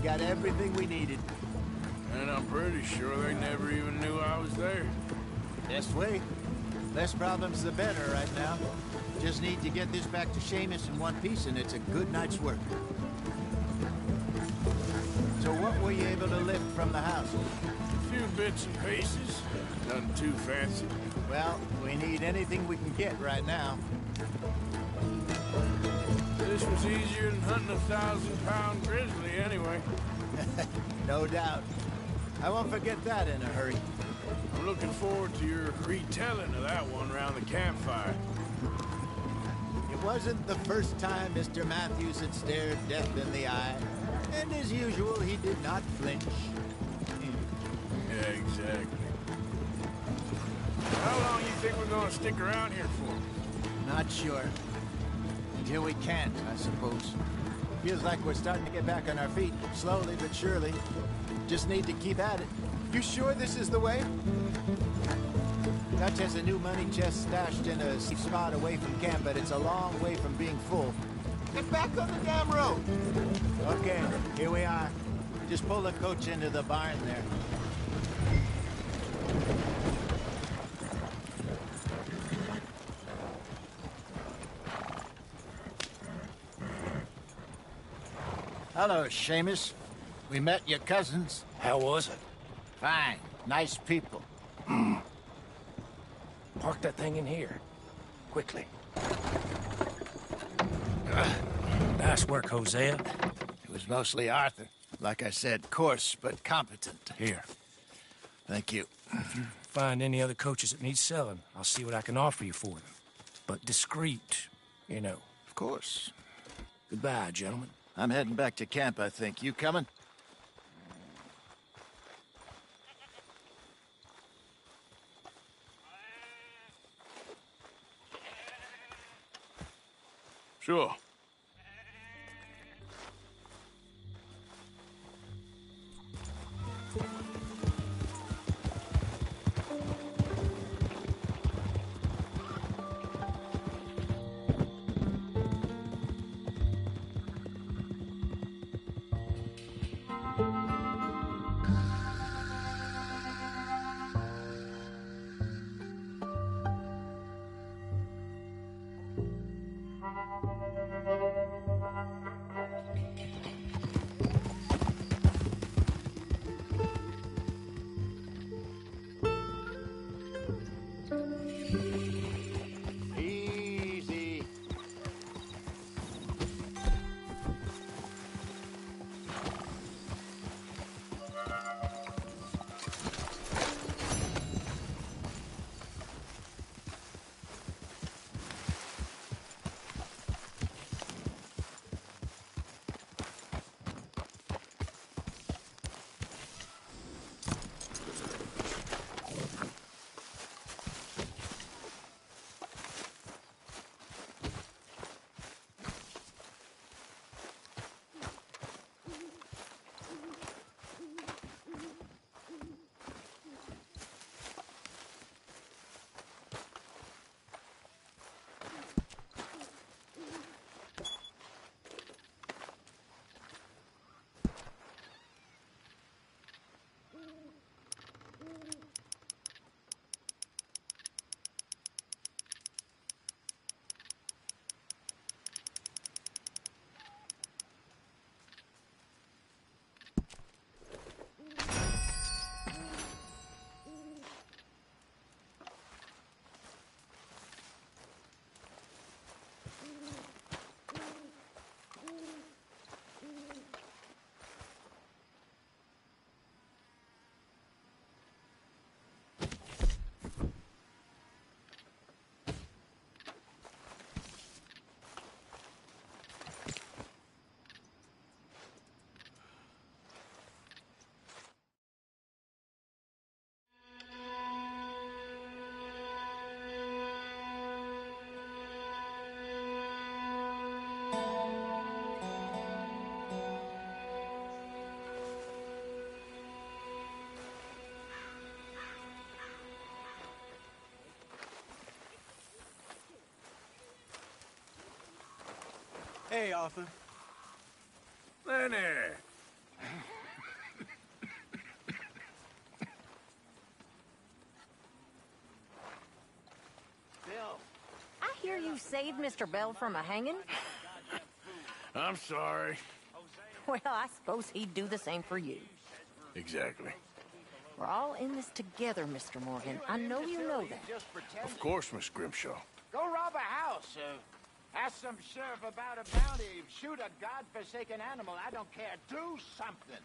Got everything we needed. And I'm pretty sure they never even knew I was there. This way. Less problems the better right now. Just need to get this back to Seamus in one piece and it's a good night's work. So what were you able to lift from the house? A few bits and pieces. Nothing too fancy. Well, we need anything we can get right now. This was easier than hunting a 1,000-pound grizzly anyway. No doubt. I won't forget that in a hurry. I'm looking forward to your retelling of that one around the campfire. It wasn't the first time Mr. Matthews had stared death in the eye. And as usual, he did not flinch. Yeah, exactly. How long you think we're gonna stick around here for? Not sure. Until we can't, I suppose. Feels like we're starting to get back on our feet, slowly but surely. Just need to keep at it. You sure this is the way? Dutch has a new money chest stashed in a safe spot away from camp, but it's a long way from being full. Get back on the damn road! Okay, here we are. Just pull the coach into the barn there. Hello, Seamus. We met your cousins. How was it? Fine. Nice people. Park that thing in here. Quickly. Nice work, Hosea. It was mostly Arthur. Like I said, coarse but competent. Here. Thank you. If you find any other coaches that need selling, I'll see what I can offer you for them. But discreet, you know. Of course. Goodbye, gentlemen. I'm heading back to camp, I think. You coming? Sure. Easy. Hey, Arthur. Lenny! I hear you saved Mr. Bell from a hanging. I'm sorry. Well, I suppose he'd do the same for you. Exactly. We're all in this together, Mr. Morgan. I know you know that. Of course, Miss Grimshaw. Go rob a house. Ask some sheriff about a bounty. Shoot a godforsaken animal. I don't care. Do something.